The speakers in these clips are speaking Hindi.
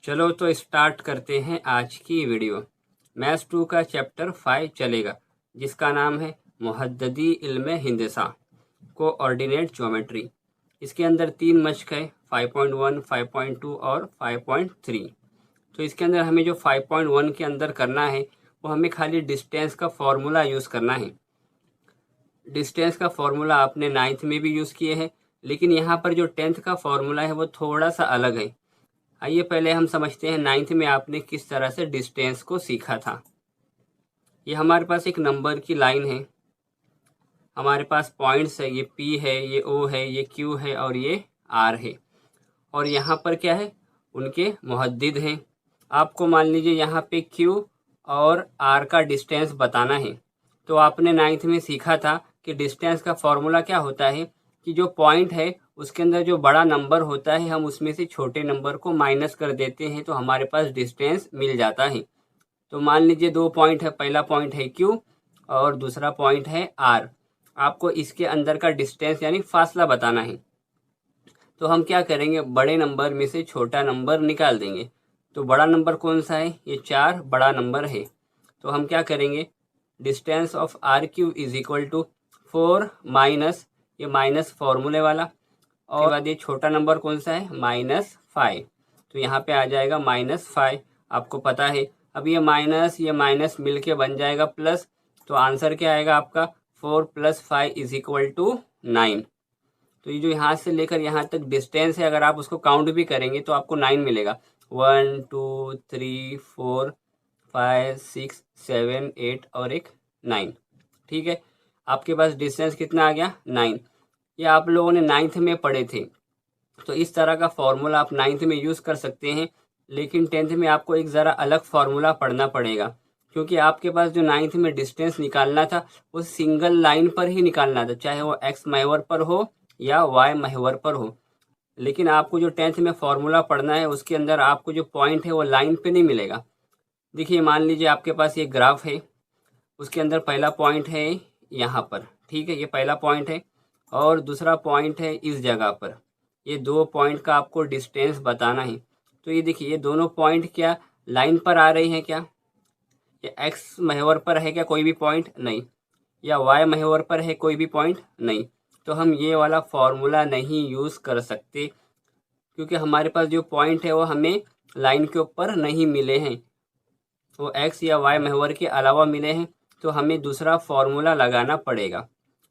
चलो तो स्टार्ट करते हैं आज की वीडियो। मैथ्स 2 का चैप्टर 5 चलेगा, जिसका नाम है मुहद्ददी इल्म हिंदसा कोऑर्डिनेट ज्योमेट्री। इसके अंदर 3 मश्क है, 5.1, 5.2 और 5.3। तो इसके अंदर हमें जो 5.1 के अंदर करना है वो हमें खाली डिस्टेंस का फॉर्मूला यूज़ करना है। डिस्टेंस का फॉर्मूला आपने 9th में भी यूज़ किए हैं, लेकिन यहाँ पर जो 10th का फॉर्मूला है वो थोड़ा सा अलग है। आइए पहले हम समझते हैं 9th में आपने किस तरह से डिस्टेंस को सीखा था। ये हमारे पास एक नंबर की लाइन है, हमारे पास पॉइंट्स है, ये P है, ये O है, ये Q है और ये R है। और यहाँ पर क्या है, उनके मुहद्दिद हैं। आपको मान लीजिए यहाँ पे Q और R का डिस्टेंस बताना है। तो आपने 9th में सीखा था कि डिस्टेंस का फॉर्मूला क्या होता है कि जो पॉइंट है उसके अंदर जो बड़ा नंबर होता है हम उसमें से छोटे नंबर को माइनस कर देते हैं तो हमारे पास डिस्टेंस मिल जाता है। तो मान लीजिए 2 पॉइंट है, पहला पॉइंट है Q और दूसरा पॉइंट है R। आपको इसके अंदर का डिस्टेंस यानी फासला बताना है। तो हम क्या करेंगे, बड़े नंबर में से छोटा नंबर निकाल देंगे। तो बड़ा नंबर कौन सा है, ये 4 बड़ा नंबर है। तो हम क्या करेंगे, distance of RQ is equal to 4 minus ये माइनस फॉर्मूले वाला, और बाद ये छोटा नंबर कौन सा है, -5। तो यहाँ पे आ जाएगा -5, आपको पता है। अब ये माइनस मिल के बन जाएगा प्लस। तो आंसर क्या आएगा आपका, 4 + 5 इज इक्वल टू 9। तो ये जो यहाँ से लेकर यहाँ तक डिस्टेंस है, अगर आप उसको काउंट भी करेंगे तो आपको 9 मिलेगा। 1 2 3 4 5 6 7 8 और एक 9। ठीक है, आपके पास डिस्टेंस कितना आ गया, 9। ये आप लोगों ने 9th में पढ़े थे। तो इस तरह का फॉर्मूला आप 9th में यूज़ कर सकते हैं, लेकिन 10th में आपको एक ज़रा अलग फॉर्मूला पढ़ना पड़ेगा, क्योंकि आपके पास जो 9th में डिस्टेंस निकालना था वो सिंगल लाइन पर ही निकालना था, चाहे वो x महवर पर हो या y महवर पर हो। लेकिन आपको जो 10th में फॉर्मूला पढ़ना है उसके अंदर आपको जो पॉइंट है वो लाइन पे नहीं मिलेगा। देखिए मान लीजिए आपके पास ये ग्राफ है, उसके अंदर पहला पॉइंट है यहाँ पर, ठीक है, ये पहला पॉइंट है और दूसरा पॉइंट है इस जगह पर। ये 2 पॉइंट का आपको डिस्टेंस बताना है। तो ये देखिए, ये दोनों पॉइंट क्या लाइन पर आ रही हैं क्या, ये एक्स महवर पर है क्या कोई भी पॉइंट, नहीं, या वाई महवर पर है कोई भी पॉइंट, नहीं। तो हम ये वाला फॉर्मूला नहीं यूज़ कर सकते, क्योंकि हमारे पास जो पॉइंट है वो हमें लाइन के ऊपर नहीं मिले हैं, वो एक्स या वाई महवर के अलावा मिले हैं। तो हमें दूसरा फॉर्मूला लगाना पड़ेगा।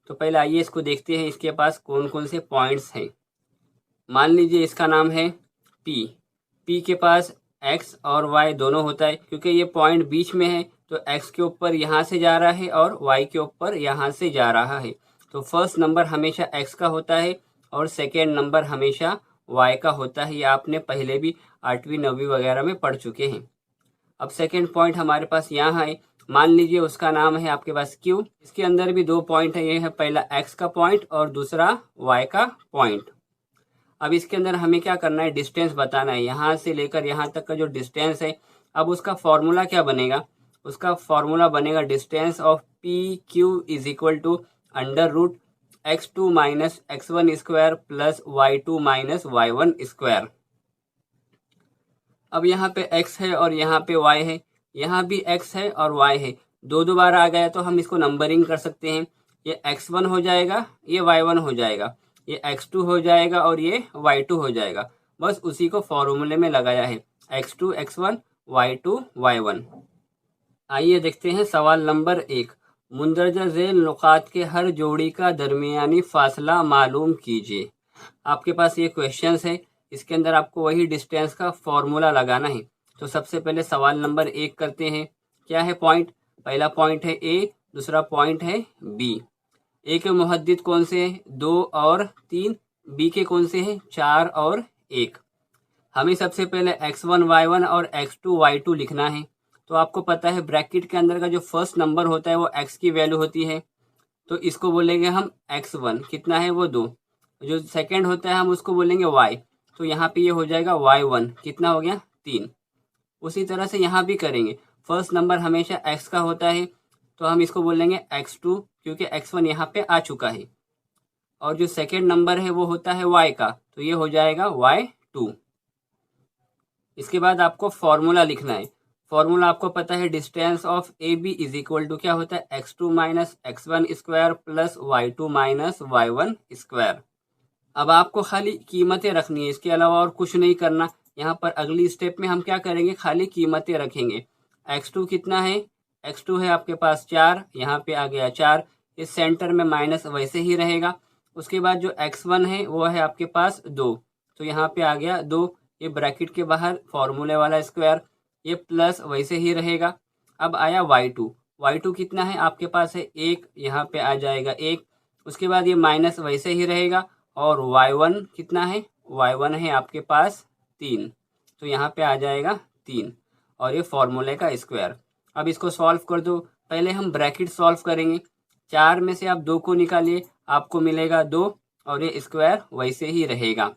तो पहले आइए इसको देखते हैं, इसके पास कौन कौन से पॉइंट्स हैं। मान लीजिए इसका नाम है P। P के पास x और y दोनों होता है, क्योंकि ये पॉइंट बीच में है तो x के ऊपर यहाँ से जा रहा है और y के ऊपर यहाँ से जा रहा है। तो फर्स्ट नंबर हमेशा x का होता है और सेकेंड नंबर हमेशा y का होता है। ये आपने पहले भी 8वीं 9वीं वगैरह में पढ़ चुके हैं। अब सेकेंड पॉइंट हमारे पास यहाँ है, मान लीजिए उसका नाम है आपके पास Q। इसके अंदर भी 2 पॉइंट है, ये है पहला x का पॉइंट और दूसरा y का पॉइंट। अब इसके अंदर हमें क्या करना है, डिस्टेंस बताना है, यहाँ से लेकर यहाँ तक का जो डिस्टेंस है। अब उसका फॉर्मूला क्या बनेगा, उसका फॉर्मूला बनेगा distance of PQ is equal to √x2 minus x1 square plus y2 minus y1 square. अब यहाँ पे x है और यहाँ पे y है, यहाँ भी x है और y है, दो बार आ गया तो हम इसको नंबरिंग कर सकते हैं। ये x1 हो जाएगा, ये y1 हो जाएगा, ये x2 हो जाएगा और ये y2 हो जाएगा। बस उसी को फॉर्मूले में लगाया है, x2 x1 y2 y1। आइए देखते हैं सवाल नंबर 1। मुंदरजा झेल नुकात के हर जोड़ी का दरमियानी फासला मालूम कीजिए। आपके पास ये क्वेश्चंस है, इसके अंदर आपको वही डिस्टेंस का फॉर्मूला लगाना है। तो सबसे पहले सवाल नंबर 1 करते हैं। क्या है पॉइंट, पहला पॉइंट है A, दूसरा पॉइंट है B। ए के मुहद्दिद कौन से हैं, 2 और 3। बी के कौन से हैं, 4 और 1। हमें सबसे पहले x1 y1 और x2 y2 लिखना है। तो आपको पता है ब्रैकेट के अंदर का जो फर्स्ट नंबर होता है वो x की वैल्यू होती है, तो इसको बोलेंगे हम x1, कितना है वो 2। जो सेकंड होता है हम उसको बोलेंगे y, तो यहाँ पे ये हो जाएगा y1, कितना हो गया 3। उसी तरह से यहाँ भी करेंगे, फर्स्ट नंबर हमेशा x का होता है तो हम इसको बोलेंगे x2, क्योंकि x1 यहाँ पे आ चुका है। और जो सेकेंड नंबर है वो होता है y का, तो ये हो जाएगा y2। इसके बाद आपको फॉर्मूला लिखना है। फॉर्मूला आपको पता है, distance of A B is equal to क्या होता है, x2 minus x1 square plus y2 minus y1 square. अब आपको खाली कीमतें रखनी है, इसके अलावा और कुछ नहीं करना। यहाँ पर अगली स्टेप में हम क्या करेंगे, खाली कीमतें रखेंगे। x2 कितना है, x2 है आपके पास 4, यहाँ पे आ गया 4, इस सेंटर में माइनस वैसे ही रहेगा। उसके बाद जो x1 है वो है आपके पास 2, तो यहाँ पे आ गया 2, ये ब्रैकेट के बाहर फॉर्मूले वाला स्क्वायर, ये प्लस वैसे ही रहेगा। अब आया y2 कितना है आपके पास है 1, यहाँ पे आ जाएगा 1। उसके बाद ये माइनस वैसे ही रहेगा। और y1 कितना है, y1 है आपके पास 3, तो यहाँ पे आ जाएगा 3, और ये फॉर्मूले का स्क्वायर। अब इसको सॉल्व कर दो। पहले हम ब्रैकेट सॉल्व करेंगे। 4 में से आप 2 को निकालिए, आपको मिलेगा 2, और ये स्क्वायर वैसे ही रहेगा।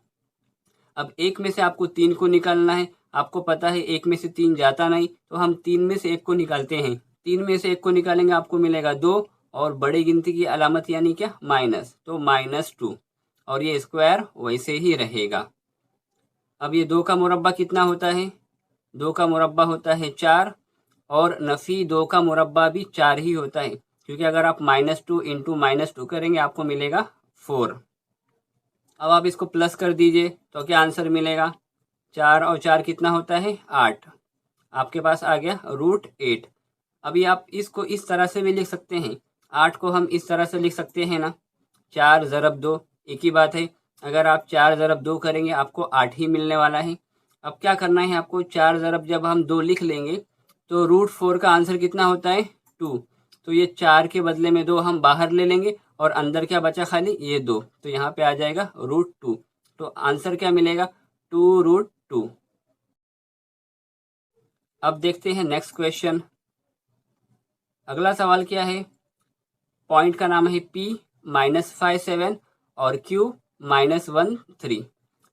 अब 1 में से आपको 3 को निकालना है। आपको पता है 1 में से 3 जाता नहीं, तो हम 3 में से 1 को निकालते हैं। 3 में से 1 को निकालेंगे, आपको मिलेगा 2, और बड़ी गिनती की अलामत यानी क्या, माइनस, तो -2, और ये स्क्वायर वैसे ही रहेगा। अब ये 2 का मुरब्बा कितना होता है, 2 का मुरब्बा होता है 4, और नफ़ी 2 का मुरब्बा भी 4 ही होता है, क्योंकि अगर आप -2 इंटू -2 करेंगे आपको मिलेगा 4। अब आप इसको प्लस कर दीजिए तो क्या आंसर मिलेगा, 4 और 4 कितना होता है, 8, आपके पास आ गया √8। अभी आप इसको इस तरह से भी लिख सकते हैं, 8 को हम इस तरह से लिख सकते हैं ना, 4 ज़रब 2, एक ही बात है। अगर आप 4 ज़रब 2 करेंगे आपको 8 ही मिलने वाला है। अब क्या करना है आपको, 4 ज़रब जब हम 2 लिख लेंगे तो √4 का आंसर कितना होता है, 2, तो ये 4 के बदले में 2 हम बाहर ले लेंगे, और अंदर क्या बचा, खाली ये 2, तो यहाँ पे आ जाएगा √2, तो आंसर क्या मिलेगा, 2√2। अब देखते हैं नेक्स्ट क्वेश्चन। अगला सवाल क्या है, पॉइंट का नाम है P -5 7 और Q -1 3।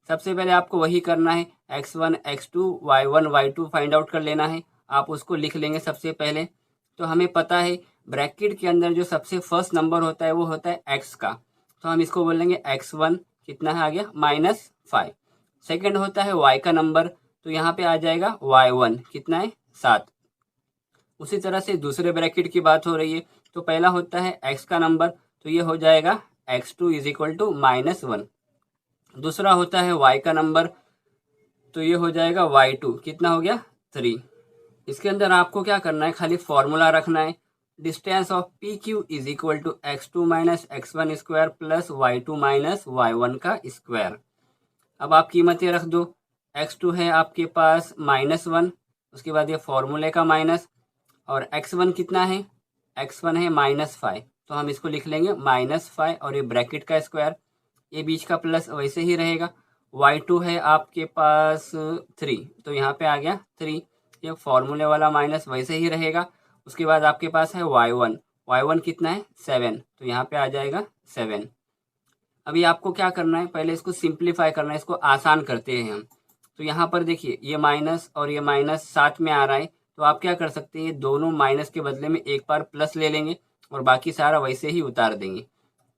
सबसे पहले आपको वही करना है, x1 x2 y1 y2 find out कर लेना है। आप उसको लिख लेंगे सबसे पहले। तो हमें पता है ब्रैकेट के अंदर जो सबसे फर्स्ट नंबर होता है वो होता है x का, तो हम इसको बोलेंगे x1, कितना है आ गया -5। सेकंड होता है y का नंबर, तो यहाँ पे आ जाएगा y1, कितना है 7। उसी तरह से दूसरे ब्रैकेट की बात हो रही है, तो पहला होता है x का नंबर, तो ये हो जाएगा x2 इज इक्वल टू -1। दूसरा होता है y का नंबर, तो ये हो जाएगा y2, कितना हो गया 3। इसके अंदर आपको क्या करना है, खाली फॉर्मूला रखना है, distance of PQ is equal to x2 minus x1 square plus y2 minus y1 का स्क्वायर। अब आप कीमतें रख दो, x2 है आपके पास -1, उसके बाद ये फॉर्मूले का माइनस, और x1 कितना है, x1 है -5, तो हम इसको लिख लेंगे -5, और ये ब्रैकेट का स्क्वायर, ये बीच का प्लस वैसे ही रहेगा। y2 है आपके पास 3, तो यहाँ पे आ गया 3, ये फॉर्मूले वाला माइनस वैसे ही रहेगा। उसके बाद आपके पास है y1 कितना है 7, तो यहाँ पे आ जाएगा 7। अभी आपको क्या करना है, पहले इसको सिंप्लीफाई करना है, इसको आसान करते हैं हम। तो यहाँ पर देखिए ये माइनस और ये माइनस साथ में आ रहा है, तो आप क्या कर सकते हैं, दोनों माइनस के बदले में एक बार प्लस ले लेंगे और बाकी सारा वैसे ही उतार देंगे।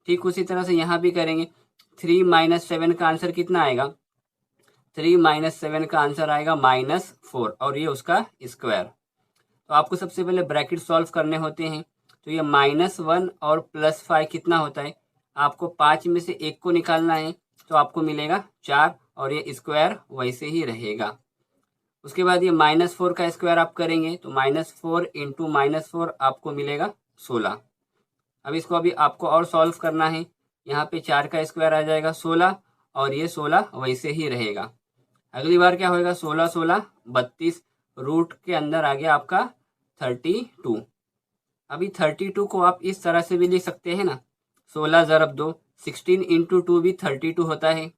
ठीक उसी तरह से यहाँ भी करेंगे। 3 - 7 का आंसर कितना आएगा, 3 - 7 का आंसर आएगा -4, और ये उसका स्क्वायर। तो आपको सबसे पहले ब्रैकेट सॉल्व करने होते हैं, तो ये -1 और +5 कितना होता है, आपको 5 में से 1 को निकालना है, तो आपको मिलेगा 4, और ये स्क्वायर वैसे ही रहेगा। उसके बाद ये -4 का स्क्वायर आप करेंगे, तो -4 इंटू -4 आपको मिलेगा 16। अब इसको अभी आपको और सॉल्व करना है, यहाँ पे 4 का स्क्वायर आ जाएगा 16, और ये 16 वैसे ही रहेगा। अगली बार क्या होएगा, 16 16 32, रूट के अंदर आ गया आपका 32। अभी 32 को आप इस तरह से भी लिख सकते हैं ना, 16 ज़रब 2, 16 इंटू 2 भी 32 होता है।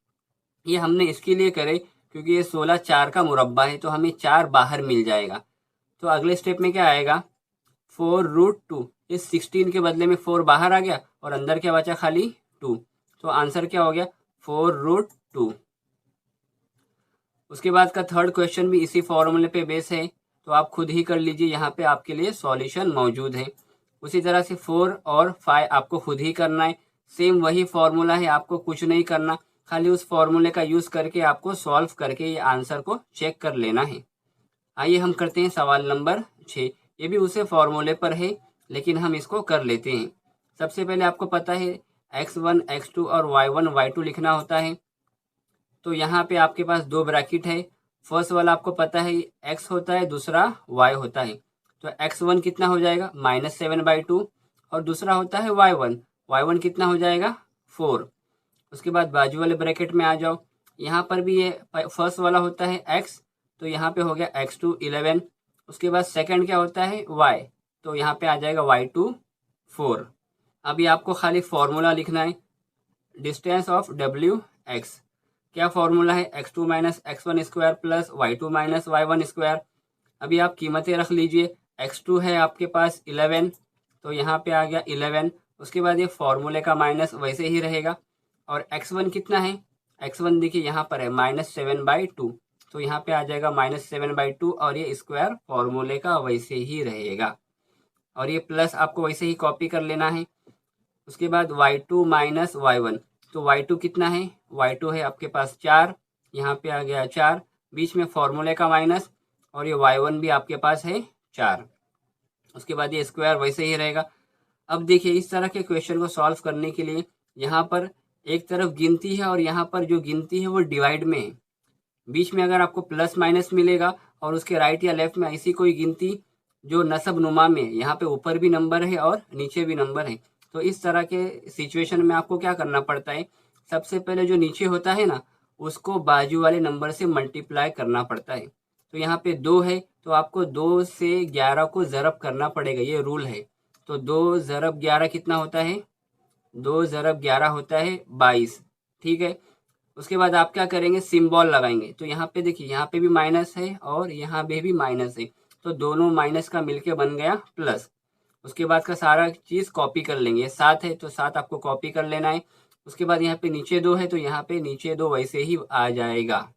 ये हमने इसके लिए करे क्योंकि ये 16 4 का मुरब्बा है, तो हमें 4 बाहर मिल जाएगा। तो अगले स्टेप में क्या आएगा, 4√2, इस 16 के बदले में 4 बाहर आ गया और अंदर क्या बचा, खाली 2, तो आंसर क्या हो गया 4√2। उसके बाद का थर्ड क्वेश्चन भी इसी फॉर्मूले पे बेस है, तो आप खुद ही कर लीजिए, यहाँ पे आपके लिए सॉल्यूशन मौजूद है। उसी तरह से 4 और 5 आपको खुद ही करना है, सेम वही फॉर्मूला है, आपको कुछ नहीं करना। खाली उस फॉर्मूले का यूज़ करके आपको सॉल्व करके ये आंसर को चेक कर लेना है। आइए हम करते हैं सवाल नंबर 6। ये भी उसे फॉर्मूले पर है लेकिन हम इसको कर लेते हैं। सबसे पहले आपको पता है x1 x2 और y1 y2 लिखना होता है। तो यहाँ पे आपके पास दो ब्रैकेट है। फर्स्ट वाला आपको पता है x होता है, दूसरा y होता है। तो x1 कितना हो जाएगा -7/2 और दूसरा होता है y1 कितना हो जाएगा 4। उसके बाद बाजू वाले ब्रैकेट में आ जाओ। यहाँ पर भी ये फर्स्ट वाला होता है x, तो यहाँ पे हो गया x2 11। उसके बाद सेकंड क्या होता है y, तो यहाँ पे आ जाएगा y2 4। अभी आपको खाली फॉर्मूला लिखना है डिस्टेंस ऑफ wx। क्या फॉर्मूला है x2 minus x1 square plus y2 minus y1 square. अभी आप कीमतें रख लीजिए। x2 है आपके पास 11, तो यहाँ पे आ गया 11। उसके बाद ये फॉर्मूले का माइनस वैसे ही रहेगा। और x1 कितना है, x1 देखिए यहाँ पर है -7/2, तो यहाँ पे आ जाएगा -7/2 और ये स्क्वायर फॉर्मूले का वैसे ही रहेगा। और ये प्लस आपको वैसे ही कॉपी कर लेना है। उसके बाद y2 माइनस y1, तो y2 कितना है, y2 है आपके पास 4, यहाँ पे आ गया 4, बीच में फॉर्मूले का माइनस, और ये y1 भी आपके पास है 4। उसके बाद ये स्क्वायर वैसे ही रहेगा। अब देखिए इस तरह के क्वेश्चन को सॉल्व करने के लिए यहाँ पर एक तरफ गिनती है और यहाँ पर जो गिनती है वो डिवाइड में है। बीच में अगर आपको प्लस माइनस मिलेगा और उसके राइट या लेफ्ट में ऐसी कोई गिनती जो नसब नुमा में, यहाँ पे ऊपर भी नंबर है और नीचे भी नंबर है, तो इस तरह के सिचुएशन में आपको क्या करना पड़ता है, सबसे पहले जो नीचे होता है ना उसको बाजू वाले नंबर से मल्टीप्लाई करना पड़ता है। तो यहाँ पे 2 है तो आपको 2 से 11 को ज़रब करना पड़ेगा, ये रूल है। तो 2 ज़रब 11 कितना होता है, 2 ज़रब 11 होता है 22, ठीक है। उसके बाद आप क्या करेंगे, सिंबल लगाएंगे। तो यहाँ पे देखिए यहाँ पे भी माइनस है और यहाँ पे भी माइनस है, तो दोनों माइनस का मिलके बन गया प्लस। उसके बाद का सारा चीज़ कॉपी कर लेंगे। 7 है तो 7 आपको कॉपी कर लेना है। उसके बाद यहाँ पे नीचे 2 है तो यहाँ पे नीचे 2 वैसे ही आ जाएगा।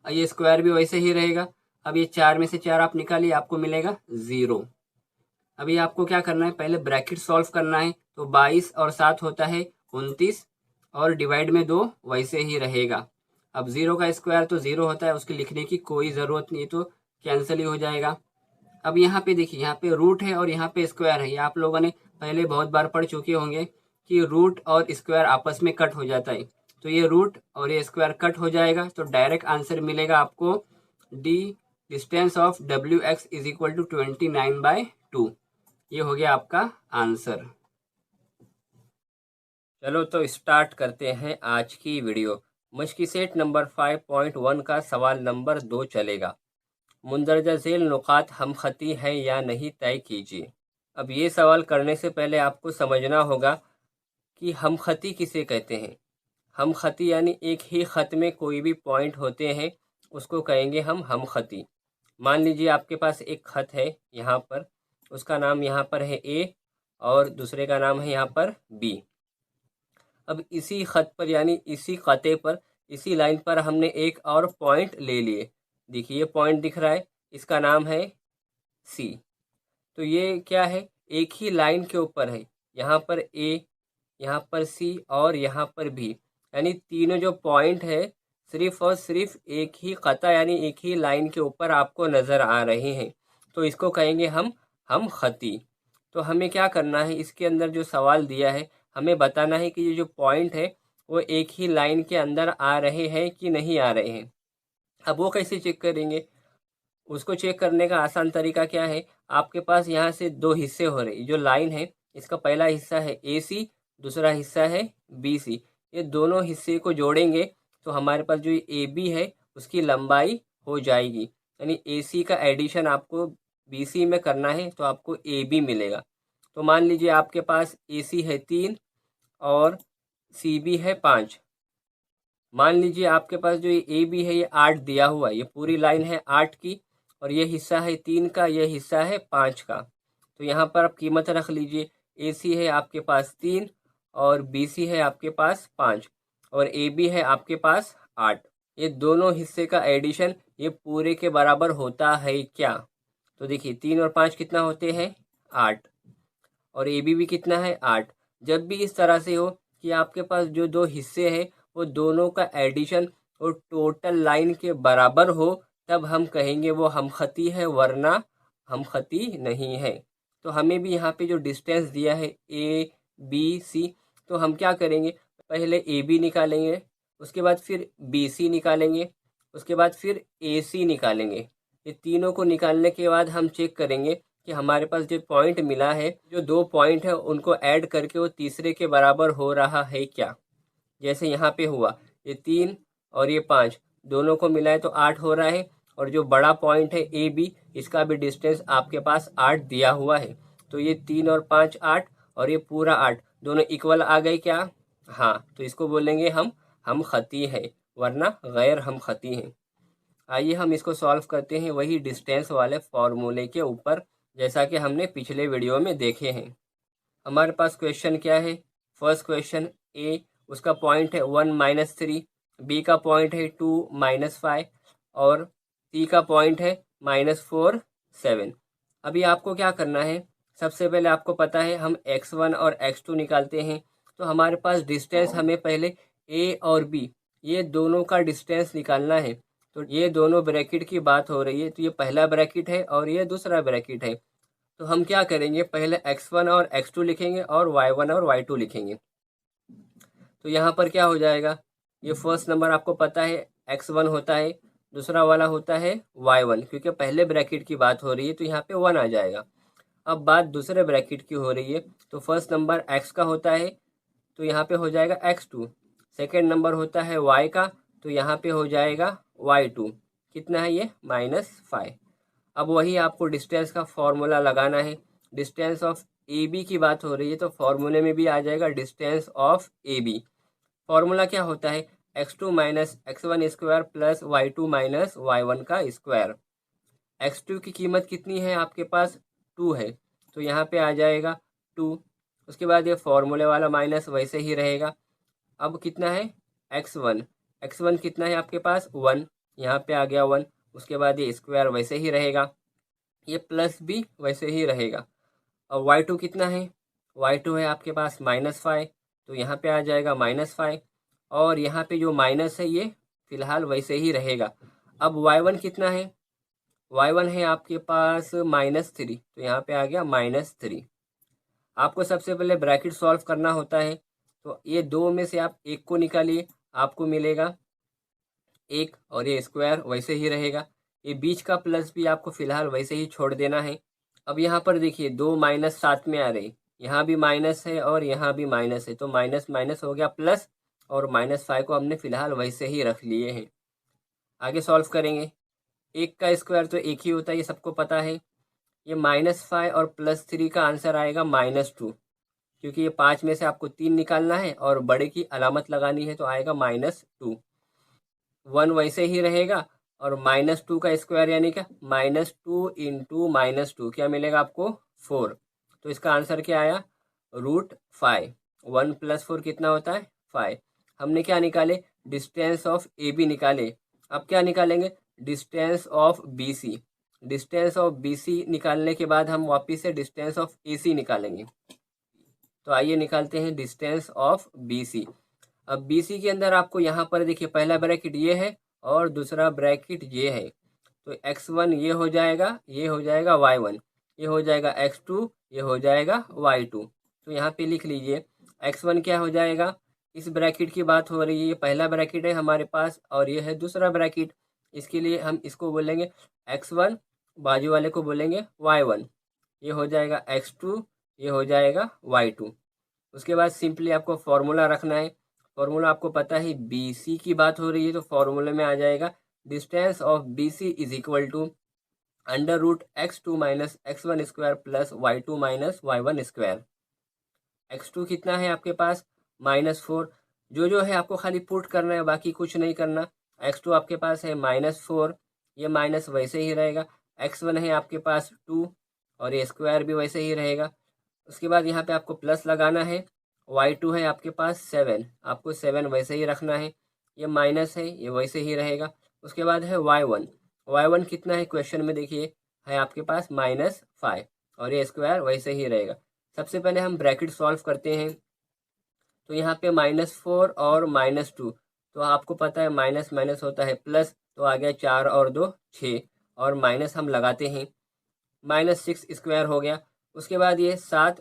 ये स्क्वायर भी वैसे ही रहेगा। अब ये 4 में से 4 आप निकालिए, आपको मिलेगा 0। अभी आपको क्या करना है, पहले ब्रैकेट सॉल्व करना है। तो 22 और 7 होता है 29 और डिवाइड में 2 वैसे ही रहेगा। अब 0 का स्क्वायर तो 0 होता है, उसके लिखने की कोई ज़रूरत नहीं, तो कैंसिल ही हो जाएगा। अब यहाँ पे देखिए यहाँ पे रूट है और यहाँ पे स्क्वायर है। ये आप लोगों ने पहले बहुत बार पढ़ चुके होंगे कि रूट और स्क्वायर आपस में कट हो जाता है। तो ये रूट और ये स्क्वायर कट हो जाएगा, तो डायरेक्ट आंसर मिलेगा आपको D distance of wx is equal to 29/2। ये हो गया आपका आंसर। चलो तो स्टार्ट करते हैं आज की वीडियो। मश्की सेट नंबर 5.1 का सवाल नंबर 2 चलेगा। मुंदरजा झेल नुकात हम खती है या नहीं तय कीजिए। अब ये सवाल करने से पहले आपको समझना होगा कि हम खती किसे कहते हैं। हम खती यानी एक ही खत में कोई भी पॉइंट होते हैं उसको कहेंगे हम खती। मान लीजिए आपके पास एक खत है यहाँ पर, उसका नाम यहाँ पर है ए और दूसरे का नाम है यहाँ पर बी। अब इसी खत पर यानी इसी खते पर इसी लाइन पर हमने एक और पॉइंट ले लिए। देखिए ये पॉइंट दिख रहा है, इसका नाम है सी। तो ये क्या है, एक ही लाइन के ऊपर है, यहाँ पर ए, यहाँ पर सी और यहाँ पर बी, यानी तीनों जो पॉइंट है सिर्फ और सिर्फ एक ही खता यानी एक ही लाइन के ऊपर आपको नज़र आ रहे हैं, तो इसको कहेंगे हम खती। तो हमें क्या करना है, इसके अंदर जो सवाल दिया है हमें बताना है कि ये जो पॉइंट है वो एक ही लाइन के अंदर आ रहे हैं कि नहीं आ रहे हैं। अब वो कैसे चेक करेंगे, उसको चेक करने का आसान तरीका क्या है, आपके पास यहाँ से दो हिस्से हो रहे, जो लाइन है इसका पहला हिस्सा है ए सी, दूसरा हिस्सा है बी सी। ये दोनों हिस्से को जोड़ेंगे तो हमारे पास जो ए बी है उसकी लंबाई हो जाएगी, यानी ए सी का एडिशन आपको बी सी में करना है तो आपको ए बी मिलेगा। तो मान लीजिए आपके पास ए सी है 3 और सी बी है 5। मान लीजिए आपके पास जो ये ए बी है ये 8 दिया हुआ है, ये पूरी लाइन है 8 की और ये हिस्सा है 3 का, ये हिस्सा है 5 का। तो यहाँ पर आप कीमत रख लीजिए, ए सी है आपके पास 3 और बी सी है आपके पास 5 और ए बी है आपके पास 8। ये दोनों हिस्से का एडिशन ये पूरे के बराबर होता है क्या, तो देखिए 3 और 5 कितना होते हैं 8 और ए बी भी कितना है 8। जब भी इस तरह से हो कि आपके पास जो दो हिस्से हैं वो दोनों का एडिशन वो टोटल लाइन के बराबर हो, तब हम कहेंगे वो हमखती है, वरना हमखती नहीं है। तो हमें भी यहाँ पे जो डिस्टेंस दिया है ए बी सी, तो हम क्या करेंगे, पहले ए बी निकालेंगे, उसके बाद फिर बी सी निकालेंगे, उसके बाद फिर ए सी निकालेंगे। ये तीनों को निकालने के बाद हम चेक करेंगे कि हमारे पास जो पॉइंट मिला है, जो 2 पॉइंट है उनको ऐड करके वो तीसरे के बराबर हो रहा है क्या। जैसे यहाँ पे हुआ, ये 3 और ये 5 दोनों को मिलाए तो 8 हो रहा है, और जो बड़ा पॉइंट है ए बी, इसका भी डिस्टेंस आपके पास 8 दिया हुआ है। तो ये 3 और 5 8, और ये पूरा 8, दोनों इक्वल आ गए क्या। हाँ, तो इसको बोलेंगे हम खती है, वरना गैर हम खती है। आइए हम इसको सॉल्व करते हैं वही डिस्टेंस वाले फॉर्मूले के ऊपर, जैसा कि हमने पिछले वीडियो में देखे हैं। हमारे पास क्वेश्चन क्या है, फर्स्ट क्वेश्चन ए, उसका पॉइंट है 1 - 3, बी का पॉइंट है 2 - 5, और सी का पॉइंट है -4 7। अभी आपको क्या करना है, सबसे पहले आपको पता है हम x1 और x2 निकालते हैं, तो हमारे पास डिस्टेंस हमें पहले ए और बी ये दोनों का डिस्टेंस निकालना है। तो ये दोनों ब्रैकेट की बात हो रही है, तो ये पहला ब्रैकेट है और ये दूसरा ब्रैकेट है। तो हम क्या करेंगे, पहले x1 और x2 लिखेंगे और y1 और y2 लिखेंगे। तो यहाँ पर क्या हो जाएगा, ये फर्स्ट नंबर आपको पता है x1 होता है, दूसरा वाला होता है y1, क्योंकि पहले ब्रैकेट की बात हो रही है तो यहाँ पे 1 आ जाएगा। अब बात दूसरे ब्रैकेट की हो रही है, तो फर्स्ट नंबर x का होता है, तो यहाँ पे हो जाएगा x2। सेकेंड नंबर होता है y का, तो यहाँ पे हो जाएगा y2। कितना है ये, -5। अब वही आपको डिस्टेंस का फॉर्मूला लगाना है। डिस्टेंस ऑफ ए बी की बात हो रही है, तो फॉर्मूले में भी आ जाएगा distance of A B. Formula क्या होता है, x2 - x1 square plus y2 - y1 का स्क्वायर। x2 की कीमत कितनी है आपके पास, 2 है, तो यहाँ पे आ जाएगा 2। उसके बाद ये फॉर्मूले वाला माइनस वैसे ही रहेगा। अब कितना है, x1 कितना है आपके पास, 1, यहाँ पे आ गया 1। उसके बाद ये स्क्वायर वैसे ही रहेगा, ये प्लस भी वैसे ही रहेगा। और y2 कितना है, y2 है आपके पास -5, तो यहाँ पे आ जाएगा -5, और यहाँ पे जो माइनस है ये फिलहाल वैसे ही रहेगा। अब y1 कितना है, y1 है आपके पास -3, तो यहाँ पे आ गया -3। आपको सबसे पहले ब्रैकेट सॉल्व करना होता है, तो ये दो में से आप एक को निकालिए, आपको मिलेगा 1, और ये स्क्वायर वैसे ही रहेगा। ये बीच का प्लस भी आपको फिलहाल वैसे ही छोड़ देना है। अब यहाँ पर देखिए 2 माइनस साथ में आ रही, यहाँ भी माइनस है और यहाँ भी माइनस है, तो माइनस माइनस हो गया प्लस, और -5 को हमने फिलहाल वैसे ही रख लिए हैं। आगे सॉल्व करेंगे, 1 का स्क्वायर तो 1 ही होता है, ये सबको पता है। ये -5 और +3 का आंसर आएगा -2, क्योंकि ये 5 में से आपको 3 निकालना है और बड़े की अलामत लगानी है, तो आएगा -2। 1 वैसे ही रहेगा, और -2 का स्क्वायर यानी क्या, -2 इंटू -2 क्या मिलेगा आपको, 4। तो इसका आंसर क्या आया, √5। 1 + 4 कितना होता है, 5। हमने क्या निकाले, डिस्टेंस ऑफ ए बी निकाले। अब क्या निकालेंगे, distance of B C. Distance of B C निकालने के बाद हम वापिस से डिस्टेंस ऑफ ए सी निकालेंगे। तो आइए निकालते हैं डिस्टेंस ऑफ बी सी। अब बी सी के अंदर आपको यहाँ पर देखिए पहला ब्रैकेट ये है और दूसरा ब्रैकेट ये है, तो x1 ये हो जाएगा, ये हो जाएगा y1, ये हो जाएगा x2, ये हो जाएगा y2। तो यहाँ पे लिख लीजिए x1 क्या हो जाएगा, इस ब्रैकेट की बात हो रही है, ये पहला ब्रैकेट है हमारे पास और ये है दूसरा ब्रैकेट, इसके लिए हम इसको बोलेंगे x1, बाजू वाले को बोलेंगे y1, ये हो जाएगा x2, ये हो जाएगा y2। उसके बाद सिंपली आपको फॉर्मूला रखना है। फॉर्मूला आपको पता है, बी सी की बात हो रही है, तो फॉर्मूले में आ जाएगा distance of B C is equal to √x2 - x1 square plus y2 - y1 square. x2 कितना है आपके पास, -4। जो है आपको खाली पुट करना है, बाकी कुछ नहीं करना। x2 आपके पास है -4, ये माइनस वैसे ही रहेगा। x1 है आपके पास 2, और ये स्क्वायर भी वैसे ही रहेगा। उसके बाद यहाँ पे आपको प्लस लगाना है। y2 है आपके पास 7, आपको 7 वैसे ही रखना है। ये माइनस है, ये वैसे ही रहेगा। उसके बाद है y1 कितना है क्वेश्चन में देखिए, है आपके पास -5, और ये स्क्वायर वैसे ही रहेगा। सबसे पहले हम ब्रैकेट सॉल्व करते हैं। तो यहाँ पे -4 और -2, तो आपको पता है माइनस माइनस होता है प्लस, तो आ गया 4 और 2 6, और माइनस हम लगाते हैं, -6 स्क्वायर हो गया। उसके बाद ये 7,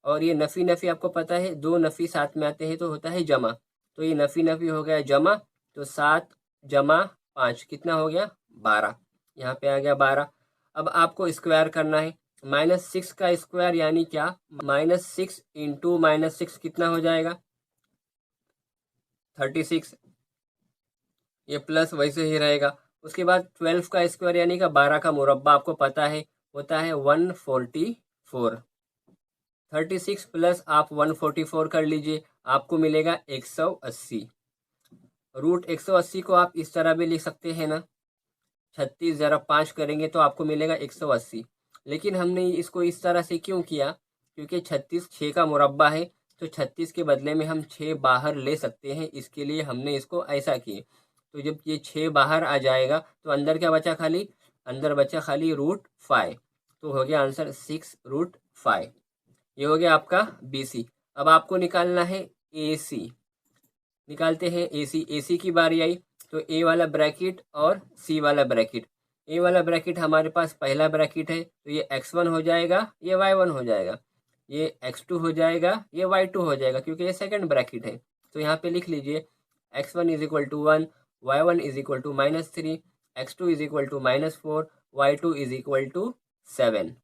और ये नफ़ी नफ़ी आपको पता है 2 नफ़ी साथ में आते हैं तो होता है जमा, तो ये नफ़ी नफ़ी हो गया जमा, तो 7 जमा 5 कितना हो गया 12, यहाँ पे आ गया 12। अब आपको स्क्वायर करना है, -6 का स्क्वायर यानी क्या, -6 इंटू -6 कितना हो जाएगा 36, ये प्लस वैसे ही रहेगा। उसके बाद 12 का स्क्वायर यानी का 12 का मुरब्बा आपको पता है होता है 144, 36 प्लस आप 144 कर लीजिए, आपको मिलेगा 180। रूट 180 को आप इस तरह भी लिख सकते हैं ना, 36 ज़रा 5 करेंगे तो आपको मिलेगा 180। लेकिन हमने इसको इस तरह से क्यों किया, क्योंकि 36 6 का मुरब्बा है, तो 36 के बदले में हम 6 बाहर ले सकते हैं, इसके लिए हमने इसको ऐसा किए। तो जब ये 6 बाहर आ जाएगा तो अंदर क्या बचा, खाली अंदर बचा खाली √5, तो हो गया आंसर 6√5। ये हो गया आपका BC। अब आपको निकालना है AC, निकालते हैं AC की बारी आई, तो A वाला ब्रैकेट और C वाला ब्रैकेट। A वाला ब्रैकेट हमारे पास पहला ब्रैकेट है, तो ये x1 हो जाएगा, ये y1 हो जाएगा, ये x2 हो जाएगा, ये y2 हो जाएगा, क्योंकि ये सेकंड ब्रैकेट है। तो यहाँ पे लिख लीजिए x1 = 1, y1 = -3, x2 = -4, y2 = 7।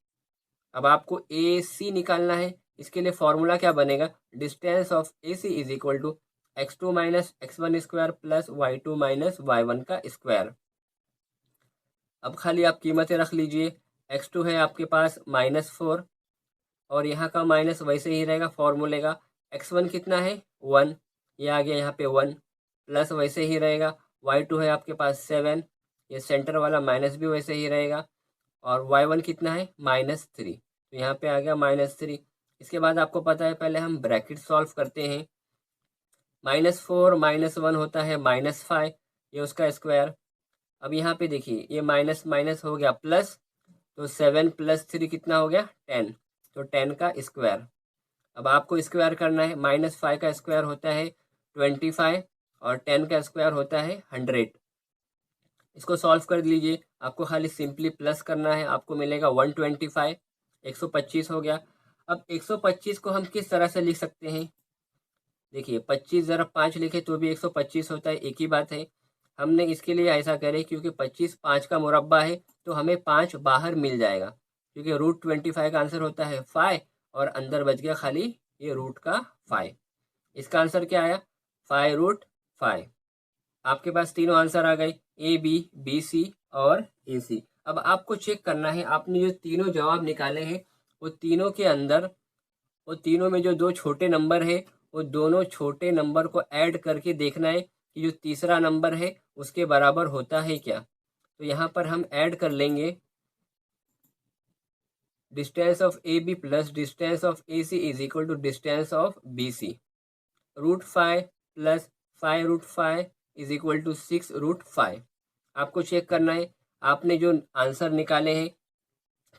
अब आपको AC निकालना है, इसके लिए फॉर्मूला क्या बनेगा, distance of AC = x2 - x1 square plus y2 - y1 का स्क्वायर। अब खाली आप कीमतें रख लीजिए, x2 है आपके पास -4, और यहाँ का माइनस वैसे ही रहेगा फॉर्मूले का, x1 कितना है 1, ये आ गया यहाँ पे 1, प्लस वैसे ही रहेगा, y2 है आपके पास 7, ये सेंटर वाला माइनस भी वैसे ही रहेगा, और y1 कितना है -3, तो यहाँ पे आ गया -3। इसके बाद आपको पता है पहले हम ब्रैकेट सॉल्व करते हैं, -4 -1 होता है -5, ये उसका स्क्वायर। अब यहाँ पे देखिए ये माइनस माइनस हो गया प्लस, तो 7 + 3 कितना हो गया 10, तो 10 का स्क्वायर। अब आपको स्क्वायर करना है, -5 का स्क्वायर होता है 25, और 10 का स्क्वायर होता है 100। इसको सॉल्व कर लीजिए, आपको खाली सिंपली प्लस करना है, आपको मिलेगा 125, 125 हो गया। अब 125 को हम किस तरह से लिख सकते हैं, देखिए 25 ज़रा 5 लिखे तो भी 125 होता है, एक ही बात है। हमने इसके लिए ऐसा करें, क्योंकि 25 5 का मुरब्बा है, तो हमें 5 बाहर मिल जाएगा, क्योंकि √25 का आंसर होता है 5, और अंदर बच गया खाली ये रूट का 5। इसका आंसर क्या आया 5√5। आपके पास तीनों आंसर आ गए, AB, BC और AC। अब आपको चेक करना है, आपने जो तीनों जवाब निकाले हैं वो तीनों के अंदर, वो तीनों में जो दो छोटे नंबर है, वो दोनों छोटे नंबर को ऐड करके देखना है कि जो तीसरा नंबर है उसके बराबर होता है क्या। तो यहाँ पर हम ऐड कर लेंगे, distance of AB plus distance of AC = distance of BC। √5 plus 5√5 = 6√5। आपको चेक करना है, आपने जो आंसर निकाले हैं,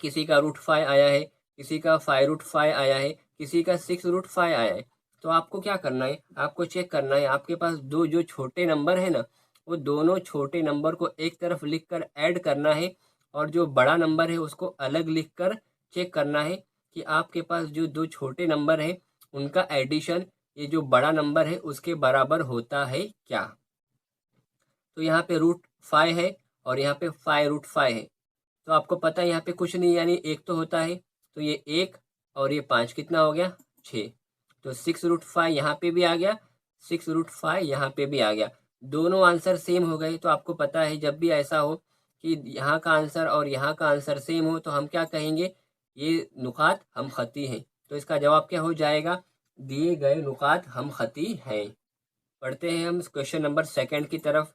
किसी का √5 आया है, किसी का 5√5 आया है, किसी का 6√5 आया है। तो आपको क्या करना है, आपको चेक करना है, आपके पास दो जो छोटे नंबर है ना, वो दोनों छोटे नंबर को एक तरफ लिख कर ऐड करना है, और जो बड़ा नंबर है उसको अलग लिख कर चेक करना है कि आपके पास जो दो छोटे नंबर है उनका एडिशन ये जो बड़ा नंबर है उसके बराबर होता है क्या। तो यहाँ पे √5 है और यहाँ पे 5√5 है, तो आपको पता है यहाँ पे कुछ नहीं, यानी एक तो होता है, तो ये 1 और ये 5 कितना हो गया 6, तो 6√5 यहाँ पे भी आ गया, 6√5 यहाँ पे भी आ गया, दोनों आंसर सेम हो गए। तो आपको पता है जब भी ऐसा हो कि यहाँ का आंसर और यहाँ का आंसर सेम हो, तो हम क्या कहेंगे, ये नुकात हम खती हैं। तो इसका जवाब क्या हो जाएगा, दिए गए नुकात हम खती हैं। पढ़ते हैं हम क्वेश्चन नंबर सेकंड की तरफ।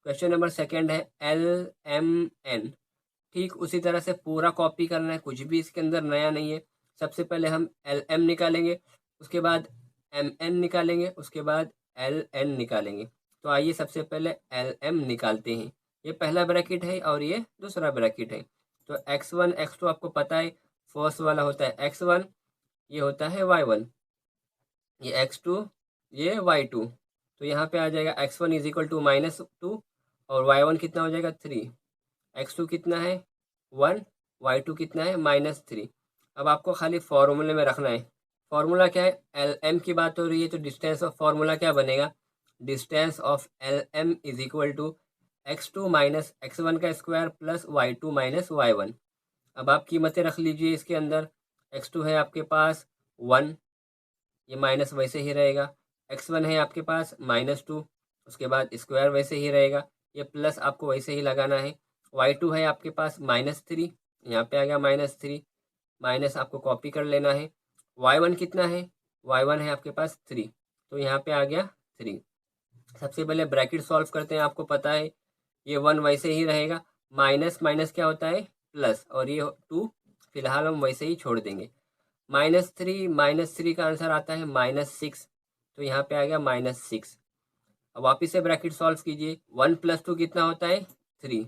क्वेश्चन नंबर सेकंड है LMN। ठीक उसी तरह से पूरा कॉपी करना है, कुछ भी इसके अंदर नया नहीं है। सबसे पहले हम LM निकालेंगे, उसके बाद MN निकालेंगे, उसके बाद LN निकालेंगे। तो आइए सबसे पहले LM निकालते हैं। ये पहला ब्रैकेट है और ये दूसरा ब्रैकेट है। तो x1 x2 आपको पता है, फर्स्ट वाला होता है x1, ये होता है y1, ये x2 ये y2, तो यहाँ पे आ जाएगा x1 इज इक्वल टू -2 और y1 कितना हो जाएगा 3, x2 कितना है 1, y2 कितना है -3। अब आपको खाली फॉर्मूले में रखना है। फॉर्मूला क्या है, एल एम की बात हो रही है तो डिस्टेंस ऑफ फॉर्मूला क्या बनेगा, distance of L M is equal to x2 minus x1 का square plus y2 minus y1। अब आप कीमतें रख लीजिए इसके अंदर, x2 है आपके पास 1, ये माइनस वैसे ही रहेगा, x1 है आपके पास -2, उसके बाद स्क्वायर वैसे ही रहेगा, ये प्लस आपको वैसे ही लगाना है। y2 है आपके पास -3, यहाँ पे आ गया -3, माइनस आपको कॉपी कर लेना है। y1 कितना है, y1 है आपके पास 3, तो यहाँ पे आ गया 3। सबसे पहले ब्रैकेट सॉल्व करते हैं, आपको पता है ये 1 वैसे ही रहेगा, माइनस माइनस क्या होता है प्लस, और ये 2 फिलहाल हम वैसे ही छोड़ देंगे। -3 का आंसर आता है -6, तो यहाँ पे आ गया -6। अब वापिस से ब्रैकेट सॉल्व कीजिए, 1 + 2 कितना होता है 3,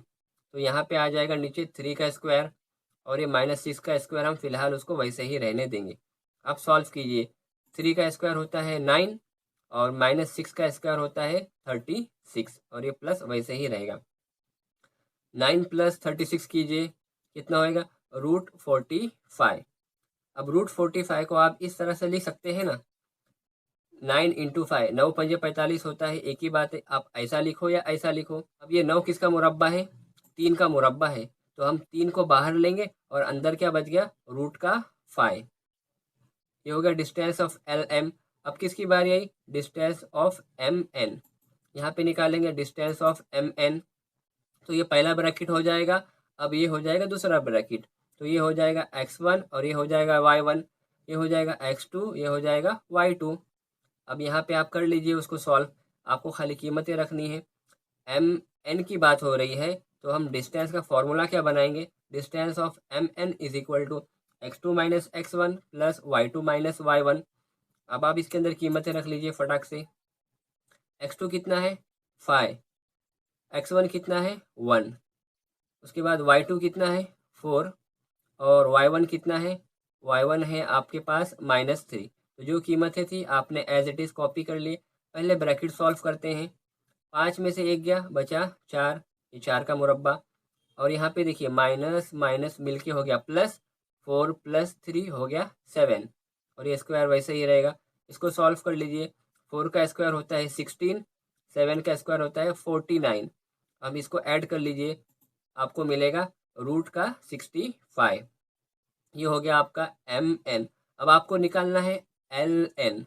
तो यहाँ पे आ जाएगा नीचे 3 का स्क्वायर, और ये -6 का स्क्वायर हम फिलहाल उसको वैसे ही रहने देंगे। अब सॉल्व कीजिए, 3 का स्क्वायर होता है 9 और -6 का स्क्वायर होता है 36, और ये प्लस वैसे ही रहेगा। 9 + 36 कीजिए, कितना होएगा √45। अब √45 को आप इस तरह से लिख सकते हैं ना, 9 × 5, 9 × 5 45 होता है, एक ही बात है, आप ऐसा लिखो या ऐसा लिखो। अब ये 9 किसका मुरब्बा है, 3 का मुरब्बा है, तो हम 3 को बाहर लेंगे और अंदर क्या बच गया √5। ये हो गया डिस्टेंस ऑफ एल एम। अब किसकी बारी आई, डिस्टेंस ऑफ एम एन। यहाँ पे निकालेंगे डिस्टेंस ऑफ एम एन, तो ये पहला ब्रैकेट हो जाएगा। अब ये हो जाएगा दूसरा ब्रैकेट, तो ये हो जाएगा x1 और ये हो जाएगा y1, ये हो जाएगा x2, ये हो जाएगा y2। अब यहाँ पे आप कर लीजिए उसको सॉल्व, आपको खाली कीमतें रखनी है। एम एन की बात हो रही है तो हम डिस्टेंस का फॉर्मूला क्या बनाएंगे, distance of M N is equal to x2 minus x1 plus y2 minus y1। अब आप इसके अंदर कीमतें रख लीजिए फटाक से, x2 कितना है 5, x1 कितना है 1, उसके बाद y2 कितना है 4, और y1 कितना है, y1 है आपके पास -3। तो जो कीमतें थी आपने एज इट इज़ कॉपी कर लिए। पहले ब्रैकेट सॉल्व करते हैं, 5 में से 1 गया बचा 4, ये 4 का मुरब्बा, और यहाँ पे देखिए माइनस माइनस मिलके हो गया प्लस, 4 + 3 हो गया 7, और ये स्क्वायर वैसे ही रहेगा। इसको सॉल्व कर लीजिए, 4 का स्क्वायर होता है 16, 7 का स्क्वायर होता है 49। अब इसको ऐड कर लीजिए, आपको मिलेगा √65। ये हो गया आपका एम एन। अब आपको निकालना है एल एन,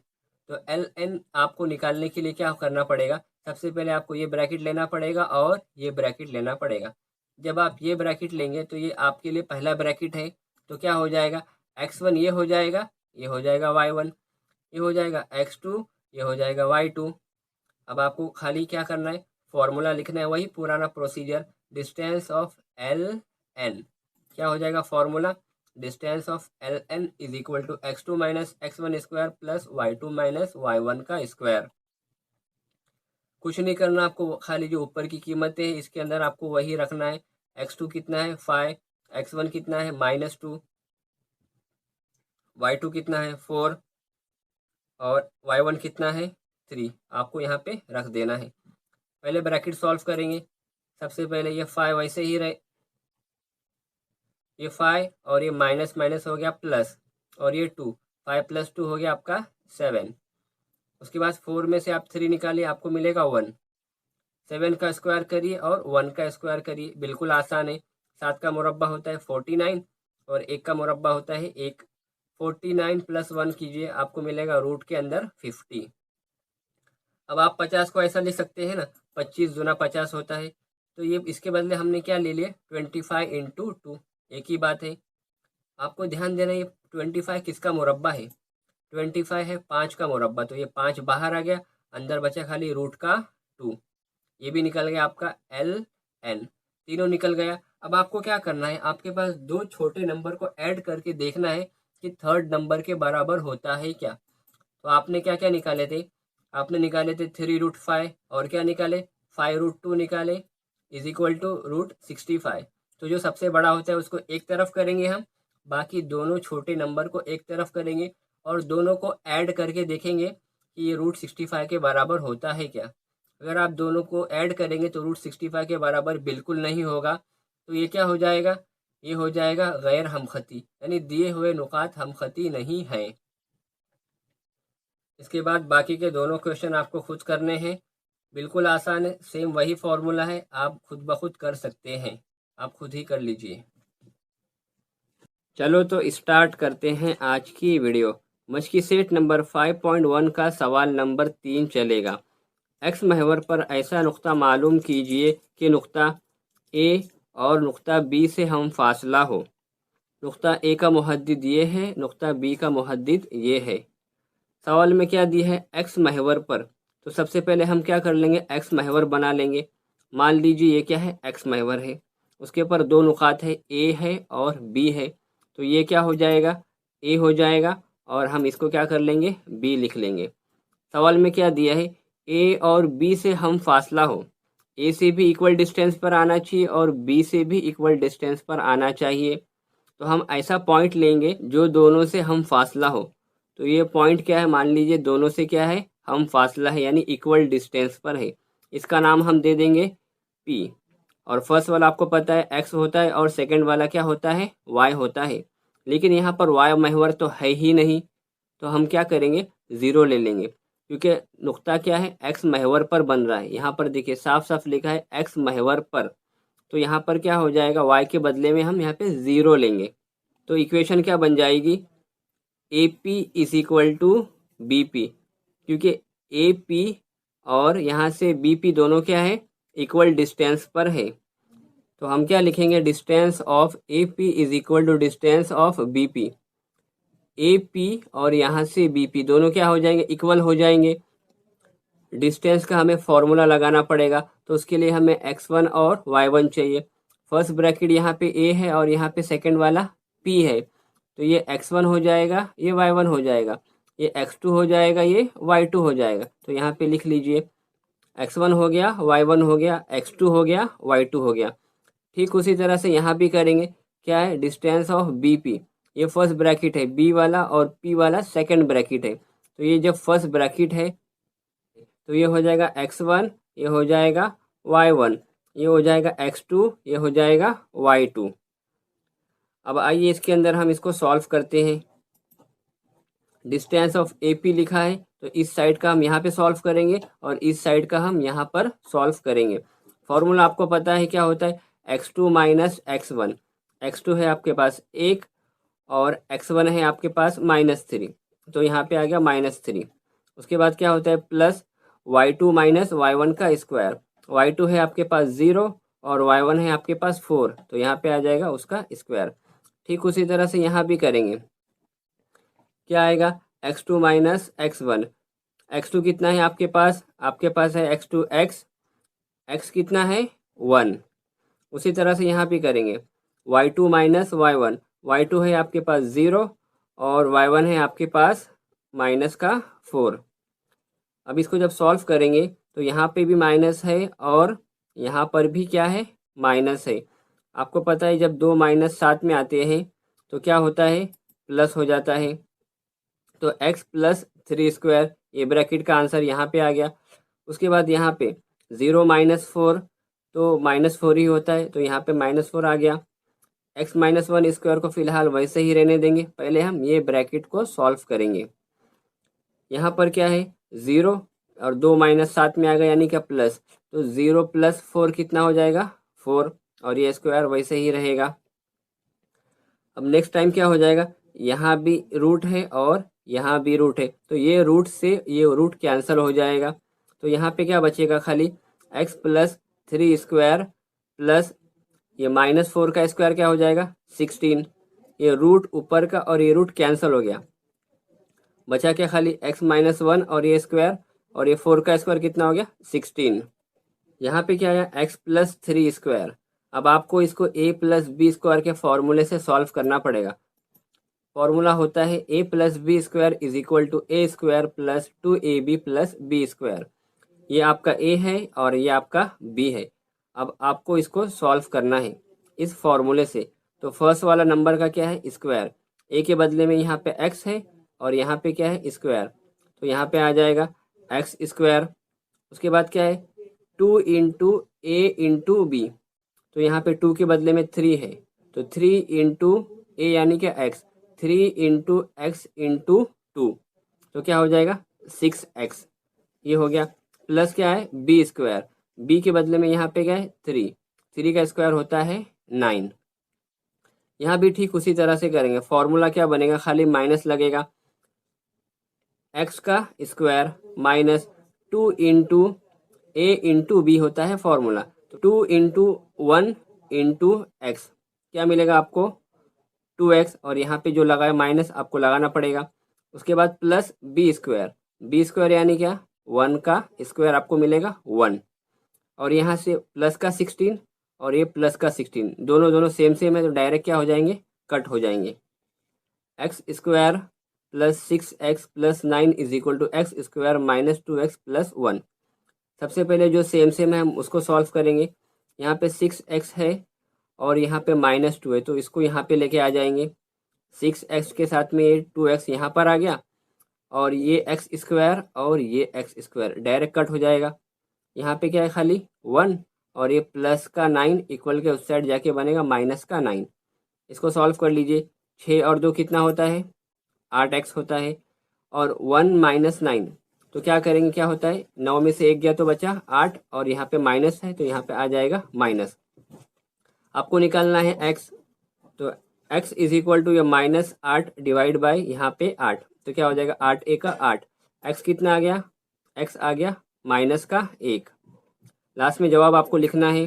तो एल एन आपको निकालने के लिए क्या करना पड़ेगा, सबसे पहले आपको ये ब्रैकेट लेना पड़ेगा और ये ब्रैकेट लेना पड़ेगा। जब आप ये ब्रैकेट लेंगे तो ये आपके लिए पहला ब्रैकेट है, तो क्या हो जाएगा x1 ये हो जाएगा, ये हो जाएगा y1, ये हो जाएगा x2, ये हो जाएगा y2। अब आपको खाली क्या करना है, फॉर्मूला लिखना है, वही पुराना procedure, distance of L N. क्या हो जाएगा formula, distance of L N is equal to x2 minus x1 square plus y2 minus y1 का स्क्वायर। कुछ नहीं करना आपको, खाली जो ऊपर की कीमतें है इसके अंदर आपको वही रखना है। x2 कितना है 5, x1 कितना है -2, y2 कितना है 4, और y1 कितना है 3, आपको यहाँ पे रख देना है। पहले ब्रैकेट सॉल्व करेंगे, सबसे पहले ये 5 वैसे ही रहे, ये 5 और ये माइनस माइनस हो गया प्लस, और ये 2, 5 + 2 हो गया आपका 7। उसके बाद 4 में से आप 3 निकालिए, आपको मिलेगा 1। 7 का स्क्वायर करिए और 1 का स्क्वायर करिए, बिल्कुल आसान है। 7 का मुरब्बा होता है 49 और 1 का मुरब्बा होता है 1। 49 + 1 कीजिए, आपको मिलेगा रूट के अंदर 50। अब आप 50 को ऐसा लिख सकते हैं ना, 25 दूना 50 होता है, तो ये इसके बदले हमने क्या ले लिया 25 × 2, एक ही बात है। आपको ध्यान देना ये 25 किसका मुरब्बा है, 25 है 5 का मुरब्बा, तो ये 5 बाहर आ गया, अंदर बचा खाली √2। ये भी निकल गया आपका एल एन, तीनों निकल गया। अब आपको क्या करना है, आपके पास दो छोटे नंबर को ऐड करके देखना है कि थर्ड नंबर के बराबर होता है क्या। तो आपने क्या क्या निकाले थे, आपने निकाले थे 3√5, और क्या निकाले 5√2 निकाले, इज इक्वल टू √65। तो जो सबसे बड़ा होता है उसको एक तरफ करेंगे हम, बाकी दोनों छोटे नंबर को एक तरफ करेंगे और दोनों को ऐड करके देखेंगे कि ये √65 के बराबर होता है क्या। अगर आप दोनों को ऐड करेंगे तो √65 के बराबर बिल्कुल नहीं होगा। तो ये क्या हो जाएगा, ये हो जाएगा गैर हमखती, यानी दिए हुए नुकात हमखती नहीं हैं। इसके बाद बाकी के दोनों क्वेश्चन आपको खुद करने हैं, बिल्कुल आसान है, सेम वही फॉर्मूला है, आप खुद ब खुद कर सकते हैं, आप खुद ही कर लीजिए। चलो तो स्टार्ट करते हैं आज की वीडियो। मशकी सेट नंबर 5.1 का सवाल नंबर 3 चलेगा। एक्स महवर पर ऐसा नुक्ता मालूम कीजिए कि नुक्ता ए और नुक्ता बी से हम फासला हो। नुक्ता ए का मुहद्दिद ये है, नुक्ता बी का मुहद्दिद ये है। सवाल में क्या दी है, एक्स महवर पर। तो सबसे पहले हम क्या कर लेंगे, एक्स महवर बना लेंगे। मान लीजिए ये क्या है, एक्स महवर है, उसके ऊपर दो नुकात है, ए है और बी है। तो ये क्या हो जाएगा, ए हो जाएगा, और हम इसको क्या कर लेंगे, बी लिख लेंगे। सवाल में क्या दिया है, ए और बी से हम फासला हो। ए से भी इक्वल डिस्टेंस पर आना चाहिए और बी से भी इक्वल डिस्टेंस पर आना चाहिए। तो हम ऐसा पॉइंट लेंगे जो दोनों से हम फासला हो। तो ये पॉइंट क्या है, मान लीजिए दोनों से क्या है, हम फासला है, यानी इक्वल डिस्टेंस पर है। इसका नाम हम दे देंगे पी। और फर्स्ट वाला आपको पता है एक्स होता है और सेकंड वाला क्या होता है, वाई होता है। लेकिन यहाँ पर वाई महवर तो है ही नहीं, तो हम क्या करेंगे, ज़ीरो ले लेंगे, क्योंकि नुक्ता क्या है, एक्स महवर पर बन रहा है। यहाँ पर देखिए साफ साफ लिखा है एक्स महवर पर, तो यहाँ पर क्या हो जाएगा, वाई के बदले में हम यहाँ पे ज़ीरो लेंगे। तो इक्वेशन क्या बन जाएगी, A P is equal to B P, क्योंकि ए पी और यहाँ से बी पी दोनों क्या है, इक्वल डिस्टेंस पर है। तो हम क्या लिखेंगे, distance of A P is equal to distance of B P. A P और यहाँ से बी पी दोनों क्या हो जाएंगे, इक्वल हो जाएंगे। डिस्टेंस का हमें फॉर्मूला लगाना पड़ेगा, तो उसके लिए हमें x1 और y1 चाहिए। फर्स्ट ब्रैकेट यहाँ पे a है और यहाँ पे सेकंड वाला p है, तो ये x1 हो जाएगा, ये y1 हो जाएगा, ये x2 हो जाएगा, ये y2 हो जाएगा। तो यहाँ पे लिख लीजिए x1 हो गया, y1 हो गया, x2 हो गया, y2 हो गया। ठीक उसी तरह से यहाँ भी करेंगे, क्या है, डिस्टेंस ऑफ बी पी, ये फर्स्ट ब्रैकेट है बी वाला और p वाला सेकंड ब्रैकेट है। तो ये जब फर्स्ट ब्रैकेट है तो ये हो जाएगा x1, ये हो जाएगा y1, ये हो जाएगा x2, ये हो जाएगा y2। अब आइए इसके अंदर हम इसको सॉल्व करते हैं। डिस्टेंस ऑफ ए पी लिखा है, तो इस साइड का हम यहाँ पे सॉल्व करेंगे और इस साइड का हम यहाँ पर सॉल्व करेंगे। फॉर्मूला आपको पता है क्या होता है, x2 माइनस x1। x2 है आपके पास 1 और x1 है आपके पास -3, तो यहाँ पे आ गया -3। उसके बाद क्या होता है, प्लस y2 माइनस y1 का स्क्वायर। y2 है आपके पास 0 और y1 है आपके पास 4, तो यहाँ पे आ जाएगा उसका स्क्वायर। ठीक उसी तरह से यहाँ भी करेंगे, क्या आएगा, x2 माइनस x1। x2 कितना है आपके पास है x2 x कितना है 1। उसी तरह से यहाँ भी करेंगे, y2 माइनस y1। y2 है आपके पास 0 और y1 है आपके पास -4। अब इसको जब सॉल्व करेंगे तो यहाँ पे भी माइनस है और यहाँ पर भी क्या है, माइनस है। आपको पता है जब दो माइनस साथ में आते हैं तो क्या होता है, प्लस हो जाता है। तो x प्लस 3 स्क्वायर, ये ब्रैकेट का आंसर यहाँ पे आ गया। उसके बाद यहाँ पे 0 -4, तो -4 ही होता है, तो यहाँ पे -4 आ गया। x -1 स्क्वायर को फिलहाल वैसे ही रहने देंगे, पहले हम ये ब्रैकेट को सॉल्व करेंगे। यहाँ पर क्या है, 0 और 2 माइनस साथ में आ गया, यानी क्या प्लस, तो 0 + 4 कितना हो जाएगा, 4, और ये स्क्वायर वैसे ही रहेगा। अब नेक्स्ट टाइम क्या हो जाएगा, यहाँ भी रूट है और यहाँ भी रूट है, तो ये रूट से ये रूट कैंसिल हो जाएगा। तो यहाँ पे क्या बचेगा, खाली x + 3 स्क्वायर प्लस ये -4 का स्क्वायर क्या हो जाएगा, 16। ये रूट ऊपर का और ये रूट कैंसिल हो गया, बचा क्या, खाली x -1 और ये स्क्वायर, और ये 4 का स्क्वायर कितना हो गया, 16। यहाँ पे क्या आया, x + 3 स्क्वायर। अब आपको इसको a + b स्क्वायर के फॉर्मूले से सॉल्व करना पड़ेगा। फॉर्मूला होता है a + b square is equal to a square + 2ab + b square. ये आपका a है और ये आपका b है। अब आपको इसको सॉल्व करना है इस फॉर्मूले से। तो फर्स्ट वाला नंबर का क्या है, स्क्वायर, a के बदले में यहाँ पे x है और यहाँ पे क्या है, स्क्वायर। तो यहाँ पे आ जाएगा एक्स स्क्वायर। उसके बाद क्या है 2 इंटू ए इंटू बी, तो यहाँ पे 2 के बदले में 3 है, तो 3 इंटू ए यानी क्या एक्स, 3 इंटू एक्स इंटू 2, तो क्या हो जाएगा 6x, ये हो गया। प्लस क्या है बी स्क्वायर, बी के बदले में यहाँ पे क्या है 3, 3 का स्क्वायर होता है 9। यहाँ भी ठीक उसी तरह से करेंगे, फॉर्मूला क्या बनेगा, खाली माइनस लगेगा, एक्स का स्क्वायर माइनस 2 इंटू ए इंटू बी होता है फॉर्मूला, तो 2 इंटू 1 इंटू एक्स, क्या मिलेगा आपको 2x, और यहाँ पे जो लगा है माइनस आपको लगाना पड़ेगा। उसके बाद plus B square, B square यानी क्या 1 का स्क्वायर आपको मिलेगा 1, और यहाँ से प्लस का 16 और ये प्लस का 16, दोनों सेम सेम है, तो डायरेक्ट क्या हो जाएंगे कट हो जाएंगे। X square plus 6x plus 9 is equal to X square minus 2x plus 1। सबसे पहले जो सेम सेम है हम उसको सॉल्व करेंगे। यहाँ पे 6x है और यहाँ पे -2 है, तो इसको यहाँ पे लेके आ जाएंगे। 6x के साथ में ये 2x यहाँ पर आ गया, और ये एक्स स्क्वायर और ये एक्स स्क्वायर डायरेक्ट कट हो जाएगा। यहाँ पे क्या है खाली 1, और ये प्लस का 9 इक्वल के उस साइड जाके बनेगा माइनस का 9। इसको सॉल्व कर लीजिए, 6 और 2 कितना होता है 8x होता है, और 1 माइनस 9, तो क्या करेंगे क्या होता है 9 में से 1 गया तो बचा 8, और यहाँ पे माइनस है तो यहाँ पे आ जाएगा माइनस। आपको निकालना है x, तो x इज इक्वल टू ये -8 डिवाइड बाय यहाँ पे 8, तो क्या हो जाएगा 8 एक का 8, x कितना आ गया, x आ गया माइनस का 1। लास्ट में जवाब आपको लिखना है,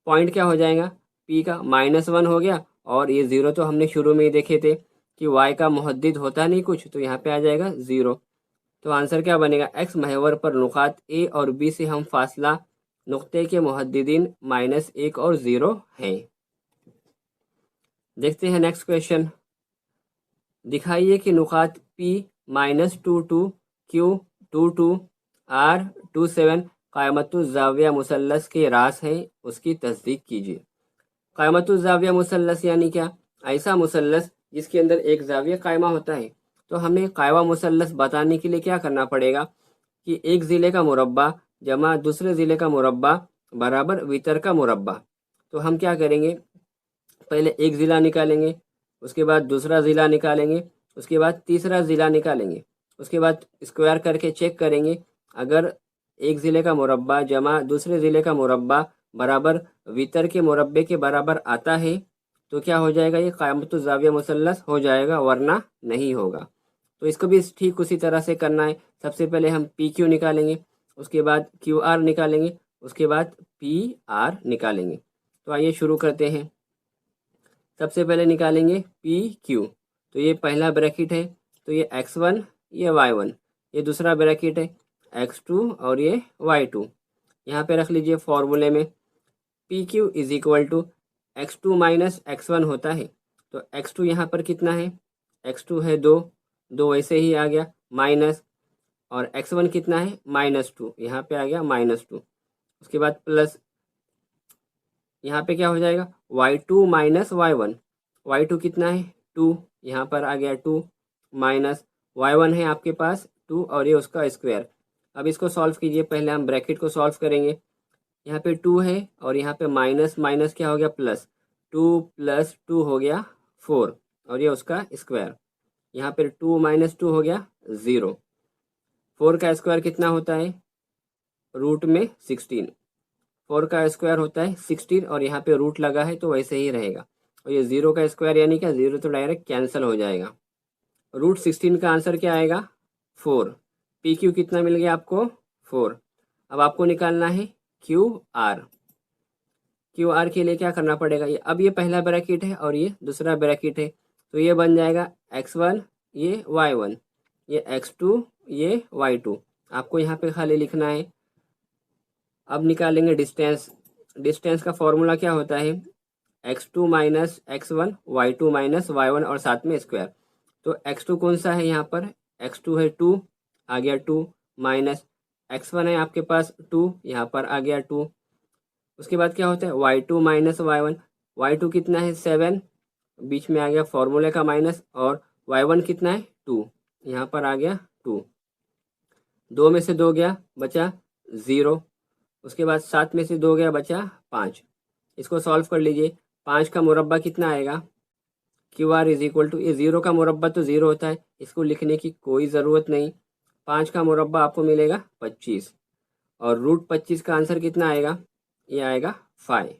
पॉइंट क्या हो जाएगा p का -1 हो गया, और ये 0 तो हमने शुरू में ही देखे थे कि y का मुहद्दिद होता नहीं कुछ, तो यहाँ पे आ जाएगा 0। तो आंसर क्या बनेगा, x महवर पर नुकात a और b से हम फासला नुक्ते के मुहद्दिदीन -1 और 0 हैं। देखते हैं नेक्स्ट क्वेश्चन। दिखाइए कि नुकात p -2 2 q 2 2 r 2 7 क़ायमतुज़्ज़ाविया मुसल्लस के रास हैं, उसकी तस्दीक कीजिए। क़ायमतुज़्ज़ाविया मुसल्लस यानी क्या, ऐसा मुसल्लस जिसके अंदर एक ज़ाविया कायमा होता है। तो हमें कायमा मुसल्लस बताने के लिए क्या करना पड़ेगा कि एक ज़िले का मुरब्बा जमा दूसरे ज़िले का मुरब्बा बराबर वितर का मुरब्बा। तो हम क्या करेंगे, पहले एक ज़िला निकालेंगे, उसके बाद दूसरा ज़िला निकालेंगे, उसके बाद तीसरा ज़िला निकालेंगे, उसके बाद स्क्वायर करके चेक करेंगे, अगर एक ज़िले का मुरब्बा जमा दूसरे ज़िले का मुरब्बा बराबर वितर के मुरब्बे के बराबर आता है तो क्या हो जाएगा, ये क़ायमतुज़्ज़ाविया मुसल्लस हो जाएगा, वरना नहीं होगा। तो इसको भी ठीक उसी तरह से करना है। सबसे पहले हम पी क्यू निकालेंगे, उसके बाद क्यू आर निकालेंगे, उसके बाद पी आर निकालेंगे। तो आइए शुरू करते हैं। सबसे पहले निकालेंगे पी क्यू, तो ये पहला ब्रैकेट है, तो ये x1 ये y1, ये दूसरा ब्रैकेट है x2 और ये y2। यहाँ पे रख लीजिए फॉर्मूले में, P Q is equal to x2 minus x1 होता है। तो x2 यहाँ पर कितना है, x2 है 2, 2 वैसे ही आ गया माइनस, और x1 कितना है -2, यहाँ पे आ गया -2। उसके बाद प्लस, यहाँ पे क्या हो जाएगा y2 माइनस y1, y2 कितना है 2, यहाँ पर आ गया 2 माइनस y1 है आपके पास 2 और ये उसका स्क्वायर। अब इसको सॉल्व कीजिए, पहले हम ब्रैकेट को सॉल्व करेंगे। यहाँ पे 2 है और यहाँ पे माइनस माइनस क्या हो गया प्लस, 2 प्लस 2 हो गया 4, और ये उसका स्क्वायर। यहाँ पे 2 माइनस 2 हो गया 0। 4 का स्क्वायर कितना होता है रूट में 16, 4 का स्क्वायर होता है 16, और यहाँ पे रूट लगा है तो वैसे ही रहेगा। और ये 0 का स्क्वायर यानी क्या 0 तो डायरेक्ट कैंसिल हो जाएगा। रूट 16 का आंसर क्या आएगा 4। पी क्यू कितना मिल गया आपको 4। अब आपको निकालना है क्यू आर। क्यू आर के लिए क्या करना पड़ेगा, ये अब ये पहला ब्रैकेट है और ये दूसरा ब्रैकेट है, तो ये बन जाएगा x1 ये y1, ये x2 ये y2। आपको यहाँ पे खाली लिखना है। अब निकालेंगे डिस्टेंस। डिस्टेंस का फॉर्मूला क्या होता है x2 minus x1 y2 minus y1 और साथ में स्क्वायर। तो x2 कौन सा है यहाँ पर, x2 है 2, आ गया 2 माइनस x1 है आपके पास 2, यहाँ पर आ गया 2। उसके बाद क्या होता है y2 माइनस y1, y2 कितना है 7, बीच में आ गया फॉर्मूले का माइनस, और y1 कितना है 2, यहाँ पर आ गया 2। 2 में से 2 गया बचा 0, उसके बाद 7 में से 2 गया बचा 5। इसको सॉल्व कर लीजिए। 5 का मुरब्बा कितना आएगा, Q R is equal to, ये 0 का मुरब्बा तो 0 होता है, इसको लिखने की कोई ज़रूरत नहीं। 5 का मुरब्बा आपको मिलेगा 25 और रूट 25 का आंसर कितना आएगा, ये आएगा 5।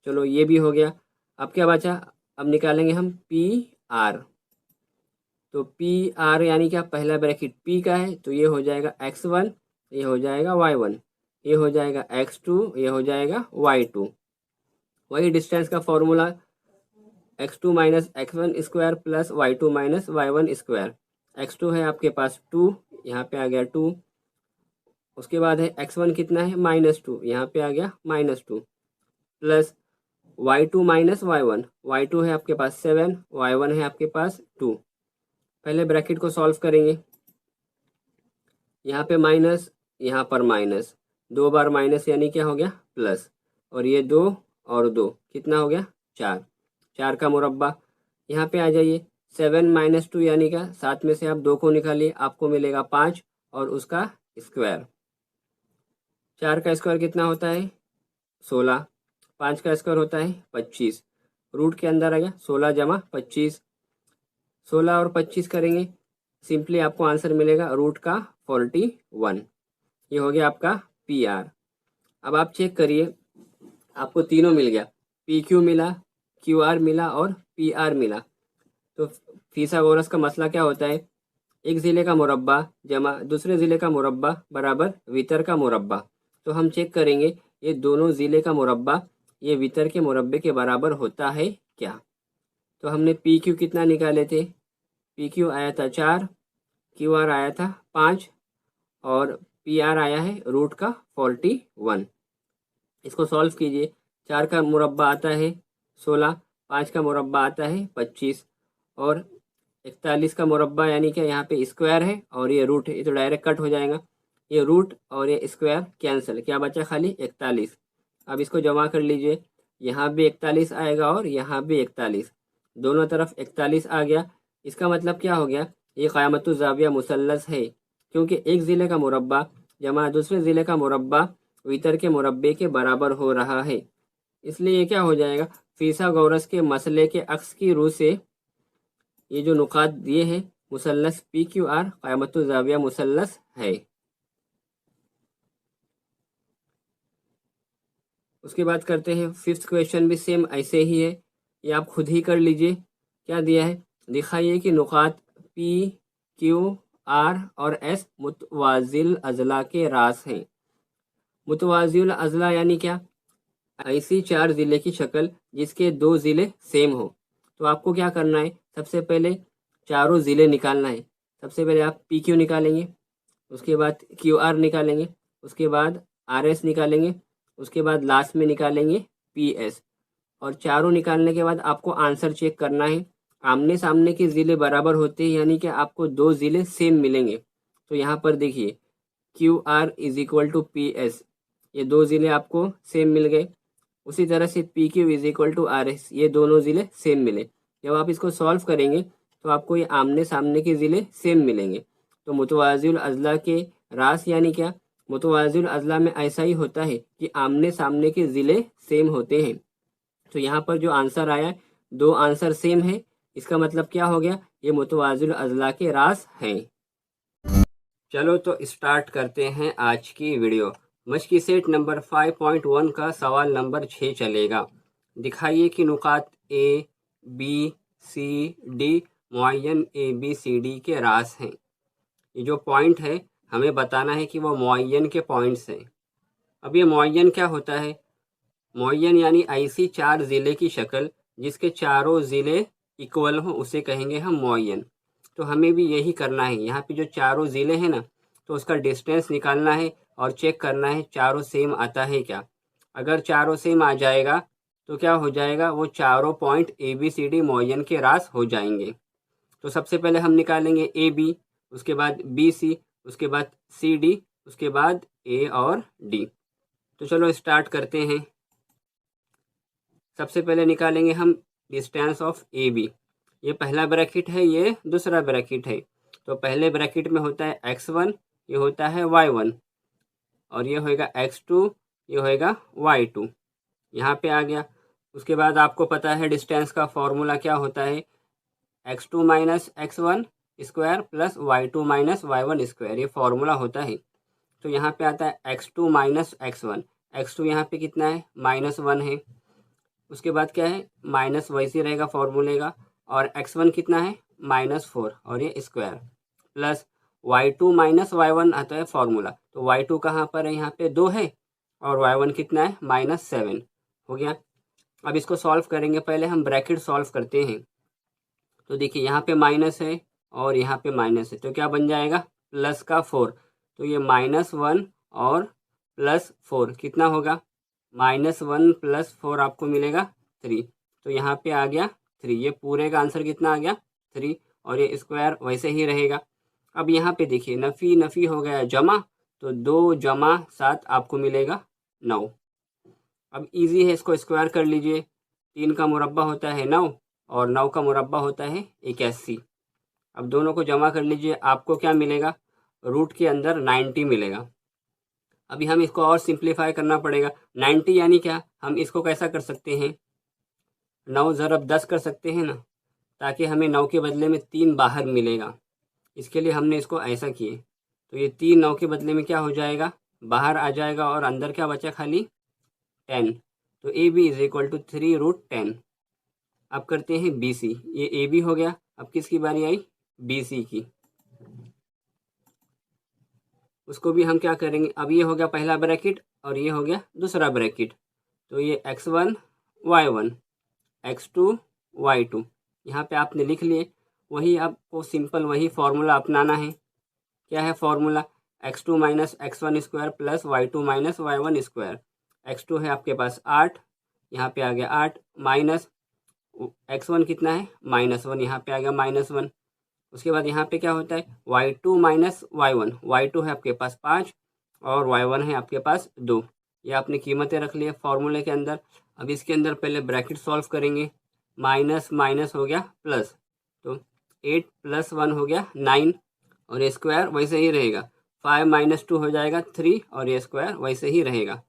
चलो ये भी हो गया। अब क्या बचा, अब निकालेंगे हम पी आर। तो पी आर यानी क्या, पहला ब्रैकेट पी का है तो ये हो जाएगा x1, ये हो जाएगा y1, ये हो जाएगा x2, ये हो जाएगा y2। वही डिस्टेंस का formula x2 minus x1 square plus y2 minus y1 square. x2 है आपके पास 2, यहाँ पे आ गया 2। उसके बाद है x1 कितना है -2, यहाँ पे आ गया -2 plus y2 minus y1। y2 है आपके पास 7, y1 है आपके पास 2। पहले ब्रैकेट को सॉल्व करेंगे। यहाँ पे माइनस, यहाँ पर माइनस, 2 बार माइनस यानी क्या हो गया प्लस, और ये 2 और 2 कितना हो गया 4। 4 का मुरब्बा, यहाँ पे आ जाइए। 7 माइनस 2 यानी क्या, 7 में से आप 2 को निकालिए, आपको मिलेगा 5 और उसका स्क्वायर। 4 का स्क्वायर कितना होता है 16, 5 का स्क्वायर होता है 25। रूट के अंदर आ गया 16 जमा 25, 16 और 25 करेंगे, सिंपली आपको आंसर मिलेगा रूट का 41। ये हो गया आपका पी आर। अब आप चेक करिए, आपको तीनों मिल गया, पी क्यू मिला, क्यू आर मिला और पी आर मिला। तो फिथागोरस का मसला क्या होता है, एक ज़िले का मुरब्बा जमा दूसरे ज़िले का मुरब्बा बराबर वितर का मुरब्बा। तो हम चेक करेंगे ये दोनों ज़िले का मुरब्बा ये वितर के मुरब्बे के बराबर होता है क्या। तो हमने पी क्यू कितना निकाले थे, पी क्यू आया था 4, क्यू आर आया था 5 और पी आर आया है रूट का 41। इसको सॉल्व कीजिए। 4 का मुरब्बा आता है 16, 5 का मुरब्बा आता है 25 और 41 का मुरब्बा यानी कि यहाँ पे स्क्वायर है और ये रूट है, ये तो डायरेक्ट कट हो जाएगा। ये रूट और ये स्क्वायर कैंसिल, क्या बचा खाली 41। अब इसको जमा कर लीजिए, यहाँ भी 41 आएगा और यहाँ भी 41, दोनों तरफ 41 आ गया। इसका मतलब क्या हो गया, ये क़यामतुज़ ज़ाविया मुसल्लस है, क्योंकि एक ज़िले का मुरब्बा जमा दूसरे ज़िले का मुरब्बा वितर के मुरब्बे के बराबर हो रहा है। इसलिए ये क्या हो जाएगा, फिथागोरस के मसले के अक्स की रूह से ये जो नुकात दिए हैं मुसल्लस पी क्यू आर क़यामतुज़ ज़ाविया मुसल्लस है। उसके बाद करते हैं फिफ्थ क्वेश्चन, भी सेम ऐसे ही है, ये आप खुद ही कर लीजिए। क्या दिया है, दिखाइए कि नुकात पी क्यू आर और एस मुतवाज़िल अज़ला के रास हैं। मुतवाज़िल अज़ला यानी क्या, ऐसी 4 ज़िले की शक्ल जिसके 2 ज़िले सेम हो। तो आपको क्या करना है, सबसे पहले चारों ज़िले निकालना है। सबसे पहले आप पी क्यू निकालेंगे, उसके बाद क्यू आर निकालेंगे, उसके बाद आर एस निकालेंगे, उसके बाद लास्ट में निकालेंगे पी एस। और चारों निकालने के बाद आपको आंसर चेक करना है। आमने सामने के ज़िले बराबर होते हैं यानी कि आपको 2 ज़िले सेम मिलेंगे। तो यहाँ पर देखिए Q R is equal to P S, ये 2 ज़िले आपको सेम मिल गए। उसी तरह से P Q is equal to R S, ये दोनों ज़िले सेम मिले। जब आप इसको सॉल्व करेंगे तो आपको ये आमने सामने के ज़िले सेम मिलेंगे। तो मुतवाज़िल अज़ला के रास यानी क्या, मुतवाज़िल अज़ला में ऐसा ही होता है कि आमने सामने के ज़िले सेम होते हैं। तो यहाँ पर जो आंसर आया 2 आंसर सेम है, इसका मतलब क्या हो गया, ये मुतवाज़िल अज़ला के रास हैं। चलो तो स्टार्ट करते हैं आज की वीडियो। मश्की सेट नंबर 5.1 का सवाल नंबर 6 चलेगा। दिखाइए कि नुकात ए बी सी डी मुअय्यन ए बी सी डी के रास हैं। ये जो पॉइंट है हमें बताना है कि वो मुअय्यन के पॉइंट्स हैं। अब ये मुअय्यन क्या होता है, मुअय्यन यानी ऐसी 4 ज़िले की शक्ल जिसके चारों ज़िले इक्वल हों, उसे कहेंगे हम मुअय्यन। तो हमें भी यही करना है, यहाँ पे जो चारों ज़िले हैं ना, तो उसका डिस्टेंस निकालना है और चेक करना है चारों सेम आता है क्या। अगर चारों सेम आ जाएगा तो क्या हो जाएगा, वो चारों point A B C D मुअय्यन के रास हो जाएंगे। तो सबसे पहले हम निकालेंगे ए बी, उसके बाद बी सी, उसके बाद सी डी, उसके बाद ए और डी। तो चलो स्टार्ट करते हैं। सबसे पहले निकालेंगे हम डिस्टेंस ऑफ ए बी। ये पहला ब्रैकेट है, ये दूसरा ब्रैकेट है। तो पहले ब्रैकेट में होता है x1, ये होता है y1 और ये होएगा x2, ये होएगा y2। यहाँ पे आ गया। उसके बाद आपको पता है डिस्टेंस का फॉर्मूला क्या होता है, x2 minus x1 square plus y2 minus y1 square, ये फॉर्मूला होता है। तो यहाँ पे आता है x2 माइनस x1, x2 यहाँ पे कितना है -1 है। उसके बाद क्या है माइनस वैसे रहेगा फॉर्मूले का, और x1 कितना है -4 और ये square plus y2 minus y1 आता है फॉर्मूला। तो y2 कहाँ पर है, यहाँ पे 2 है और y1 कितना है -7 हो गया। अब इसको सॉल्व करेंगे, पहले हम ब्रैकेट सॉल्व करते हैं। तो देखिए यहाँ पे माइनस है और यहाँ पे माइनस है, तो क्या बन जाएगा प्लस का 4, तो ये -1 और +4 कितना होगा, -1 + 4 आपको मिलेगा 3। तो यहाँ पे आ गया 3, ये पूरे का आंसर कितना आ गया 3, और ये स्क्वायर वैसे ही रहेगा। अब यहाँ पे देखिए नफ़ी नफ़ी हो गया जमा, तो 2 जमा 7 आपको मिलेगा 9। अब इजी है, इसको स्क्वायर कर लीजिए। 3 का मुरब्बा होता है 9 और 9 का मुरब्बा होता है 81। अब दोनों को जमा कर लीजिए, आपको क्या मिलेगा, रूट के अंदर 90 मिलेगा। अभी हम इसको और सिंप्लीफाई करना पड़ेगा। 90 यानी क्या, हम इसको कैसा कर सकते हैं, 9 ज़रब 10 कर सकते हैं ना, ताकि हमें 9 के बदले में 3 बाहर मिलेगा। इसके लिए हमने इसको ऐसा किए, तो ये 3 9 के बदले में क्या हो जाएगा, बाहर आ जाएगा और अंदर क्या बचा खाली 10। तो A B is equal to 3√10। अब करते हैं बी सी, ये ए बी हो गया। अब किसकी बारी आई, बी सी की। उसको भी हम क्या करेंगे, अब ये हो गया पहला ब्रैकेट और ये हो गया दूसरा ब्रैकेट। तो ये x1 y1 x2 y2 यहाँ पे आपने लिख लिए। वही आपको सिंपल वही फार्मूला अपनाना है। क्या है formula, x2 minus x1 square plus y2 minus y1 square. x2 है आपके पास 8, यहाँ पे आ गया 8, माइनस x1 कितना है -1, यहाँ पे आ गया -1। उसके बाद यहाँ पे क्या होता है y2 माइनस y1, y2 है आपके पास 5 और y1 है आपके पास 2। ये आपने कीमतें रख ली है फॉर्मूले के अंदर। अब इसके अंदर पहले ब्रैकेट सॉल्व करेंगे, माइनस माइनस हो गया प्लस, तो 8 + 1 हो गया 9 और ये स्क्वायर वैसे ही रहेगा। 5 - 2 हो जाएगा 3 और ये स्क्वायर वैसे ही रहेगा।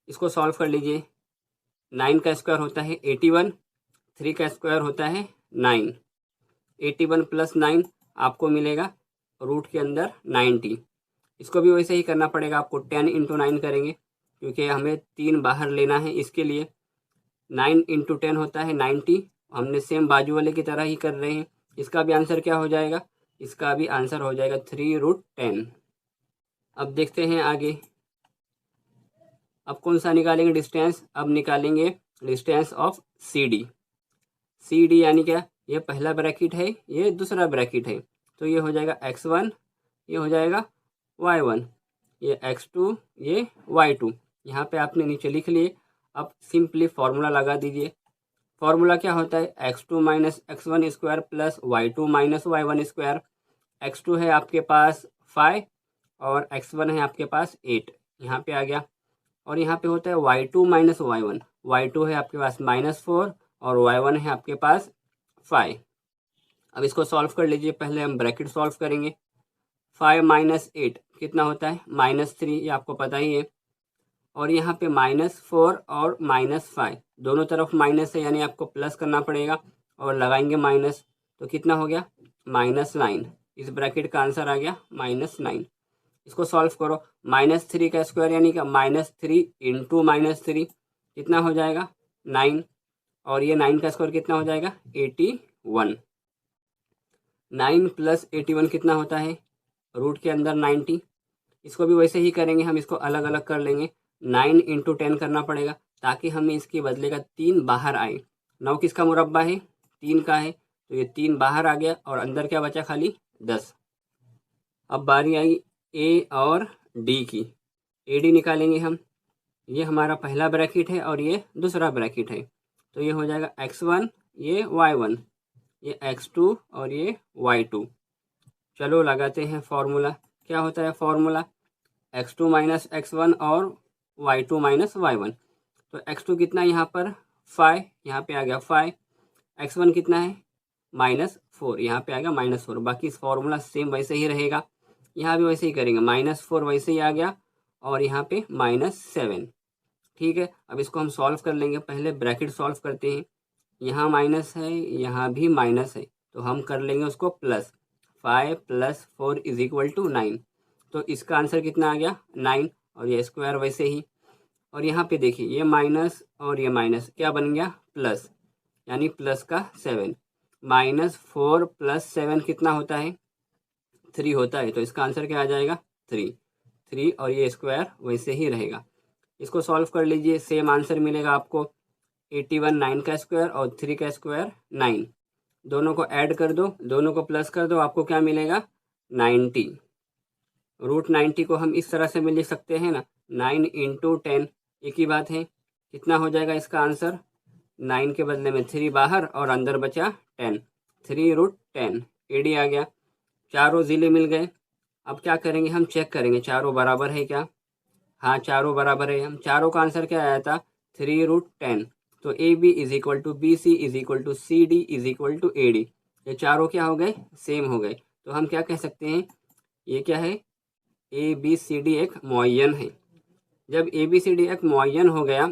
इसको सॉल्व कर लीजिए। 9 का स्क्वायर होता है 81, 3 का स्क्वायर होता है 9। 81 + 9 आपको मिलेगा रूट के अंदर 90। इसको भी वैसे ही करना पड़ेगा आपको, 10 × 9 करेंगे क्योंकि हमें 3 बाहर लेना है। इसके लिए 9 × 10 होता है 90। हमने सेम बाजू वाले की तरह ही कर रहे हैं। इसका भी आंसर क्या हो जाएगा, इसका भी आंसर हो जाएगा 3√10। अब देखते हैं आगे, अब कौन सा निकालेंगे डिस्टेंस, अब निकालेंगे distance of C D. C D यानी क्या, ये पहला ब्रैकेट है, ये दूसरा ब्रैकेट है। तो ये हो जाएगा x1, ये हो जाएगा y1, ये x2, ये y2। यहाँ पे आपने नीचे लिख लिए। अब सिंपली फार्मूला लगा दीजिए। फार्मूला क्या होता है, x2 minus x1 square plus y2 minus y1 square. x2 है आपके पास 5 और x1 है आपके पास 8, यहाँ पे आ गया। और यहाँ पे होता है y2 माइनस y1, y2 है आपके पास -4 और y1 है आपके पास 5। अब इसको सॉल्व कर लीजिए। पहले हम ब्रैकेट सॉल्व करेंगे। 5 - 8 कितना होता है -3, ये आपको पता ही है। और यहाँ पे -4 और -5 दोनों तरफ माइनस है, यानी आपको प्लस करना पड़ेगा और लगाएंगे माइनस, तो कितना हो गया -9। इस ब्रैकेट का आंसर आ गया -9। इसको सॉल्व करो। -3 का स्क्वायर यानी कि -3 × -3 कितना हो जाएगा 9, और ये 9 का स्क्वायर कितना हो जाएगा 81। 9 + 81 कितना होता है, रूट के अंदर 90। इसको भी वैसे ही करेंगे, हम इसको अलग अलग कर लेंगे। 9 × 10 करना पड़ेगा ताकि हमें इसके बदले का 3 बाहर आए। 9 किसका मुरब्बा है, 3 का है, तो ये 3 बाहर आ गया और अंदर क्या बचा खाली 10। अब बारी आई ए और डी की। ए डी निकालेंगे हम। ये हमारा पहला ब्रैकेट है और ये दूसरा ब्रैकेट है। तो ये हो जाएगा x1, ये y1, ये x2 और ये y2। चलो लगाते हैं फॉर्मूला। क्या होता है फॉर्मूला, x2 माइनस x1 और y2 माइनस y1। तो x2 कितना यहाँ पर 5, यहाँ पे आ गया 5। x1 कितना है -4, यहाँ पे आएगा -4। बाकी इस फॉर्मूला सेम वैसे ही रहेगा। यहाँ भी वैसे ही करेंगे, -4 वैसे ही आ गया और यहाँ पे -7। ठीक है, अब इसको हम सॉल्व कर लेंगे। पहले ब्रैकेट सॉल्व करते हैं। यहाँ माइनस है, यहाँ भी माइनस है, तो हम कर लेंगे उसको प्लस। 5 + 4 = 9। तो इसका आंसर कितना आ गया? 9। और ये स्क्वायर वैसे ही। और यहाँ पे देखिए ये माइनस और ये माइनस क्या बन गया? प्लस, यानी प्लस का 7। -4 + 7 कितना होता है? 3 होता है। तो इसका आंसर क्या आ जाएगा? 3। और ये स्क्वायर वैसे ही रहेगा। इसको सॉल्व कर लीजिए, सेम आंसर मिलेगा आपको। 81 9 का स्क्वायर और 3 का स्क्वायर 9। दोनों को ऐड कर दो, दोनों को प्लस कर दो, आपको क्या मिलेगा? 90। √90 को हम इस तरह से भी लिख सकते हैं ना, 9 × 10, एक ही बात है। कितना हो जाएगा इसका आंसर? 9 के बदले में 3 बाहर और अंदर बचा 10। 3√10 AD आ गया। चारों ज़िले मिल गए। अब क्या करेंगे? हम चेक करेंगे चारों बराबर है क्या। हाँ, चारों बराबर है। हम चारों का आंसर क्या आया था? 3√10। तो AB = BC = CD = AD। ये चारों क्या हो गए? सेम हो गए। तो हम क्या कह सकते हैं? ये क्या है? ABCD एक मुअय्यन है। जब ABCD एक मुअय्यन हो गया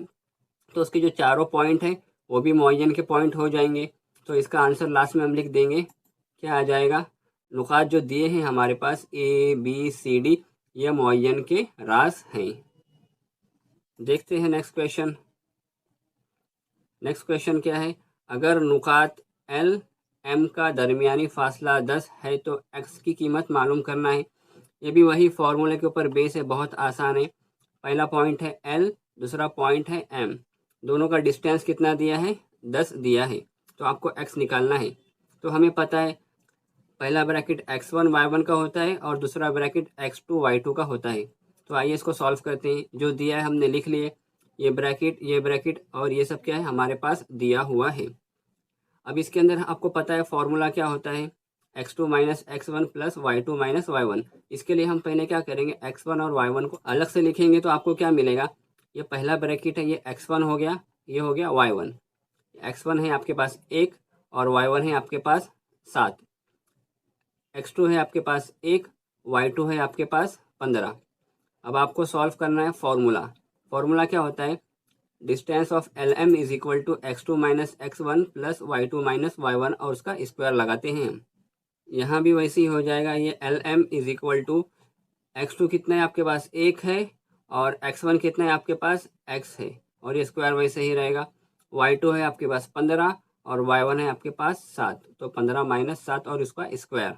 तो उसके जो चारों पॉइंट हैं वो भी मुअय्यन के पॉइंट हो जाएंगे। तो इसका आंसर लास्ट में हम लिख देंगे, क्या आ जाएगा? नुकात जो दिए हैं हमारे पास ABCD, ये मुअय्यन के राज हैं। देखते हैं नेक्स्ट क्वेश्चन। नेक्स्ट क्वेश्चन क्या है? अगर नुकात LM का दरमियानी फासला 10 है तो x की कीमत मालूम करना है। ये भी वही फॉर्मूले के ऊपर बेस है, बहुत आसान है। पहला पॉइंट है L, दूसरा पॉइंट है M। दोनों का डिस्टेंस कितना दिया है? 10 दिया है। तो आपको x निकालना है। तो हमें पता है पहला ब्रैकेट x1 y1 का होता है और दूसरा ब्रैकेट x2 y2 का होता है। तो आइए इसको सॉल्व करते हैं। जो दिया है हमने लिख लिए, ये ब्रैकेट और ये सब क्या है? हमारे पास दिया हुआ है। अब इसके अंदर आपको पता है फॉर्मूला क्या होता है? x2 - x1 + y2 - y1। इसके लिए हम पहले क्या करेंगे? x1 और y1 को अलग से लिखेंगे। तो आपको क्या मिलेगा? ये पहला ब्रैकेट है, ये x1 हो गया, ये हो गया y1। x1 है आपके पास 1 और y1 है आपके पास 7। x2 है आपके पास 1, y2 है आपके पास 15। अब आपको सॉल्व करना है फॉर्मूला। फॉर्मूला क्या होता है? Distance of LM = x2 - x1 + y2 - y1 और उसका स्क्वायर लगाते हैं। यहाँ भी वैसे ही हो जाएगा। ये LM = x2 कितना है आपके पास? 1 है और x1 कितना है आपके पास? x है और ये स्क्वायर वैसे ही रहेगा। y2 है आपके पास 15 और y1 है आपके पास 7। तो 15 - 7 और उसका स्क्वायर।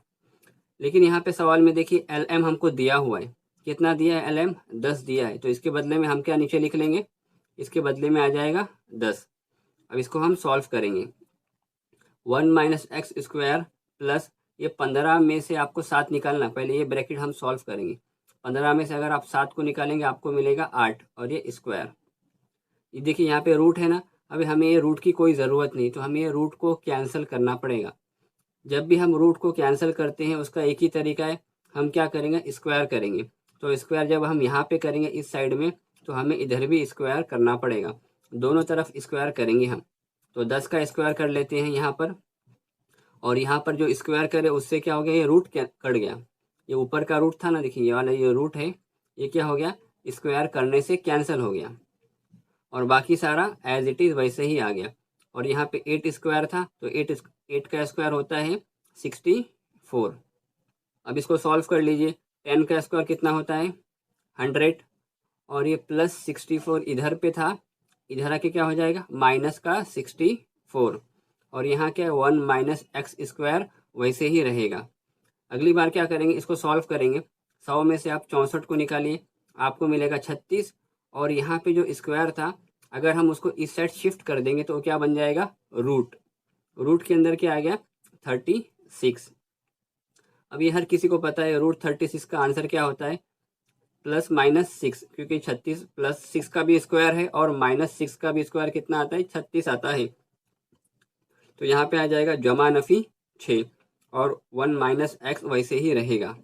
लेकिन यहाँ पे सवाल में देखिए LM हमको दिया हुआ है। कितना दिया है? LM 10 दिया है। तो इसके बदले में हम क्या नीचे लिख लेंगे? इसके बदले में आ जाएगा 10। अब इसको हम सॉल्व करेंगे। 1 - x² प्लस ये 15 में से आपको 7 निकालना। पहले ये ब्रैकेट हम सॉल्व करेंगे। 15 में से अगर आप 7 को निकालेंगे आपको मिलेगा 8 और ये स्क्वायर। ये देखिए यहाँ पे रूट है ना। अभी हमें ये रूट की कोई ज़रूरत नहीं, तो हमें ये रूट को कैंसिल करना पड़ेगा। जब भी हम रूट को कैंसिल करते हैं उसका एक ही तरीका है, हम क्या करेंगे? स्क्वायर करेंगे। तो स्क्वायर जब हम यहाँ पे करेंगे इस साइड में, तो हमें इधर भी स्क्वायर करना पड़ेगा। दोनों तरफ स्क्वायर करेंगे हम। तो 10 का स्क्वायर कर लेते हैं यहाँ पर, और यहाँ पर जो स्क्वायर करे उससे क्या हो गया? ये रूट कट गया। ये ऊपर का रूट था ना, देखिए ये वाला ये रूट है, ये क्या हो गया? स्क्वायर करने से कैंसिल हो गया और बाकी सारा एज इट इज़ वैसे ही आ गया। और यहाँ पे 8 स्क्वायर था, तो 8 का स्क्वायर होता है 64। अब इसको सॉल्व कर लीजिए। 10 का स्क्वायर कितना होता है? 100 और ये प्लस 64 इधर पे था, इधर आके क्या हो जाएगा? माइनस का 64 और यहाँ क्या है? 1 - x² वैसे ही रहेगा। अगली बार क्या करेंगे? इसको सॉल्व करेंगे। 100 में से आप 64 को निकालिए, आपको मिलेगा 36। और यहाँ पे जो स्क्वायर था अगर हम उसको इस साइड शिफ्ट कर देंगे तो क्या बन जाएगा? रूट। रूट के अंदर क्या आ गया? 36। अब ये हर किसी को पता है √36 का आंसर क्या होता है? +-6, क्योंकि 36 + 6 का भी स्क्वायर है और -6 का भी स्क्वायर कितना आता है? 36 आता है। तो यहाँ पे आ जाएगा जमा नफ़ी 6 और 1 - x वैसे ही रहेगा।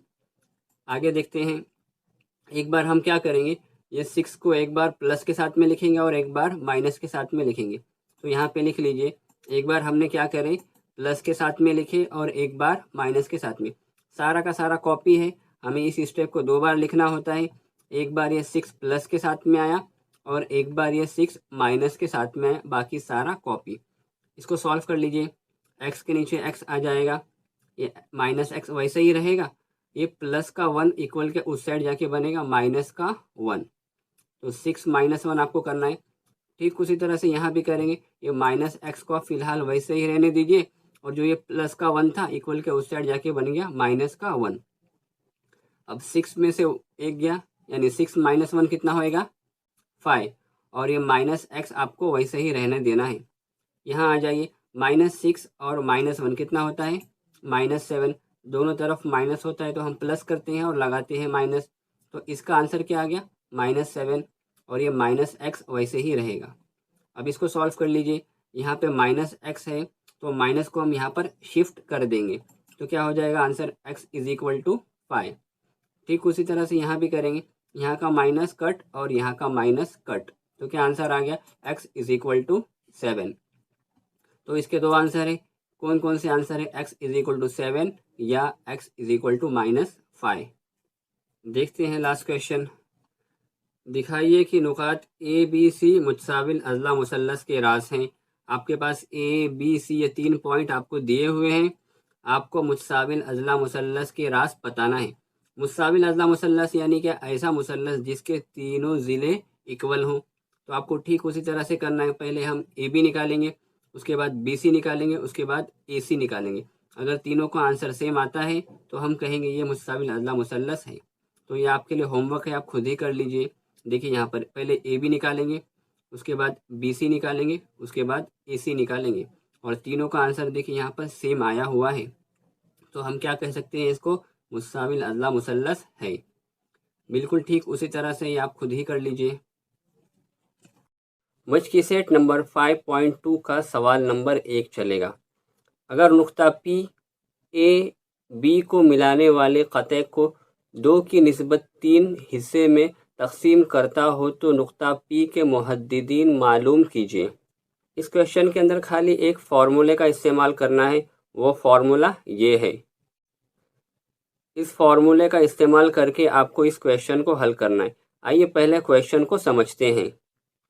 आगे देखते हैं। एक बार हम क्या करेंगे? ये 6 को एक बार प्लस के साथ में लिखेंगे और एक बार माइनस के साथ में लिखेंगे। तो यहाँ पे लिख लीजिए, एक बार हमने क्या करें? प्लस के साथ में लिखे और एक बार माइनस के साथ में। सारा का सारा कॉपी है, हमें इस स्टेप को 2 बार लिखना होता है। एक बार ये 6 प्लस के साथ में आया और एक बार ये 6 माइनस के साथ में आया, बाकी सारा कॉपी। इसको सॉल्व कर लीजिए, x के नीचे x आ जाएगा, ये माइनस x वैसे ही रहेगा, ये प्लस का 1 इक्वल के उस साइड जाके बनेगा माइनस का 1, तो 6 माइनस 1 आपको करना है। ठीक उसी तरह से यहाँ भी करेंगे, ये माइनस x को आप फिलहाल वैसे ही रहने दीजिए और जो ये प्लस का 1 था इक्वल के उस साइड जाके बन गया माइनस का 1। अब 6 में से 1 गया, यानी 6 माइनस 1 कितना होएगा 5, और ये माइनस x आपको वैसे ही रहने देना है। यहाँ आ जाइए, -6 और -1 कितना होता है -7, दोनों तरफ माइनस होता है तो हम प्लस करते हैं और लगाते हैं माइनस, तो इसका आंसर क्या आ गया -7, और ये -x वैसे ही रहेगा। अब इसको सॉल्व कर लीजिए, यहाँ पे -x है तो माइनस को हम यहाँ पर शिफ्ट कर देंगे, तो क्या हो जाएगा आंसर x = 5। ठीक उसी तरह से यहाँ भी करेंगे, यहाँ का माइनस कट और यहाँ का माइनस कट, तो क्या आंसर आ गया x = 7। तो इसके 2 आंसर है, कौन कौन से आंसर है, x = 7 या x = -5। देखते हैं लास्ट क्वेश्चन। दिखाइए कि नुकात ए बी सी मुतसाविल अज़ला मुसल्लस के रास हैं। आपके पास ए बी सी ये 3 पॉइंट आपको दिए हुए हैं, आपको मुतसाविल अज़ला मुसल्लस के रास बताना है। मुतसाविल अज़ला मुसल्लस यानी कि ऐसा मुसल्लस जिसके तीनों ज़िले इक्वल हों, तो आपको ठीक उसी तरह से करना है। पहले हम ए बी निकालेंगे, उसके बाद बी सी निकालेंगे, उसके बाद ए सी निकालेंगे। अगर तीनों का आंसर सेम आता है तो हम कहेंगे ये मुतसाविल अज़ला मुसल्लस है। तो ये आपके लिए होमवर्क है, आप खुद ही कर लीजिए। देखिए यहाँ पर पहले ए बी निकालेंगे, उसके बाद बी सी निकालेंगे, उसके बाद ए सी निकालेंगे, और तीनों का आंसर देखिए यहाँ पर सेम आया हुआ है, तो हम क्या कह सकते हैं, इसको मुतसाविल अज़ला मुसल्लस है। बिल्कुल ठीक उसी तरह से ये आप खुद ही कर लीजिए। मचकी सेट नंबर 5.2 का सवाल नंबर 1 चलेगा। अगर नुक्ता पी ए बी को मिलाने वाले क़ते को 2 की निस्बत 3 हिस्से में तकसीम करता हो तो नुक्ता पी के मुहद्दिदीन मालूम कीजिए। इस क्वेश्चन के अंदर खाली एक फार्मूले का इस्तेमाल करना है, वो फार्मूला ये है। इस फार्मूले का इस्तेमाल करके आपको इस क्वेश्चन को हल करना है। आइए पहले क्वेश्चन को समझते हैं।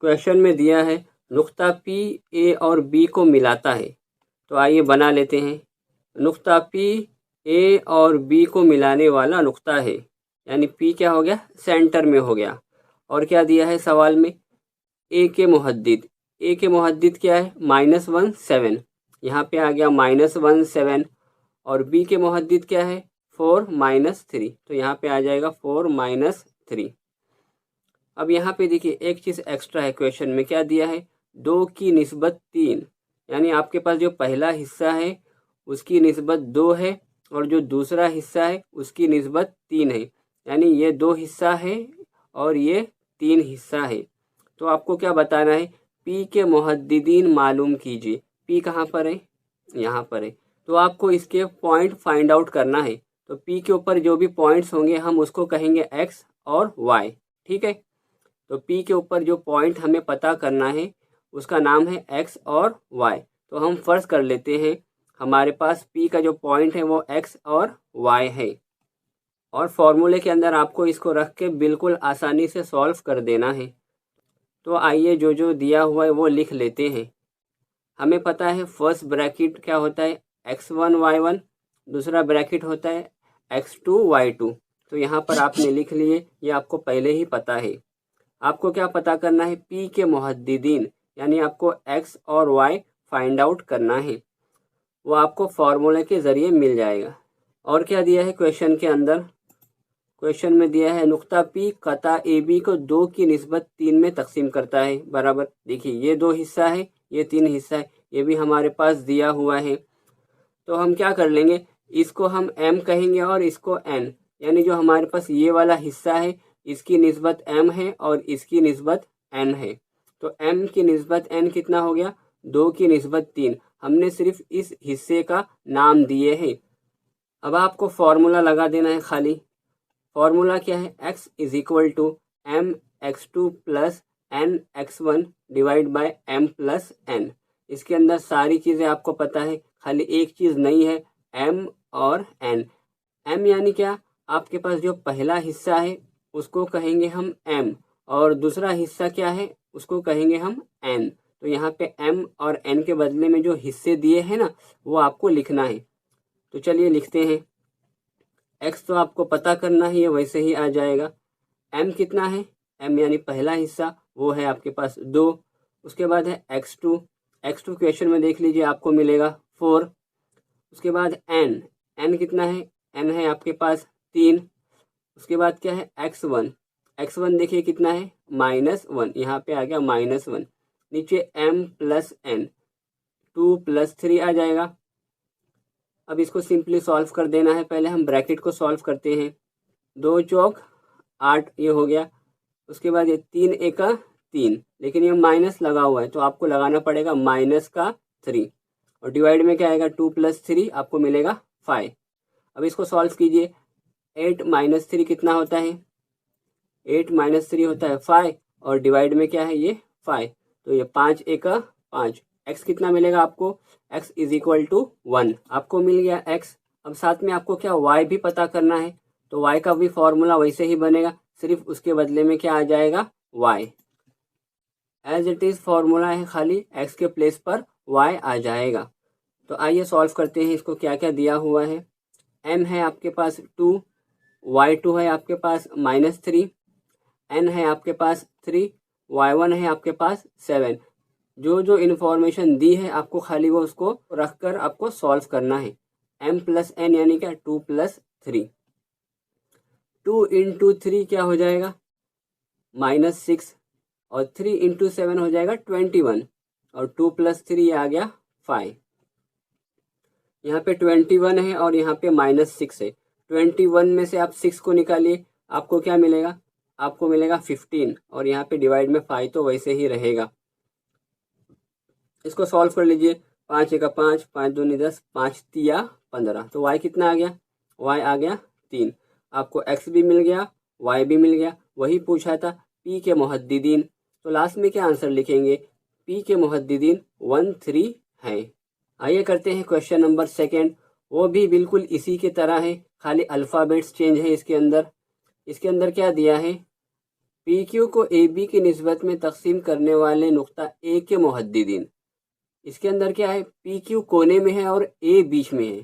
क्वेश्चन में दिया है नुक्ता पी ए और बी को मिलाता है, तो आइए बना लेते हैं। नुक्ता पी ए और बी को मिलाने वाला नुक्ता है, यानी पी क्या हो गया सेंटर में हो गया। और क्या दिया है सवाल में, ए के मुहद्दिद, ए के मुहद्दिद क्या है -1 7, यहाँ पे आ गया -1 7, और बी के मुहद्दिद क्या है 4 -3, तो यहाँ पे आ जाएगा 4 -3। अब यहाँ पे देखिए एक चीज़ एक्स्ट्रा है, क्वेश्चन में क्या दिया है 2 की निस्बत 3, यानी आपके पास जो पहला हिस्सा है उसकी निस्बत 2 है और जो दूसरा हिस्सा है उसकी निस्बत 3 है, यानी ये 2 हिस्सा है और ये 3 हिस्सा है। तो आपको क्या बताना है, पी के मुहद्दिदीन मालूम कीजिए। पी कहाँ पर है, यहाँ पर है, तो आपको इसके पॉइंट फाइंड आउट करना है। तो पी के ऊपर जो भी पॉइंट्स होंगे हम उसको कहेंगे एक्स और वाई, ठीक है। तो पी के ऊपर जो पॉइंट हमें पता करना है उसका नाम है एक्स और वाई। तो हम फर्ज कर लेते हैं हमारे पास पी का जो पॉइंट है वो एक्स और वाई है, और फॉर्मूले के अंदर आपको इसको रख के बिल्कुल आसानी से सॉल्व कर देना है। तो आइए जो जो दिया हुआ है वो लिख लेते हैं। हमें पता है फर्स्ट ब्रैकेट क्या होता है x1 y1, दूसरा ब्रैकेट होता है x2 y2। तो यहाँ पर आपने लिख लिए, ये आपको पहले ही पता है। आपको क्या पता करना है, p के मुहद्दिदीन, यानी आपको x और y फाइंड आउट करना है, वो आपको फार्मूले के ज़रिए मिल जाएगा। और क्या दिया है क्वेश्चन के अंदर, क्वेश्चन में दिया है नुक्ता पी कता ए बी को 2 की निस्बत 3 में तकसीम करता है, बराबर। देखिए ये 2 हिस्सा है, ये 3 हिस्सा है, ये भी हमारे पास दिया हुआ है। तो हम क्या कर लेंगे, इसको हम m कहेंगे और इसको n, यानी जो हमारे पास ये वाला हिस्सा है इसकी निस्बत m है और इसकी निस्बत n है। तो m की निस्बत n कितना हो गया 2 की निस्बत 3। हमने सिर्फ इस हिस्से का नाम दिए हैं। अब आपको फॉर्मूला लगा देना है खाली। फॉर्मूला क्या है, x = m x2 plus n x1 divide by m plus n। इसके अंदर सारी चीज़ें आपको पता है, खाली एक चीज़ नहीं है m और n। m यानी क्या, आपके पास जो पहला हिस्सा है उसको कहेंगे हम m, और दूसरा हिस्सा क्या है उसको कहेंगे हम n। तो यहाँ पे m और n के बदले में जो हिस्से दिए हैं ना वो आपको लिखना है। तो चलिए लिखते हैं। x तो आपको पता करना ही है, वैसे ही आ जाएगा। m कितना है, m यानी पहला हिस्सा वो है आपके पास 2। उसके बाद है x2, x2 क्वेश्चन में देख लीजिए आपको मिलेगा 4। उसके बाद n कितना है, n है आपके पास 3। उसके बाद क्या है x1, x1 देखिए कितना है -1, यहाँ पे आ गया -1। नीचे m प्लस n 2 + 3 आ जाएगा। अब इसको सिंपली सॉल्व कर देना है। पहले हम ब्रैकेट को सॉल्व करते हैं। 2 चौक 8 ये हो गया। उसके बाद ये 3 एका 3, लेकिन ये माइनस लगा हुआ है तो आपको लगाना पड़ेगा -3, और डिवाइड में क्या आएगा 2 + 3 आपको मिलेगा 5। अब इसको सॉल्व कीजिए। 8 - 3 कितना होता है, 8 - 3 होता है 5, और डिवाइड में क्या है ये 5, तो ये 5 एका 5। x कितना मिलेगा आपको, x = 1 आपको मिल गया x। अब साथ में आपको क्या y भी पता करना है, तो y का भी फॉर्मूला वैसे ही बनेगा, सिर्फ उसके बदले में क्या आ जाएगा y। As it is formula है, खाली x के प्लेस पर y आ जाएगा। तो आइए सॉल्व करते हैं इसको। क्या क्या दिया हुआ है, m है आपके पास 2, y2 है आपके पास -3, n है आपके पास 3, y1 है आपके पास 7। जो जो इन्फॉर्मेशन दी है आपको खाली वो उसको रखकर आपको सॉल्व करना है। m + n यानी क्या 2 + 3, 2 × 3 क्या हो जाएगा -6, और 3 × 7 हो जाएगा 21, और 2 + 3 आ गया 5। यहाँ पे 21 है और यहाँ पे -6 है। 21 में से आप 6 को निकालिए, आपको क्या मिलेगा, आपको मिलेगा 15, और यहाँ पे डिवाइड में 5 तो वैसे ही रहेगा। इसको सॉल्व कर लीजिए। 5 एका 5, 5 दूनी 10, 5 तिया 15। तो y कितना आ गया, y आ गया 3। आपको x भी मिल गया, y भी मिल गया। वही पूछा था p के मुहद्दिदीन, तो लास्ट में क्या आंसर लिखेंगे, p के मुहद्दिदीन 1 3 है। आइए करते हैं क्वेश्चन नंबर 2। वो भी बिल्कुल इसी के तरह है, खाली अल्फ़ाबेट्स चेंज है इसके अंदर। इसके अंदर क्या दिया है, पी क्यू को ए बी की निस्बत में तकसीम करने वाले नुक्ता ए के मुहद्दिदीन। इसके अंदर क्या है, पी क्यू कोने में है और ए बीच में है।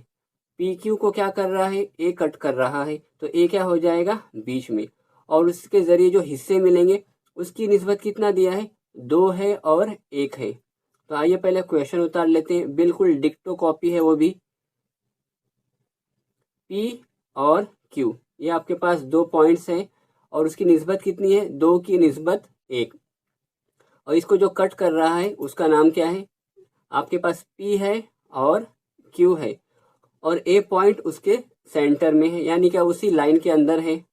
पी क्यू को क्या कर रहा है, ए कट कर रहा है, तो ए क्या हो जाएगा बीच में, और उसके ज़रिए जो हिस्से मिलेंगे उसकी निस्बत कितना दिया है, 2 है और 1 है। तो आइए पहले क्वेश्चन उतार लेते हैं, बिल्कुल डिक्टो कॉपी है वो भी। पी और क्यू ये आपके पास 2 पॉइंट्स हैं, और उसकी निस्बत कितनी है, 2 की निस्बत 1, और इसको जो कट कर रहा है उसका नाम क्या है, आपके पास P है और Q है, और A पॉइंट उसके सेंटर में है, यानी क्या उसी लाइन के अंदर है।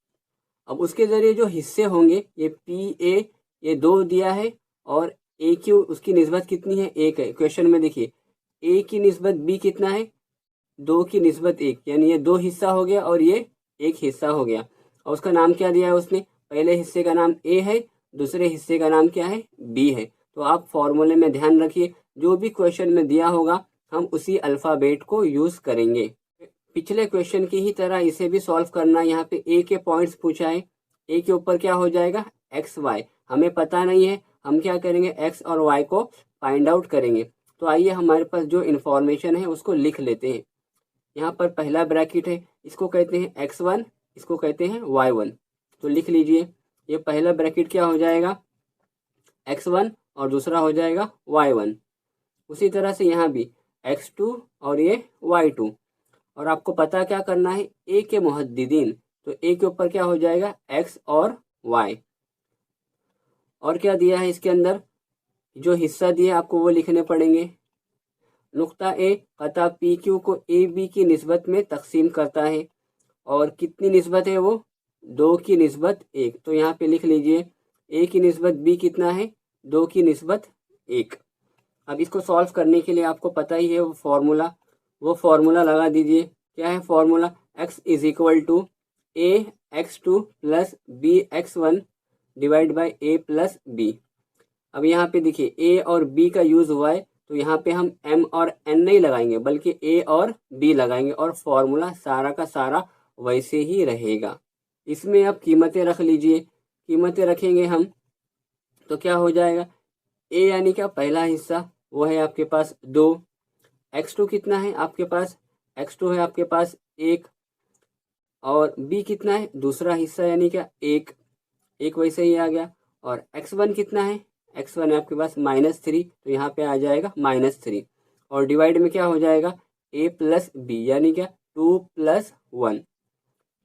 अब उसके ज़रिए जो हिस्से होंगे, ये PA ये 2 दिया है, और AQ उसकी निस्बत कितनी है, 1 है। क्वेश्चन में देखिए A की निस्बत B कितना है, 2 की निस्बत 1, यानी ये 2 हिस्सा हो गया और ये 1 हिस्सा हो गया। और उसका नाम क्या दिया है उसने, पहले हिस्से का नाम A है, दूसरे हिस्से का नाम क्या है, B है। तो आप फॉर्मूले में ध्यान रखिए, जो भी क्वेश्चन में दिया होगा हम उसी अल्फ़ाबेट को यूज़ करेंगे। पिछले क्वेश्चन की ही तरह इसे भी सॉल्व करना। यहाँ पे ए के पॉइंट्स पूछा है, ए के ऊपर क्या हो जाएगा एक्स वाई, हमें पता नहीं है, हम क्या करेंगे एक्स और वाई को फाइंड आउट करेंगे। तो आइए हमारे पास जो इन्फॉर्मेशन है उसको लिख लेते हैं। यहाँ पर पहला ब्रैकेट है, इसको कहते हैं x1, इसको कहते हैं y1। तो लिख लीजिए, ये पहला ब्रैकेट क्या हो जाएगा x1 और दूसरा हो जाएगा y1। उसी तरह से यहाँ भी x2 और ये y2। और आपको पता क्या करना है, a के मुहद्दिदीन, तो a के ऊपर क्या हो जाएगा x और y। और क्या दिया है इसके अंदर, जो हिस्सा दिया आपको वो लिखने पड़ेंगे। नुक्ता ए कता पी क्यू को ए बी की निस्बत में तकसीम करता है, और कितनी निस्बत है वो, 2 की निस्बत 1। तो यहाँ पे लिख लीजिए ए की निस्बत बी कितना है, 2 की निस्बत 1। अब इसको सॉल्व करने के लिए आपको पता ही है वो फॉर्मूला लगा दीजिए। क्या है formula, x = a x2 + b x1 divide by a + b। अब यहाँ पे देखिए a और b का यूज़ हुआ है, तो यहाँ पे हम m और n नहीं लगाएंगे बल्कि a और b लगाएंगे, और फॉर्मूला सारा का सारा वैसे ही रहेगा। इसमें अब कीमतें रख लीजिए। कीमतें रखेंगे हम तो क्या हो जाएगा, ए यानी क्या पहला हिस्सा वो है आपके पास 2, x2 कितना है आपके पास, x2 है आपके पास 1, और b कितना है दूसरा हिस्सा यानी क्या 1, 1 वैसे ही आ गया। और x1 कितना है, x1 है आपके पास -3, तो यहाँ पे आ जाएगा -3, और डिवाइड में क्या हो जाएगा a प्लस बी यानी क्या 2 + 1।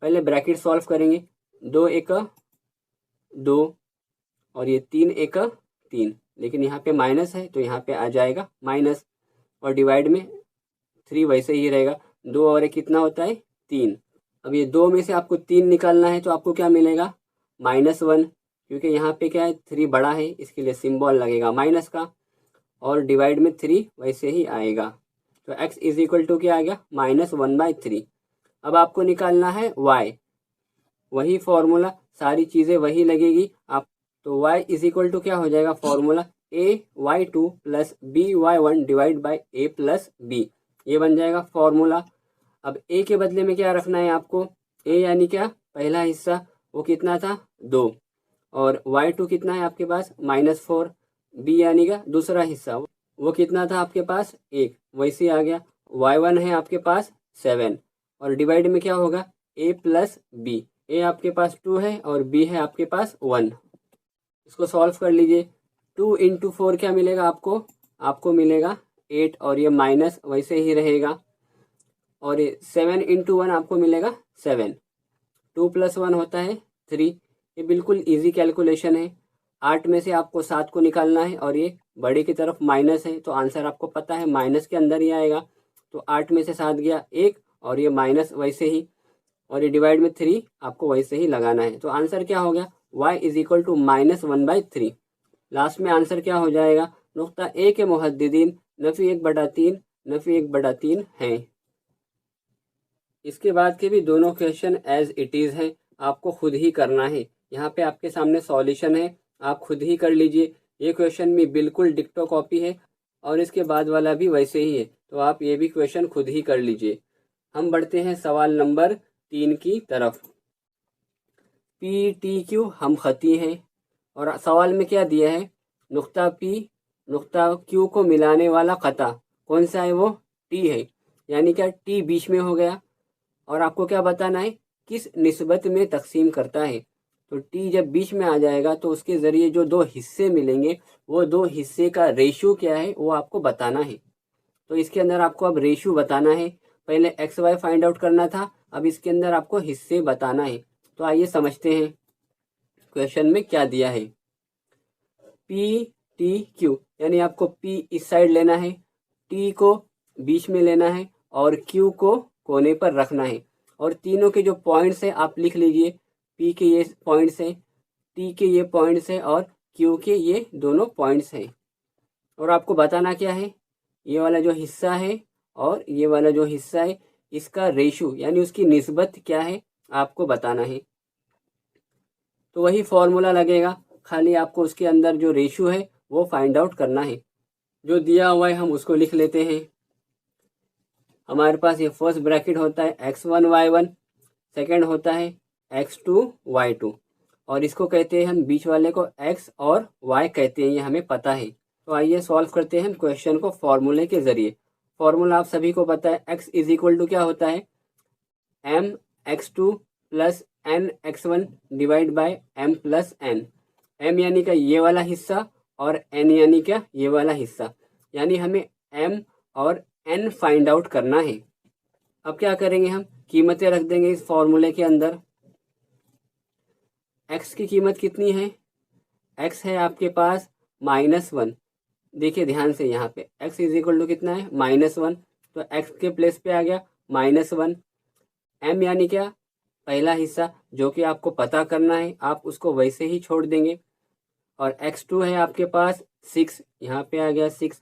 पहले ब्रैकेट सॉल्व करेंगे, 2 × 1 = 2 और ये 3 × 1 = 3, लेकिन यहाँ पे माइनस है तो यहाँ पे आ जाएगा माइनस, और डिवाइड में 3 वैसे ही रहेगा। 2 और 1 कितना होता है 3। अब ये 2 में से आपको 3 निकालना है तो आपको क्या मिलेगा -1, क्योंकि यहाँ पे क्या है 3 बड़ा है, इसके लिए सिंबल लगेगा माइनस का, और डिवाइड में 3 वैसे ही आएगा। तो x = क्या आ गया -1/3। अब आपको निकालना है y, वही फॉर्मूला, सारी चीज़ें वही लगेगी आप, तो y = क्या हो जाएगा formula ay2 + by1 / a + b, ये बन जाएगा फॉर्मूला। अब a के बदले में क्या रखना है आपको, a यानी क्या पहला हिस्सा वो कितना था 2, और y2 कितना है आपके पास -4, b यानी का दूसरा हिस्सा वो कितना था आपके पास 1, वैसे आ गया। y1 है आपके पास 7, और डिवाइड में क्या होगा a + b, a आपके पास 2 है और b है आपके पास 1। इसको सॉल्व कर लीजिए, 2 × 4 क्या मिलेगा आपको, आपको मिलेगा 8, और ये माइनस वैसे ही रहेगा, और ये 7 × 1 आपको मिलेगा 7, 2 + 1 होता है 3। ये बिल्कुल इजी कैलकुलेशन है। 8 में से आपको 7 को निकालना है, और ये बड़े की तरफ माइनस है तो आंसर आपको पता है माइनस के अंदर ही आएगा। तो 8 में से 7 गया 1, और ये माइनस वैसे ही, और ये डिवाइड में 3 आपको वैसे ही लगाना है। तो आंसर क्या हो गया y = -1/3। लास्ट में आंसर क्या हो जाएगा, नुक्ता ए के मुहद्दिदीन नफ़ी 1/3 नफ़ी 1/3 हैं। इसके बाद के भी दोनों क्वेश्चन एज इट इज़ हैं, आपको खुद ही करना है। यहाँ पे आपके सामने सॉल्यूशन है, आप खुद ही कर लीजिए। ये क्वेश्चन भी बिल्कुल डिक्टो कॉपी है, और इसके बाद वाला भी वैसे ही है, तो आप ये भी क्वेश्चन खुद ही कर लीजिए। हम बढ़ते हैं सवाल नंबर 3 की तरफ। PTQ हम खती हैं, और सवाल में क्या दिया है, नुक्ता P नुक्ता Q को मिलाने वाला खता कौन सा है, वो T है, यानी क्या T बीच में हो गया, और आपको क्या बताना है किस निस्बत में तकसीम करता है। तो T जब बीच में आ जाएगा तो उसके ज़रिए जो 2 हिस्से मिलेंगे वो 2 हिस्से का रेशो क्या है वो आपको बताना है। तो इसके अंदर आपको अब रेशो बताना है, पहले XY फाइंड आउट करना था, अब इसके अंदर आपको हिस्से बताना है। तो आइए समझते हैं क्वेश्चन में क्या दिया है। PTQ यानी आपको P इस साइड लेना है, T को बीच में लेना है, और Q को कोने पर रखना है, और तीनों के जो पॉइंट्स हैं आप लिख लीजिए। P के ये पॉइंट्स हैं, T के ये पॉइंट्स हैं, और Q के ये दोनों पॉइंट्स हैं। और आपको बताना क्या है, ये वाला जो हिस्सा है और ये वाला जो हिस्सा है इसका रेशो यानी उसकी निस्बत क्या है आपको बताना है। तो वही फॉर्मूला लगेगा, खाली आपको उसके अंदर जो रेशो है वो फाइंड आउट करना है। जो दिया हुआ है हम उसको लिख लेते हैं। हमारे पास ये फर्स्ट ब्रैकेट होता है x1 y1, सेकंड होता है x2 y2, और इसको कहते हैं हम बीच वाले को x और y कहते हैं, ये हमें पता है। तो आइए सॉल्व करते हैं हम क्वेश्चन को फॉर्मूले के ज़रिए। फॉर्मूला आप सभी को पता है, x = क्या होता है m x2 + n x1 / m + n। m यानी का ये वाला हिस्सा और n यानी क्या ये वाला हिस्सा, यानी हमें m और n फाइंड आउट करना है। अब क्या करेंगे, हम कीमतें रख देंगे इस फॉर्मूले के अंदर। x की कीमत कितनी है, x है आपके पास -1। देखिए ध्यान से, यहाँ पे x = कितना है -1, तो x के प्लेस पे आ गया -1। m यानी क्या पहला हिस्सा जो कि आपको पता करना है, आप उसको वैसे ही छोड़ देंगे, और x2 है आपके पास 6, यहाँ पे आ गया 6।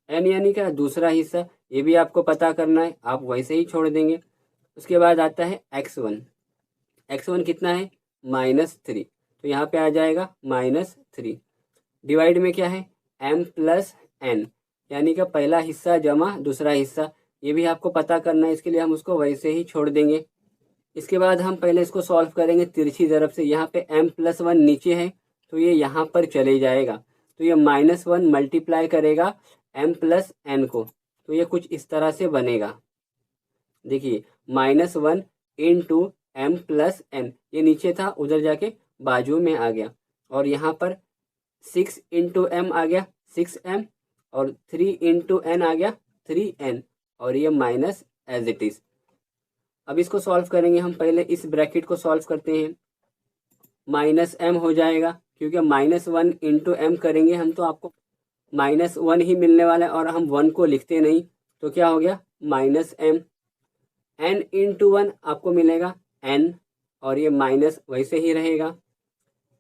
n यानी क्या दूसरा हिस्सा, ये भी आपको पता करना है, आप वैसे ही छोड़ देंगे। उसके बाद आता है x1, x1 कितना है -3, तो यहाँ पे आ जाएगा -3। डिवाइड में क्या है m + n, यानी कि पहला हिस्सा जमा दूसरा हिस्सा, ये भी आपको पता करना है, इसके लिए हम उसको वैसे ही छोड़ देंगे। इसके बाद हम पहले इसको सॉल्व करेंगे तिरछी तरफ से। यहाँ पे m+1 नीचे है तो ये यहाँ पर चले जाएगा, तो ये -1 मल्टीप्लाई करेगा m+n को, तो ये कुछ इस तरह से बनेगा। देखिए -1 इंटू m+n, ये नीचे था उधर जाके बाजू में आ गया, और यहाँ पर 6 इंटू m आ गया 6m, और 3 इंटू n आ गया 3n, और ये माइनस एज इट इज। अब इसको सॉल्व करेंगे हम। पहले इस ब्रैकेट को सॉल्व करते हैं। -m हो जाएगा, क्योंकि -1 इंटू m करेंगे हम तो आपको -1 ही मिलने वाला है, और हम 1 को लिखते नहीं, तो क्या हो गया -m। n इंटू 1 आपको मिलेगा n, और ये माइनस वैसे ही रहेगा।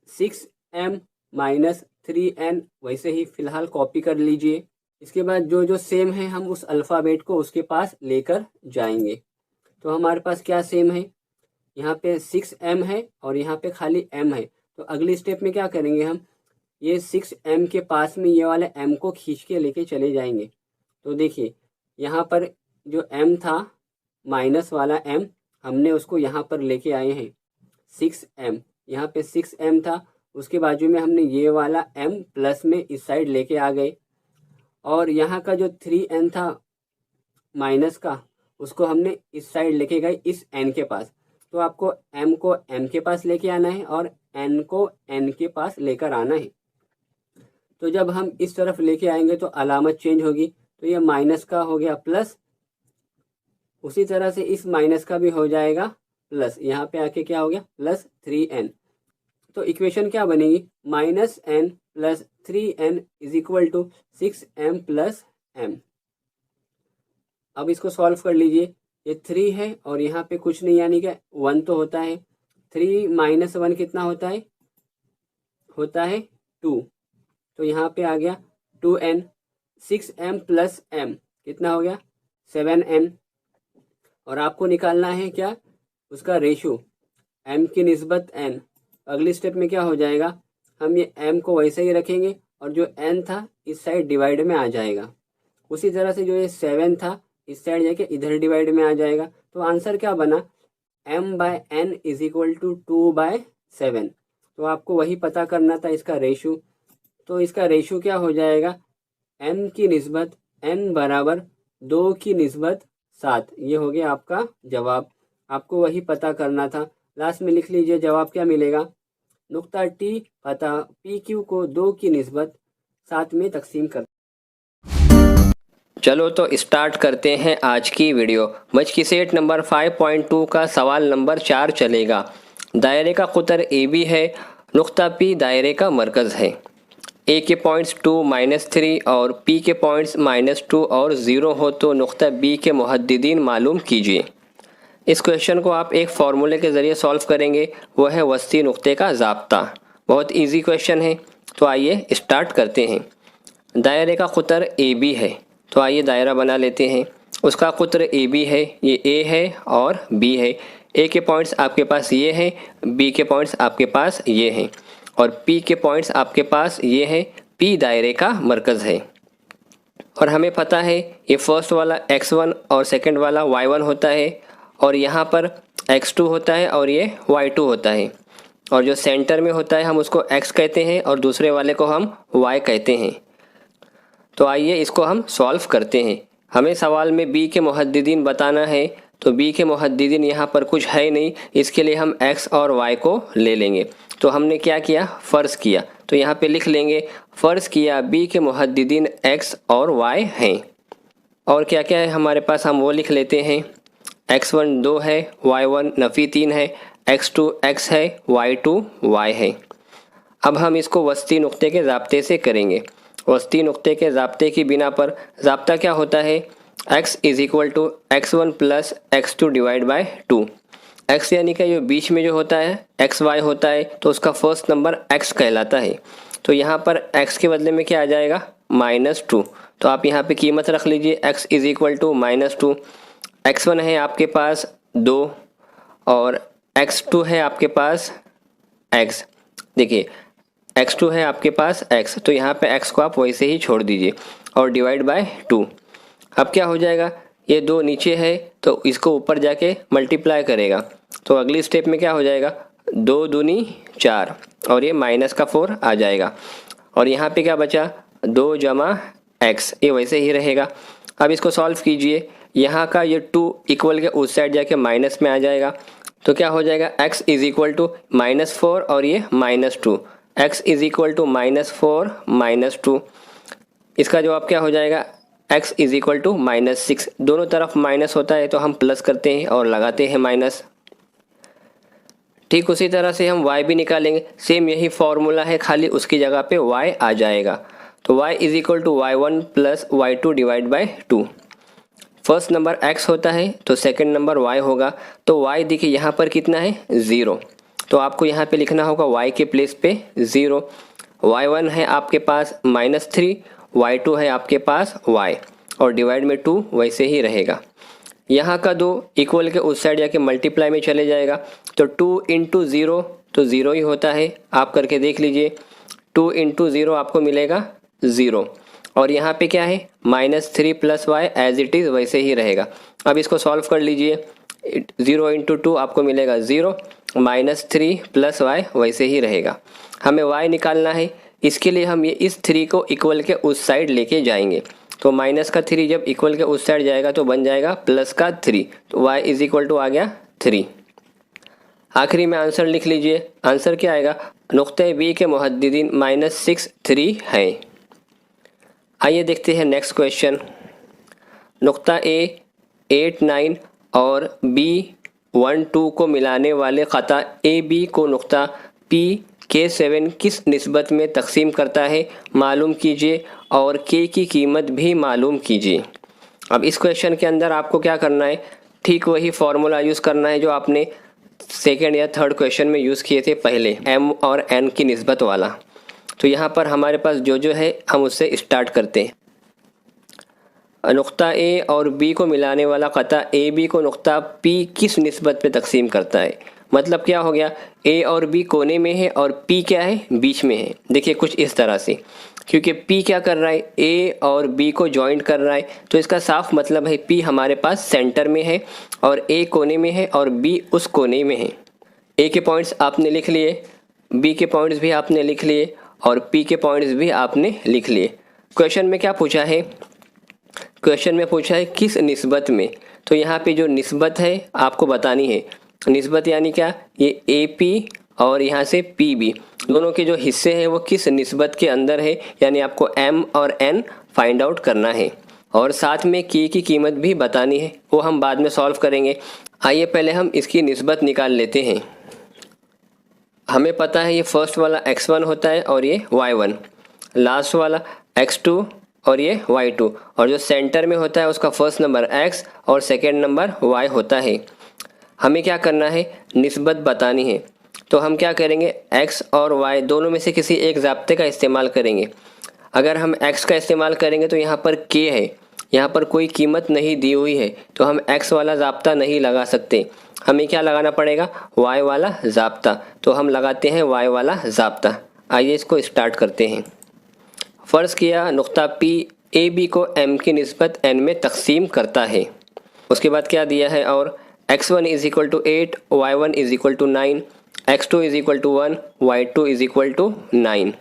6m माइनस 3n वैसे ही फिलहाल कॉपी कर लीजिए। इसके बाद जो जो सेम है हम उस अल्फ़ाबेट को उसके पास लेकर जाएंगे। तो हमारे पास क्या सेम है, यहाँ पे 6m है और यहाँ पे खाली m है। तो अगली स्टेप में क्या करेंगे हम, ये 6m के पास में ये वाले m को खींच के लेके चले जाएंगे। तो देखिए यहाँ पर जो m था माइनस वाला m, हमने उसको यहाँ पर लेके आए हैं 6m। यहाँ पे 6m था, उसके बाजू में हमने ये वाला m प्लस में इस साइड लेके आ गए, और यहाँ का जो 3n था माइनस का, उसको हमने इस साइड लेके गए इस n के पास। तो आपको m को m के पास लेके आना है और n को n के पास लेकर आना है। तो जब हम इस तरफ लेके आएंगे तो अलामत चेंज होगी, तो ये माइनस का हो गया प्लस, उसी तरह से इस माइनस का भी हो जाएगा प्लस, यहाँ पे आके क्या हो गया +3n। तो इक्वेशन क्या बनेगी, -n + 3n = 6m + m। अब इसको सॉल्व कर लीजिए। ये 3 है और यहाँ पे कुछ नहीं, यानी कि 1 तो होता है। 3 - 1 कितना होता है, होता है 2। तो यहाँ पे आ गया 2n। 6m + m कितना हो गया 7n। और आपको निकालना है क्या, उसका रेशो m की निस्बत n। अगली स्टेप में क्या हो जाएगा, हम ये m को वैसे ही रखेंगे और जो n था इस साइड डिवाइड में आ जाएगा। उसी तरह से जो ये 7 था इस साइड जाके इधर डिवाइड में आ जाएगा। तो आंसर क्या बना, m/n = 2/7। तो आपको वही पता करना था इसका रेशो। तो इसका रेशो क्या हो जाएगा, m की निस्बत n बराबर 2 की निस्बत 7। ये हो गया आपका जवाब। आपको वही पता करना था। लास्ट में लिख लीजिए जवाब क्या मिलेगा, नुक्ता टी पता PQ को 2 की निस्बत 7 में तकसीम कर। चलो तो स्टार्ट करते हैं आज की वीडियो। मच की सेट नंबर 5.2 का सवाल नंबर 4 चलेगा। दायरे का कुतर AB है, नुक्ता P दायरे का मरकज़ है। A के पॉइंट्स 2, -3 और P के पॉइंट्स -2 और 0 हो तो नुक्ता B के मुहद्दिदीन मालूम कीजिए। इस क्वेश्चन को आप एक फार्मूले के ज़रिए सॉल्व करेंगे, वो है वस्ती नुक्ते का ज़ाब्ता। बहुत इजी क्वेश्चन है, तो आइए स्टार्ट करते हैं। दायरे का कुतर AB है, तो आइए दायरा बना लेते हैं। उसका कुतर AB है, ये A है और B है। A के पॉइंट्स आपके पास ये हैं, B के पॉइंट्स आपके पास ये हैं, और P के पॉइंट्स आपके पास ये हैं। P दायरे का मरकज़ है, और हमें पता है ये फर्स्ट वाला x1 और सेकंड वाला y1 होता है, और यहाँ पर x2 होता है और ये y2 होता है, और जो सेंटर में होता है हम उसको x कहते हैं और दूसरे वाले को हम y कहते हैं। तो आइए इसको हम सॉल्व करते हैं। हमें सवाल में B के मुहद्दिदीन बताना है, तो B के मुहद्दिदीन यहाँ पर कुछ है नहीं, इसके लिए हम x और y को ले लेंगे। तो हमने क्या किया, फ़र्ज़ किया। तो यहाँ पे लिख लेंगे फ़र्ज़ किया B के मुहद्दिदीन x और y हैं। और क्या क्या है हमारे पास, हम वो लिख लेते हैं। x1 2 है, y1 नफ़ी 3 है, x2 x है, y2 y है। अब हम इसको वस्ती नुक्ते के ज़ाब्ते से करेंगे। वस्ती नुक्ते के ज़ाब्ते की बिना पर ज़ाब्ता क्या होता है, x = x1 + x2 / 2। x यानी कि जो बीच में जो होता है xy होता है, तो उसका फर्स्ट नंबर x कहलाता है। तो यहाँ पर x के बदले में क्या आ जाएगा, -2। तो आप यहाँ पे कीमत रख लीजिए, x = -2। x1 है आपके पास 2 और x2 है आपके पास x। देखिए x2 है आपके पास x, तो यहाँ पे x को आप वैसे ही छोड़ दीजिए और / 2। अब क्या हो जाएगा, ये 2 नीचे है तो इसको ऊपर जाके मल्टीप्लाई करेगा, तो अगली स्टेप में क्या हो जाएगा, 2 दूनी 4 और ये -4 आ जाएगा। और यहाँ पे क्या बचा, 2 जमा x, ये वैसे ही रहेगा। अब इसको सॉल्व कीजिए, यहाँ का ये 2 इक्वल के उस साइड जाके माइनस में आ जाएगा। तो क्या हो जाएगा, x इज इक्वल टू -4 और ये -2, x इज इक्वल टू -4 -2। इसका जवाब क्या हो जाएगा, x इज इक्वल टू -6। दोनों तरफ माइनस होता है तो हम प्लस करते हैं और लगाते हैं माइनस। ठीक उसी तरह से हम y भी निकालेंगे, सेम यही फॉर्मूला है, खाली उसकी जगह पे y आ जाएगा। तो y is equal to y1 plus y2 divide by 2। First number x होता है तो सेकंड नंबर y होगा। तो y देखिए यहाँ पर कितना है, 0, तो आपको यहाँ पे लिखना होगा y के प्लेस पे 0। y1 है आपके पास -3, y2 है आपके पास y और डिवाइड में 2 वैसे ही रहेगा। यहाँ का 2 इक्वल के उस साइड जाके मल्टीप्लाई में चले जाएगा। तो 2 इंटू 0 तो 0 ही होता है, आप करके देख लीजिए। 2 इंटू 0 आपको मिलेगा 0 और यहाँ पे क्या है, -3 plus y as it is वैसे ही रहेगा। अब इसको सॉल्व कर लीजिए, 0 इंटू 2 आपको मिलेगा 0, -3 प्लस y वैसे ही रहेगा। हमें y निकालना है, इसके लिए हम ये इस 3 को इक्वल के उस साइड लेके जाएंगे। तो माइनस का 3 जब इक्वल के उस साइड जाएगा तो बन जाएगा प्लस का 3, तो y इज इक्वल टू आ गया 3। आखिरी में आंसर लिख लीजिए, आंसर क्या आएगा, नुक्ते बी के मुहद्दिदीन -6 3 हैं। आइए देखते हैं नेक्स्ट क्वेश्चन। नुक्ता ए 8 9 और बी 1 2 को मिलाने वाले ख़ता ए बी को नुक्ता पी के 7 किस निस्बत में तकसीम करता है मालूम कीजिए और के की कीमत भी मालूम कीजिए। अब इस क्वेश्चन के अंदर आपको क्या करना है, ठीक वही फार्मूला यूज़ करना है जो आपने सेकेंड या थर्ड क्वेश्चन में यूज़ किए थे पहले, m और n की निस्बत वाला। तो यहाँ पर हमारे पास जो है हम उससे स्टार्ट करते हैं। नुक्ता ए और बी को मिलाने वाला ख़ता ए बी को नुक्ता पी किस निस्बत पे तकसीम करता है। मतलब क्या हो गया, ए और बी कोने में है और पी क्या है, बीच में है। देखिए कुछ इस तरह से, क्योंकि पी क्या कर रहा है, ए और बी को जॉइंट कर रहा है, तो इसका साफ मतलब है पी हमारे पास सेंटर में है और ए कोने में है और बी उस कोने में है। ए के पॉइंट्स आपने लिख लिए, बी के पॉइंट्स भी आपने लिख लिए और पी के पॉइंट्स भी आपने लिख लिए। क्वेश्चन में क्या पूछा है, क्वेश्चन में पूछा है किस निस्बत में। तो यहाँ पे जो निस्बत है आपको बतानी है। निस्बत यानी क्या, ये ए पी और यहाँ से पी बी दोनों के जो हिस्से हैं वो किस निस्बत के अंदर है, यानी आपको m और n फाइंड आउट करना है और साथ में के की कीमत भी बतानी है, वो हम बाद में सॉल्व करेंगे। आइए पहले हम इसकी निस्बत निकाल लेते हैं। हमें पता है ये फर्स्ट वाला x1 होता है और ये y1, लास्ट वाला x2 और ये y2, और जो सेंटर में होता है उसका फर्स्ट नंबर x और सेकेंड नंबर y होता है। हमें क्या करना है, निस्बत बतानी है। तो हम क्या करेंगे, x और y दोनों में से किसी एक ज़ाब्ते का इस्तेमाल करेंगे। अगर हम x का इस्तेमाल करेंगे तो यहाँ पर k है, यहाँ पर कोई कीमत नहीं दी हुई है, तो हम x वाला ज़ाब्ता नहीं लगा सकते। हमें क्या लगाना पड़ेगा, y वाला ज़ाब्ता। तो हम लगाते हैं y वाला ज़ाब्ता। आइए इसको स्टार्ट करते हैं। फ़र्ज़ किया नुक्ता P ए बी को m की निस्बत n में तकसीम करता है। उसके बाद क्या दिया है, और x1 is equal to 8, y1 is equal to 9, x2 is equal to 1, y2 is equal to 9।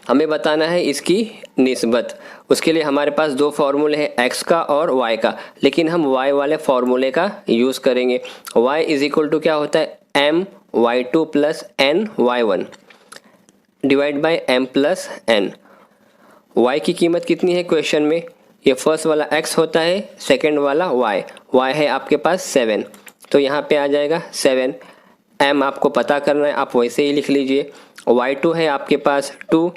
हमें बताना है इसकी निस्बत। उसके लिए हमारे पास दो फार्मूले हैं, x का और y का, लेकिन हम y वाले फार्मूले का यूज़ करेंगे। y इज़ इक्वल टू क्या होता है, m y2 plus n y1 divide by m plus n। y की कीमत कितनी है क्वेश्चन में, ये फर्स्ट वाला x होता है, सेकंड वाला y है आपके पास 7, तो यहाँ पे आ जाएगा 7। m आपको पता करना है, आप वैसे ही लिख लीजिए। y2 है आपके पास 2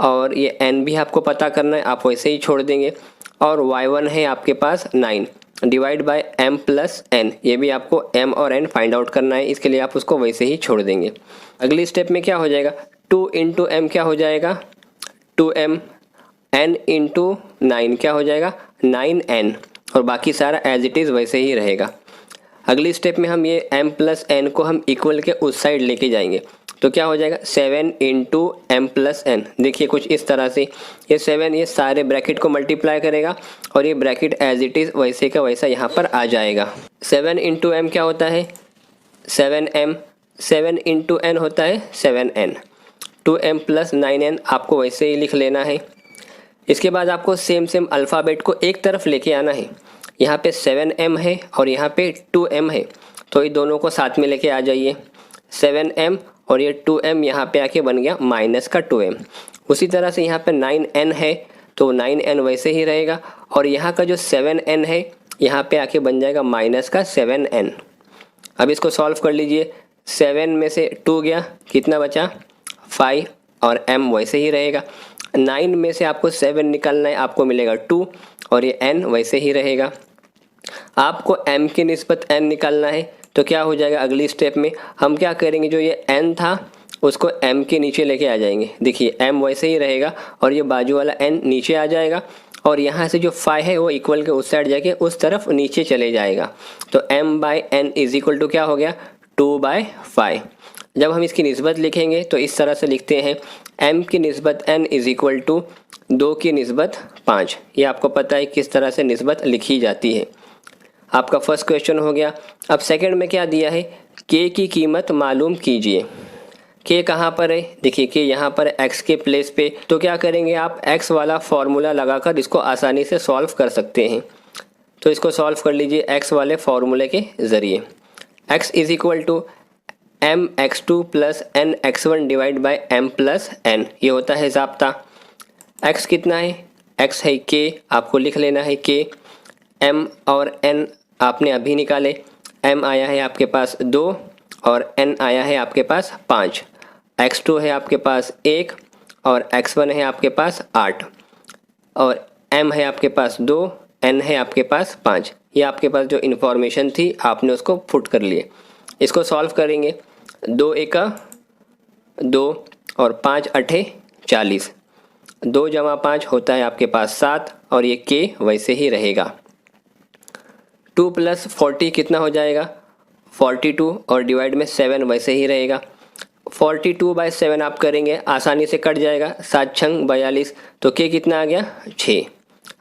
और ये n भी आपको पता करना है, आप वैसे ही छोड़ देंगे। और y1 है आपके पास 9 divide by m plus n, ये भी आपको m और n फाइंड आउट करना है, इसके लिए आप उसको वैसे ही छोड़ देंगे। अगली स्टेप में क्या हो जाएगा, 2 इंटू m क्या हो जाएगा 2m, n इंटू 9 क्या हो जाएगा 9n, और बाकी सारा एज इट इज़ वैसे ही रहेगा। अगली स्टेप में हम ये m प्लस n को हम इक्वल के उस साइड लेके जाएंगे, तो क्या हो जाएगा 7 इंटू m प्लस n। देखिए कुछ इस तरह से, ये 7 ये सारे ब्रैकेट को मल्टीप्लाई करेगा और ये ब्रैकेट एज इट इज़ वैसे का वैसा यहाँ पर आ जाएगा। 7 इंटू m क्या होता है 7m, 7 इंटू एन होता है 7n, 2m प्लस 9n आपको वैसे ही लिख लेना है। इसके बाद आपको सेम अल्फ़ाबेट को एक तरफ लेके आना है। यहाँ पे 7m है और यहाँ पे 2m है, तो ये दोनों को साथ में लेके आ जाइए। 7m और ये 2m यहाँ पे आके बन गया माइनस का 2m। उसी तरह से यहाँ पे 9n है तो 9n वैसे ही रहेगा, और यहाँ का जो 7n है यहाँ पे आके बन जाएगा माइनस का 7n। अब इसको सॉल्व कर लीजिए। 7 में से 2 गया, कितना बचा 5, और m वैसे ही रहेगा। 9 में से आपको 7 निकालना है, आपको मिलेगा 2, और ये n वैसे ही रहेगा। आपको m की निस्बत n निकालना है, तो क्या हो जाएगा अगली स्टेप में हम क्या करेंगे, जो ये n था उसको m के नीचे लेके आ जाएंगे। देखिए m वैसे ही रहेगा और ये बाजू वाला n नीचे आ जाएगा, और यहाँ से जो 5 है वो इक्वल के उस साइड जाके उस तरफ नीचे चले जाएगा। तो m/n इज इक्वल टू क्या हो गया 2/5। जब हम इसकी निस्बत लिखेंगे तो इस तरह से लिखते हैं m की निस्बत n इज इक्वल टू 2 की निस्बत 5। ये आपको पता है किस तरह से निस्बत लिखी जाती है। आपका फर्स्ट क्वेश्चन हो गया। अब सेकंड में क्या दिया है, k की कीमत मालूम कीजिए। k कहाँ पर है, देखिए k यहाँ पर x के प्लेस पे, तो क्या करेंगे आप x वाला फॉर्मूला लगाकर इसको आसानी से सॉल्व कर सकते हैं। तो इसको सॉल्व कर लीजिए x वाले फॉर्मूले के ज़रिए। x is equal to M X two plus N X one divide by M plus N, ये होता है ज़ाब्ता। x कितना है, x है k, आपको लिख लेना है k। m और n आपने अभी निकाले, m आया है आपके पास 2 और n आया है आपके पास 5। x2 है आपके पास 1 और x1 है आपके पास 8, और m है आपके पास 2, n है आपके पास 5। ये आपके पास जो इन्फॉर्मेशन थी आपने उसको पुट कर लिए। इसको सॉल्व करेंगे, 2 एका 2 और 5 अठे 40, 2 जमा 5 होता है आपके पास 7, और ये k वैसे ही रहेगा। 2 प्लस 40 कितना हो जाएगा 42, और डिवाइड में 7 वैसे ही रहेगा। 42/7 आप करेंगे आसानी से कट जाएगा, 7 छंग 42, तो k कितना आ गया 6।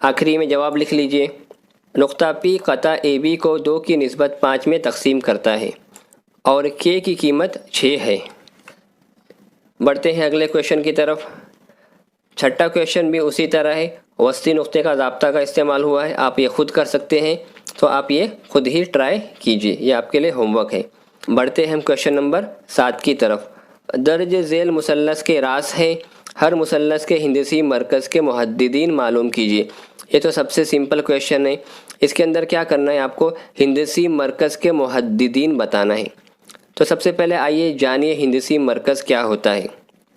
आखिरी में जवाब लिख लीजिए। नुक्ता P कता AB को 2 की निस्बत 5 में तकसीम करता है और k की कीमत 6 है। बढ़ते हैं अगले क्वेश्चन की तरफ। छठा क्वेश्चन भी उसी तरह है, वस्ती नुक्ते का ज़ाब्ता का इस्तेमाल हुआ है। आप ये खुद कर सकते हैं, तो आप ये खुद ही ट्राई कीजिए, ये आपके लिए होमवर्क है। बढ़ते हैं हम क्वेश्चन नंबर 7 की तरफ। दर्ज झेल मुसल्लस के रास हैं, हर मुसल्लस के हिंदसी मरकज़ के मुहद्दिदीन मालूम कीजिए। ये तो सबसे सिंपल क्वेश्चन है। इसके अंदर क्या करना है, आपको हिंदसी मरकज़ के मुहद्दिदीन बताना है। तो सबसे पहले आइए जानिए हिंदसी मरकज़ क्या होता है।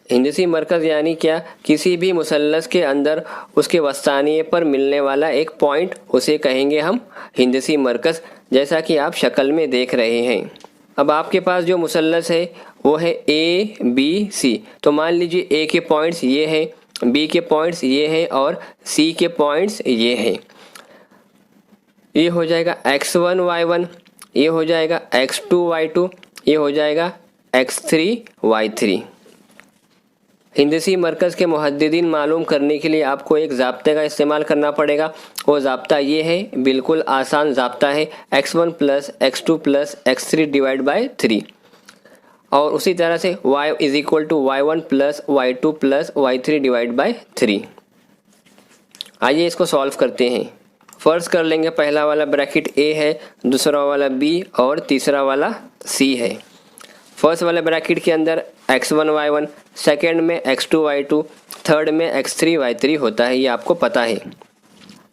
हिंदसी मरकज़ यानी क्या, किसी भी मुसल्लस के अंदर उसके वस्तानिए पर मिलने वाला एक पॉइंट, उसे कहेंगे हम हिंदसी मरकज़, जैसा कि आप शक्ल में देख रहे हैं। अब आपके पास जो मुसल्लस है वो है ABC। तो मान लीजिए A के पॉइंट्स ये हैं, B के पॉइंट्स ये हैं और C के पॉइंट्स ये हैं। ये हो जाएगा x1 y1, ये हो जाएगा x2 y2, ये हो जाएगा x3 y3। हिंदसी मरकज़ के मुहद्दिदीन मालूम करने के लिए आपको एक ज़ाब्ते का इस्तेमाल करना पड़ेगा। वो ज़ाब्ता ये है, बिल्कुल आसान ज़ाब्ता है, x1 plus x2 plus x3 divide by 3। और उसी तरह से y is equal to y1 plus y2 plus y3 divide by 3। आइए इसको सॉल्व करते हैं। फर्स्ट कर लेंगे, पहला वाला ब्रैकेट A है, दूसरा वाला B और तीसरा वाला C है। फर्स्ट वाले ब्रैकेट के अंदर x1 y1, सेकेंड में x2 y2, थर्ड में x3 y3 होता है, ये आपको पता है।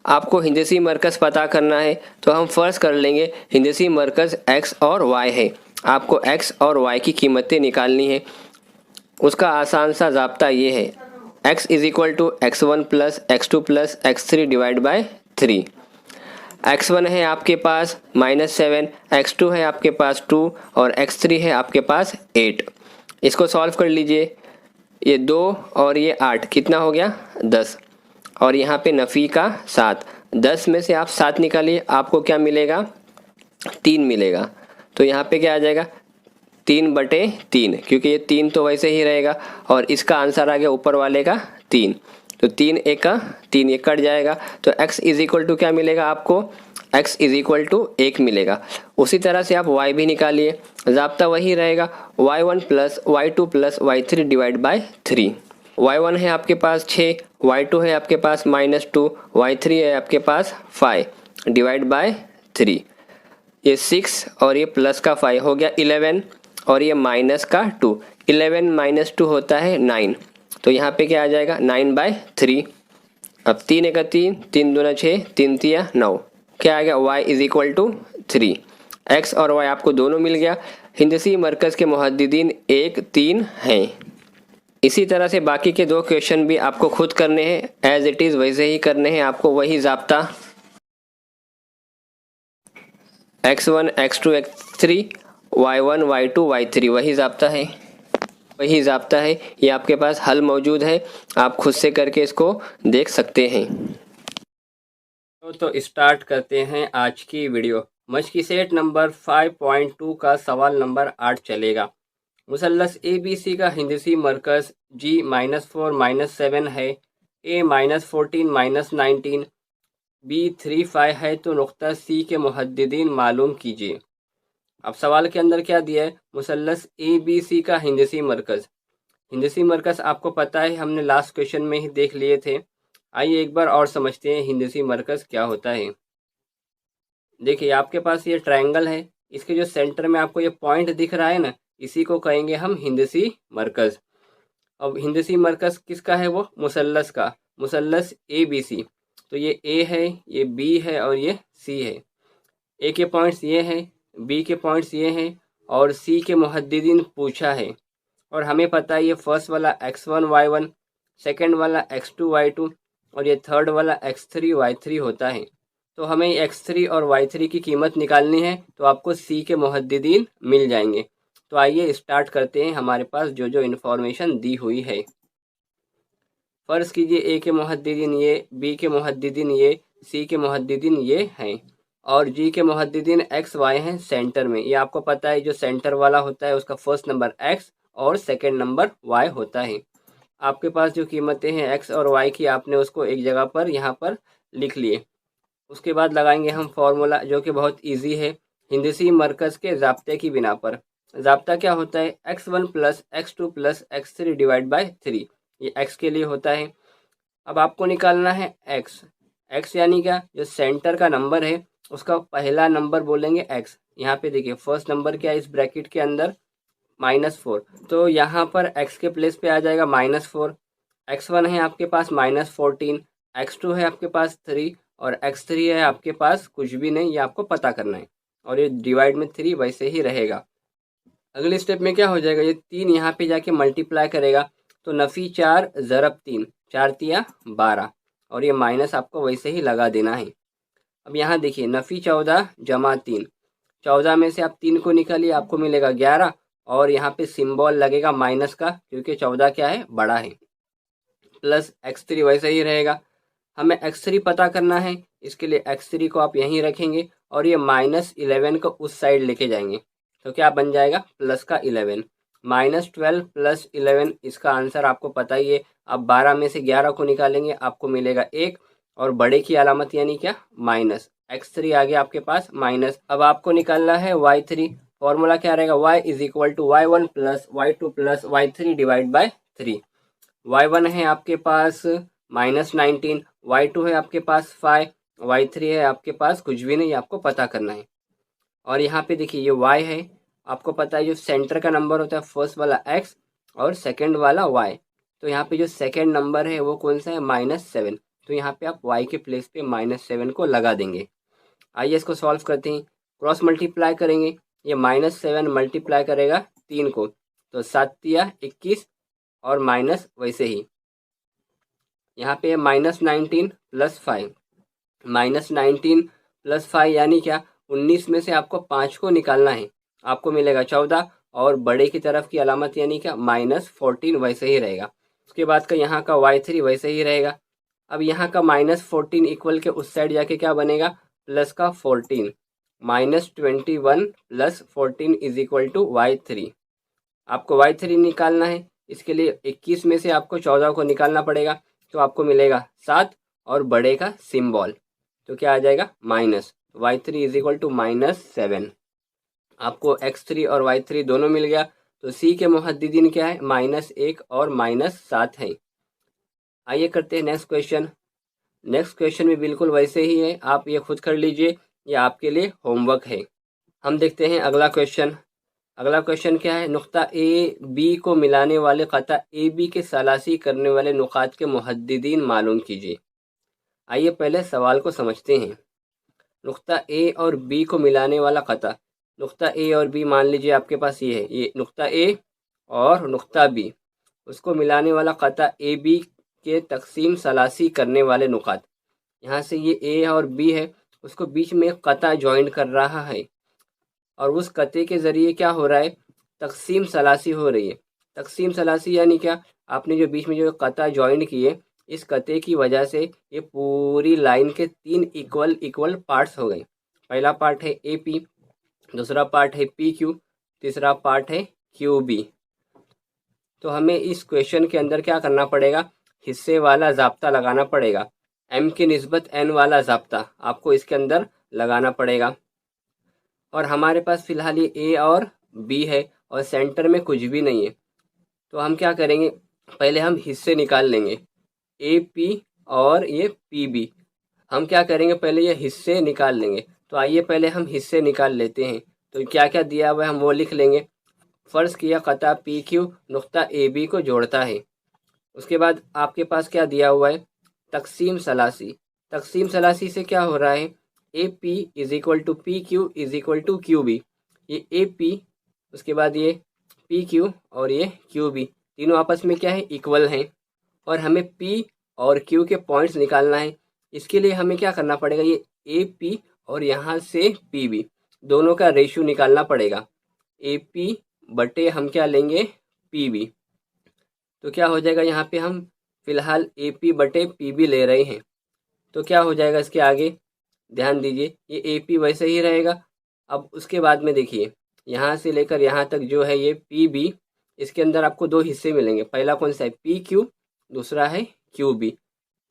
आपको हिंदसी मरकज़ पता करना है, तो हम फर्स्ट कर लेंगे हिंदसी मरकज़ x और y है। आपको x और y की कीमतें निकालनी है। उसका आसान सा ज़ाब्ता ये है, x is equal to x1 plus x2 plus x3 divide by 3। x1 है आपके पास -7, x2 है आपके पास 2 और x3 है आपके पास 8। इसको सॉल्व कर लीजिए। ये 2 और ये 8 कितना हो गया 10, और यहाँ पे नफ़ी का 7। 10 में से आप 7 निकालिए, आपको क्या मिलेगा 3 मिलेगा। तो यहाँ पे क्या आ जाएगा 3/3, क्योंकि ये 3 तो वैसे ही रहेगा, और इसका आंसर आ गया ऊपर वाले का 3। तो 3 एका 3, ये कट जाएगा। तो x इज इक्वल टू क्या मिलेगा आपको x इज इक्वल टू 1 मिलेगा। उसी तरह से आप y भी निकालिए, ज़ाब्ता वही रहेगा, y1 plus y2 plus y3 divide by 3। y1 है आपके पास 6, y2 है आपके पास -2, y3 है आपके पास 5 डिवाइड बाय 3। ये 6 और ये प्लस का 5 हो गया 11 और ये माइनस का 2। 11 माइनस 2 होता है 9, तो यहाँ पे क्या आ जाएगा 9/3। अब 3 1 3, 3 2 6, 3 3 9, क्या आ गया y is equal to 3। x और y आपको दोनों मिल गया। हिंदसी मरकज़ के मुहद्दिदीन 1 3 हैं। इसी तरह से बाकी के 2 क्वेश्चन भी आपको खुद करने हैं, एज इट इज़ वैसे ही करने हैं आपको, वही ज़ाब्ता x1 x2 x3 y1 y2 y3 वही ज़ाब्ता है। ये आपके पास हल मौजूद है, आप खुद से करके इसको देख सकते हैं। तो स्टार्ट करते हैं आज की वीडियो। मश्की सेट नंबर 5.2 का सवाल नंबर 8 चलेगा। मुसल्लस ABC का हिंदसी मरकज़ G -4 -7 है, A -14 -19, B 3 5 है, तो नुक्ता C के मुहद्दिदीन मालूम कीजिए। अब सवाल के अंदर क्या दिया है, मुसल्लस ABC का हिंदसी मरकज़ आपको पता है, हमने लास्ट क्वेश्चन में ही देख लिए थे। आइए एक बार और समझते हैं हिंदसी मरकज़ क्या होता है। देखिए आपके पास ये ट्रायंगल है, इसके जो सेंटर में आपको ये पॉइंट दिख रहा है ना, इसी को कहेंगे हम हिंदसी मरकज़। अब हिंदसी मरकज़ किसका है, वो मुसल्लस का, मुसल्लस ABC। तो ये A है, ये B है और ये C है। A के पॉइंट्स ये हैं, B के पॉइंट्स ये हैं और C के मुहद्दिदीन पूछा है। और हमें पता है ये फर्स्ट वाला x1 y1, सेकंड वाला x2 y2 और ये थर्ड वाला x3 y3 होता है। तो हमें x3 और y3 की कीमत निकालनी है, तो आपको C के मुहद्दिदीन मिल जाएंगे। तो आइए स्टार्ट करते हैं, हमारे पास जो जो इन्फॉर्मेशन दी हुई है। फ़र्ज़ कीजिए A के मुहद्दिदीन ये, B के मुहद्दिदीन ये, C के मुहद्दिदीन ये हैं और G के मुहद्दिदीन x y हैं सेंटर में। ये आपको पता है जो सेंटर वाला होता है उसका फर्स्ट नंबर x और सेकंड नंबर y होता है। आपके पास जो कीमतें हैं x और y की, आपने उसको एक जगह पर यहाँ पर लिख लिए। उसके बाद लगाएंगे हम फार्मूला, जो कि बहुत इजी है, हिंदसी मरकज़ के ज़ाब्ते की बिना पर। ज़ाब्ता क्या होता है, x1 plus x2 plus x3 divide by 3। ये x के लिए होता है। अब आपको निकालना है x यानी क्या, जो सेंटर का नंबर है उसका पहला नंबर बोलेंगे x। यहाँ पे देखिए फर्स्ट नंबर क्या है इस ब्रैकेट के अंदर, -4, तो यहाँ पर x के प्लेस पे आ जाएगा -4। x1 है आपके पास -14, x2 है आपके पास 3 और x3 है आपके पास कुछ भी नहीं, ये आपको पता करना है। और ये डिवाइड में 3 वैसे ही रहेगा। अगले स्टेप में क्या हो जाएगा, ये 3 यहाँ पे जाके मल्टीप्लाई करेगा, तो नफ़ी 4 ज़रब 3, 4 तिया 12 और ये माइनस आपको वैसे ही लगा देना है। अब यहाँ देखिए नफ़ी 14 जमा 3, 14 में से आप 3 को निकालिए, आपको मिलेगा 11 और यहाँ पे सिंबल लगेगा माइनस का, क्योंकि 14 क्या है, बड़ा है। प्लस x3 वैसे ही रहेगा। हमें x3 पता करना है, इसके लिए x3 को आप यहीं रखेंगे और ये -11 को उस साइड लेके जाएंगे, तो क्या बन जाएगा, प्लस का 11। -12 प्लस 11, इसका आंसर आपको पता ही है। अब 12 में से 11 को निकालेंगे, आपको मिलेगा 1 और बड़े की अलामत यानी क्या, माइनस। x3 आ गया आपके पास माइनस। अब आपको निकालना है y3। फॉर्मूला क्या रहेगा, y is equal to y1 plus y2 plus y3 divide by 3। y1 है आपके पास -19, y2 है आपके पास 5, y3 है आपके पास कुछ भी नहीं, आपको पता करना है। और यहाँ पे देखिए ये y है, आपको पता है जो सेंटर का नंबर होता है फर्स्ट वाला x और सेकंड वाला y, तो यहाँ पे जो सेकंड नंबर है वो कौन सा है, -7, तो यहाँ पे आप y के प्लेस पे -7 को लगा देंगे। आइए इसको सॉल्व करते हैं। क्रॉस मल्टीप्लाई करेंगे, ये -7 मल्टीप्लाई करेगा 3 को, तो 7 तिया 21 और माइनस वैसे ही यहाँ पे -19 प्लस 5, -19 प्लस 5 यानी क्या, 19 में से आपको 5 को निकालना है, आपको मिलेगा 14 और बड़े की तरफ की अलामत यानी क्या, -14 वैसे ही रहेगा। उसके बाद का यहाँ का y3 वैसे ही रहेगा। अब यहाँ का -14 इक्वल के उस साइड जाके क्या बनेगा, प्लस का 14, -21 plus 14 is equal to y3। आपको y3 निकालना है, इसके लिए 21 में से आपको 14 को निकालना पड़ेगा, तो आपको मिलेगा 7 और बड़े का सिंबल, तो क्या आ जाएगा, minus. y3 is equal to -7। आपको x3 और y3 दोनों मिल गया। तो C के मुहद्दिदीन क्या है, -1 और -7 है। आइए करते हैं नेक्स्ट क्वेश्चन। नेक्स्ट क्वेश्चन भी बिल्कुल वैसे ही है, आप ये खुद कर लीजिए, ये आपके लिए होमवर्क है। हम देखते हैं अगला क्वेश्चन। अगला क्वेश्चन क्या है, नुक्ता ए बी को मिलाने वाले कता ए बी के सलासी करने वाले नुकात के मुहद्दिदीन मालूम कीजिए। आइए पहले सवाल को समझते हैं। नुक्ता ए और बी को मिलाने वाला कता, नुक्ता ए और बी मान लीजिए आपके पास ये है, ये नुक्ता ए और नुक्ता बी, उसको मिलाने वाला कता ए बी के तकसीम सलासी करने वाले नुकात। यहाँ से ये ए और बी है, उसको बीच में एक कता ज्वाइन कर रहा है और उस कते के ज़रिए क्या हो रहा है, तकसीम सलासी हो रही है। तकसीम सलासी यानी क्या, आपने जो बीच में जो कता ज्वाइन किए, इस कते की वजह से ये पूरी लाइन के 3 इक्वल पार्ट्स हो गए। पहला पार्ट है ए पी, दूसरा पार्ट है पी क्यू, तीसरा पार्ट है क्यू बी। तो हमें इस क्वेश्चन के अंदर क्या करना पड़ेगा, हिस्से वाला ज़ाब्ता लगाना पड़ेगा। एम की निस्बत एन वाला ज़ाब्ता आपको इसके अंदर लगाना पड़ेगा। और हमारे पास फ़िलहाल ये ए और बी है और सेंटर में कुछ भी नहीं है। तो हम क्या करेंगे, पहले हम हिस्से निकाल लेंगे, ए पी और ये पी बी। हम क्या करेंगे, पहले ये हिस्से निकाल लेंगे। तो आइए पहले हम हिस्से निकाल लेते हैं। तो क्या क्या दिया हुआ है हम वो लिख लेंगे। फ़र्ज़ किया कता पी क्यू नुक्ता ए बी को जोड़ता है। उसके बाद आपके पास क्या दिया हुआ है, तकसीम सलासी। तकसीम सलासी से क्या हो रहा है, A P is equal to P Q is equal to Q B. ये ए पी, उसके बाद ये पी क्यू और ये क्यू बी, तीनों आपस में क्या है, इक्वल हैं। और हमें पी और क्यू के पॉइंट्स निकालना है। इसके लिए हमें क्या करना पड़ेगा, ये ए पी और यहाँ से पी बी दोनों का रेशियो निकालना पड़ेगा। ए पी बटे हम क्या लेंगे, पी बी। तो क्या हो जाएगा, यहाँ पे हम फिलहाल ए पी बटे पी बी ले रहे हैं। तो क्या हो जाएगा इसके आगे, ध्यान दीजिए, ये ए पी वैसे ही रहेगा। अब उसके बाद में देखिए, यहाँ से लेकर यहाँ तक जो है ये पी बी, इसके अंदर आपको 2 हिस्से मिलेंगे। पहला कौन सा है, पी क्यू, दूसरा है क्यू बी।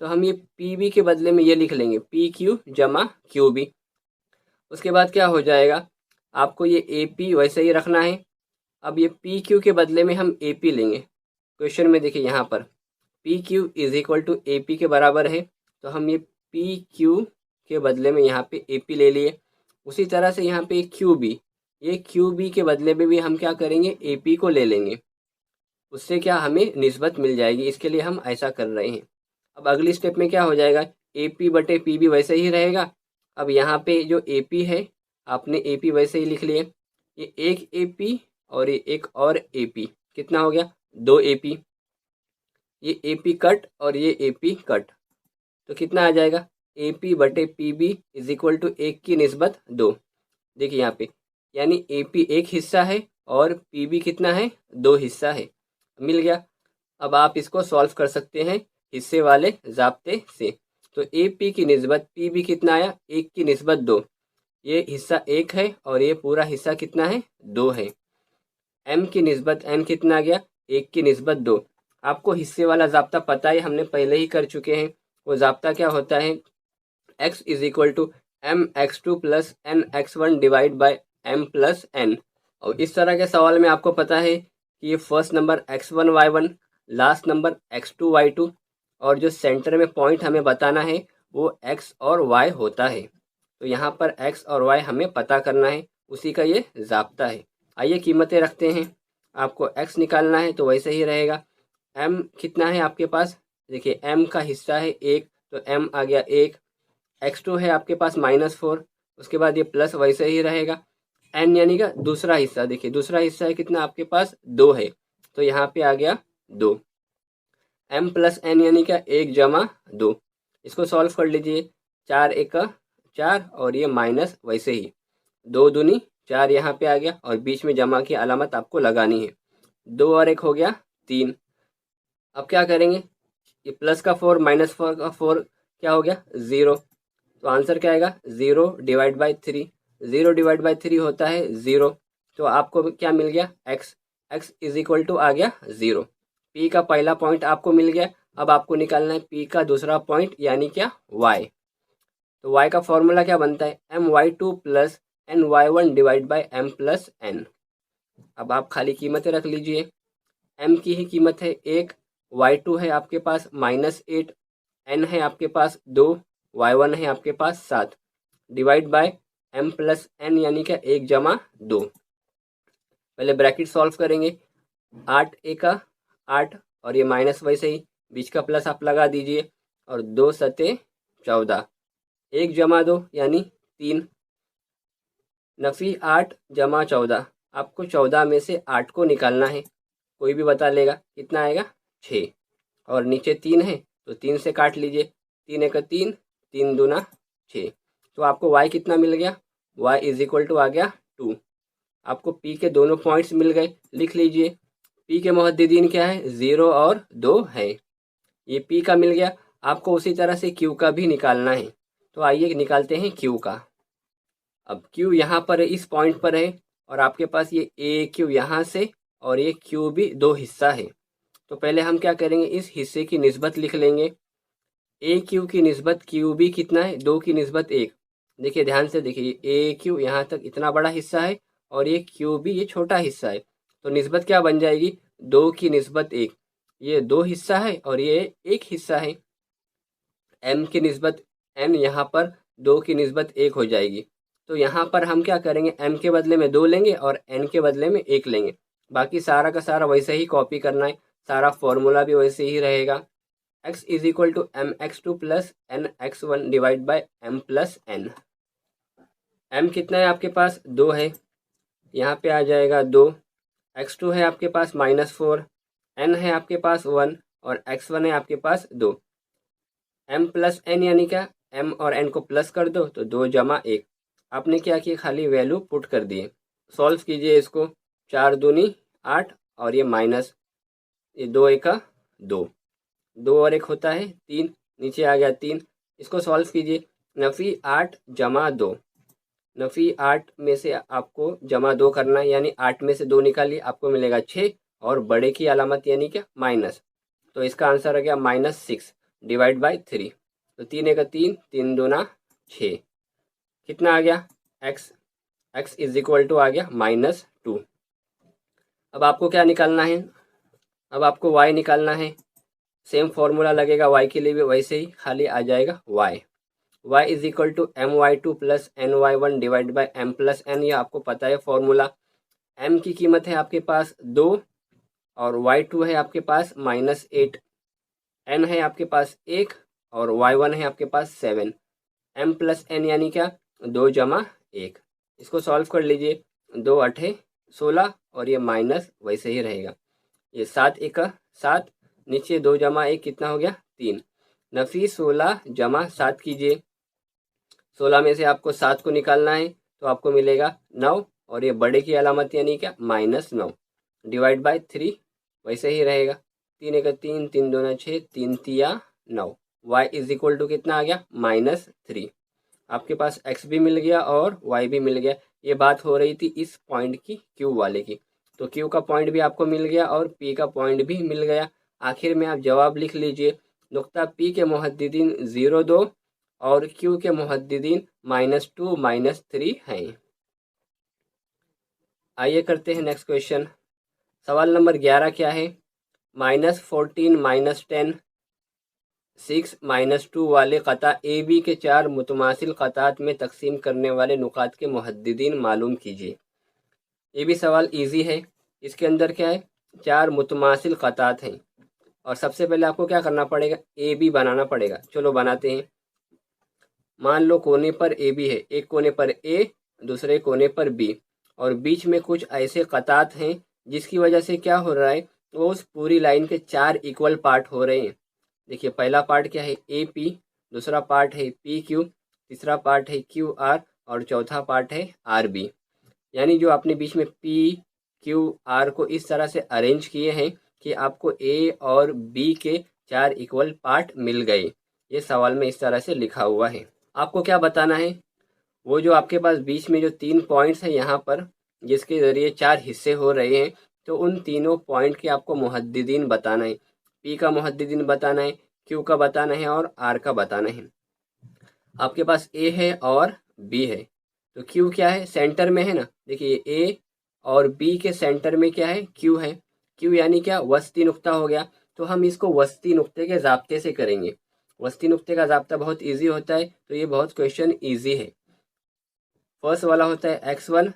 तो हम ये पी बी के बदले में ये लिख लेंगे, पी क्यू जमा क्यू बी। उसके बाद क्या हो जाएगा, आपको ये ए पी वैसे ही रखना है। अब ये पी क्यू के बदले में हम ए पी लेंगे। क्वेश्चन में देखिए यहाँ पर P Q is equal to A P के बराबर है, तो हम ये पी क्यू के बदले में यहाँ पे ए पी ले लिए। उसी तरह से यहाँ पे क्यू बी, ये क्यू बी के बदले में भी हम क्या करेंगे, ए पी को ले लेंगे। उससे क्या हमें निस्बत मिल जाएगी, इसके लिए हम ऐसा कर रहे हैं। अब अगली स्टेप में क्या हो जाएगा, ए पी बटे पी बी वैसे ही रहेगा। अब यहाँ पे जो ए पी है, आपने ए पी वैसे ही लिख लिए। ये एक ए पी और ये एक और ए पी, कितना हो गया, 2 ए पी। ये ए पी कट और ये ए पी कट, तो कितना आ जाएगा, ए पी बटे P B is equal to 1 की निस्बत 2। देखिए यहाँ पे, यानी ए पी एक हिस्सा है और पी बी कितना है, 2 हिस्सा है। मिल गया। अब आप इसको सॉल्व कर सकते हैं हिस्से वाले ज़ाब्ते से। तो ए पी की निस्बत पी बी कितना आया, 1 की निस्बत 2। ये हिस्सा 1 है और ये पूरा हिस्सा कितना है, 2 है। एम की निस्बत एन कितना आ गया, 1 की निस्बत 2। आपको हिस्से वाला ज़ाब्ता पता है, हमने पहले ही कर चुके हैं। वो ज़ाब्ता क्या होता है, x is equal to M X two plus N X one divide by M plus N. और इस तरह के सवाल में आपको पता है कि ये first number x1 y1, last number x2 y2, और जो सेंटर में पॉइंट हमें बताना है वो x और y होता है। तो यहाँ पर x और y हमें पता करना है, उसी का ये ज़ाब्ता है। आइए कीमतें रखते हैं। आपको x निकालना है तो वैसे ही रहेगा। m कितना है आपके पास, देखिए m का हिस्सा है 1, तो m आ गया 1। x2 है आपके पास -4, उसके बाद ये प्लस वैसे ही रहेगा। n यानी का दूसरा हिस्सा, देखिए दूसरा हिस्सा है कितना आपके पास, 2 है, तो यहाँ पे आ गया 2। m प्लस n यानी का 1 जमा 2। इसको सॉल्व कर लीजिए, 4 1 4 और ये माइनस वैसे ही, 2 दूनी 4 यहाँ पे आ गया और बीच में जमा की अलामत आपको लगानी है। 2 और 1 हो गया 3। अब क्या करेंगे, ये प्लस का 4 माइनस 4 का 4 क्या हो गया, 0। तो आंसर क्या आएगा, 0 डिवाइड बाई 3। 0 डिवाइड बाई 3 होता है 0। तो आपको क्या मिल गया, x इज इक्वल टू आ गया 0। p का पहला पॉइंट आपको मिल गया। अब आपको निकालना है p का दूसरा पॉइंट, यानी क्या, y। तो y का फॉर्मूला क्या बनता है, my2 plus ny1 divide by m plus n। अब आप खाली कीमतें रख लीजिए, m की ही कीमत है 1, y2 है आपके पास -8, n है आपके पास 2, y1 है आपके पास 7, divide by m plus n यानी क्या 1 जमा 2। पहले ब्रैकेट सॉल्व करेंगे, 8 एका 8 और ये माइनस वैसे ही बीच का प्लस आप लगा दीजिए और 2 सते 14, 1 जमा 2 यानी 3, नफ़ी 8 जमा 14, आपको 14 में से 8 को निकालना है, कोई भी बता लेगा कितना आएगा 6, और नीचे 3 है तो 3 से काट लीजिए, 3 एक 3, 3 दूना 6, तो आपको y कितना मिल गया, y इज इक्वल टू आ गया 2। आपको p के दोनों पॉइंट्स मिल गए, लिख लीजिए p के मुहद्दिदीन क्या है 0 और 2 है, ये p का मिल गया। आपको उसी तरह से q का भी निकालना है, तो आइए निकालते हैं q का। अब q यहाँ पर है, इस पॉइंट पर है, और आपके पास ये AQ यहाँ से और ये q भी दो हिस्सा है। तो पहले हम क्या करेंगे, इस हिस्से की निस्बत लिख लेंगे, AQ की निस्बत QB कितना है 2 की निस्बत 1। देखिए ध्यान से देखिए, AQ यहाँ तक इतना बड़ा हिस्सा है और ये QB ये छोटा हिस्सा है, तो निस्बत क्या बन जाएगी 2 की निस्बत 1। ये 2 हिस्सा है और ये 1 हिस्सा है, m की निस्बत n यहाँ पर 2 की निस्बत 1 हो जाएगी। तो यहाँ पर हम क्या करेंगे, m के बदले में 2 लेंगे और n के बदले में 1 लेंगे, बाकी सारा का सारा वैसे ही कॉपी करना है, सारा फॉर्मूला भी वैसे ही रहेगा। x is equal to mx2 plus nx1 divide by m plus n। m कितना है आपके पास 2 है, यहाँ पे आ जाएगा 2, x2 है आपके पास -4, n है आपके पास 1 और x1 है आपके पास 2। m प्लस n यानी क्या, m और n को प्लस कर दो तो 2 जमा 1। आपने क्या किया, खाली वैल्यू पुट कर दिए, सॉल्व कीजिए इसको, 4 दूनी 8 और ये माइनस, ये 2 एका 2, 2 और 1 होता है 3, नीचे आ गया 3, इसको सॉल्व कीजिए, नफ़ी 8 जमा 2, नफ़ी 8 में से आपको जमा 2 करना है, यानी 8 में से 2 निकालिए, आपको मिलेगा 6 और बड़े की अलामत यानी क्या माइनस, तो इसका आंसर आ गया -6 डिवाइड बाई 3। तो 3 एक 3, 3 दूना 6, कितना आ गया x इज इक्वल टू आ गया -2। अब आपको क्या निकालना है, अब आपको y निकालना है, सेम फॉर्मूला लगेगा y के लिए भी वैसे ही, खाली आ जाएगा y is equal to my2 plus ny1 divide by m plus n। ये आपको पता है फॉर्मूला, m की कीमत है आपके पास 2 और y2 है आपके पास -8, n है आपके पास 1 और y1 है आपके पास 7, m प्लस n यानी क्या 2 जमा 1। इसको सॉल्व कर लीजिए, 2 8 16 और ये माइनस वैसे ही रहेगा, ये 7 एक 7, नीचे 2 जमा 1 कितना हो गया 3, नफ़ी 16 जमा 7 कीजिए, 16 में से आपको 7 को निकालना है तो आपको मिलेगा 9 और ये बड़े की अलामत यानी क्या -9 डिवाइड बाई 3 वैसे ही रहेगा, 3 एक 3, 3 दूना 6, 3 तिया 9, y इज इक्वल टू कितना आ गया -3। आपके पास x भी मिल गया और y भी मिल गया। ये बात हो रही थी इस पॉइंट की q वाले की, तो q का पॉइंट भी आपको मिल गया और p का पॉइंट भी मिल गया। आखिर में आप जवाब लिख लीजिए, नुक्ता p के मुहद्दिदीन 0 2 और q के मुहद्दिदीन -2 -3 हैं। आइए करते हैं नेक्स्ट क्वेश्चन। सवाल नंबर 11 क्या है, -14 -10 6 -2 वाले क़ता ए बी के 4 मुतमासिल क़तात में तकसीम करने वाले नुकात के मुहद्दिदीन मालूम कीजिए। ये भी सवाल इजी है, इसके अंदर क्या है 4 मुतमासिल क़तात हैं और सबसे पहले आपको क्या करना पड़ेगा, ए बी बनाना पड़ेगा। चलो बनाते हैं। मान लो कोने पर ए बी है, एक कोने पर ए दूसरे कोने पर बी और बीच में कुछ ऐसे क़तात हैं जिसकी वजह से क्या हो रहा है, वो उस पूरी लाइन के 4 इक्वल पार्ट हो रहे हैं। देखिए पहला पार्ट क्या है ए पी, दूसरा पार्ट है पी क्यू, तीसरा पार्ट है क्यू आर और चौथा पार्ट है आर बी। यानी जो आपने बीच में पी क्यू आर को इस तरह से अरेंज किए हैं कि आपको ए और बी के 4 इक्वल पार्ट मिल गए। ये सवाल में इस तरह से लिखा हुआ है। आपको क्या बताना है, वो जो आपके पास बीच में जो 3 पॉइंट्स हैं यहाँ पर जिसके ज़रिए 4 हिस्से हो रहे हैं, तो उन तीनों पॉइंट के आपको मुहद्दिदीन बताना है। पी का मुहद्दिदीन बताना है, क्यू का बताना है और आर का बताना है। आपके पास ए है और बी है, तो क्यू क्या है, सेंटर में है ना। देखिए ए और बी के सेंटर में क्या है, क्यू है। क्यू यानी क्या, वस्ती नुक्ता हो गया। तो हम इसको वस्ती नुक्ते के जाब्ते से करेंगे। वस्ती नुक्ते का जाब्ता बहुत इजी होता है, तो ये बहुत क्वेश्चन इजी है। फर्स्ट वाला होता है x1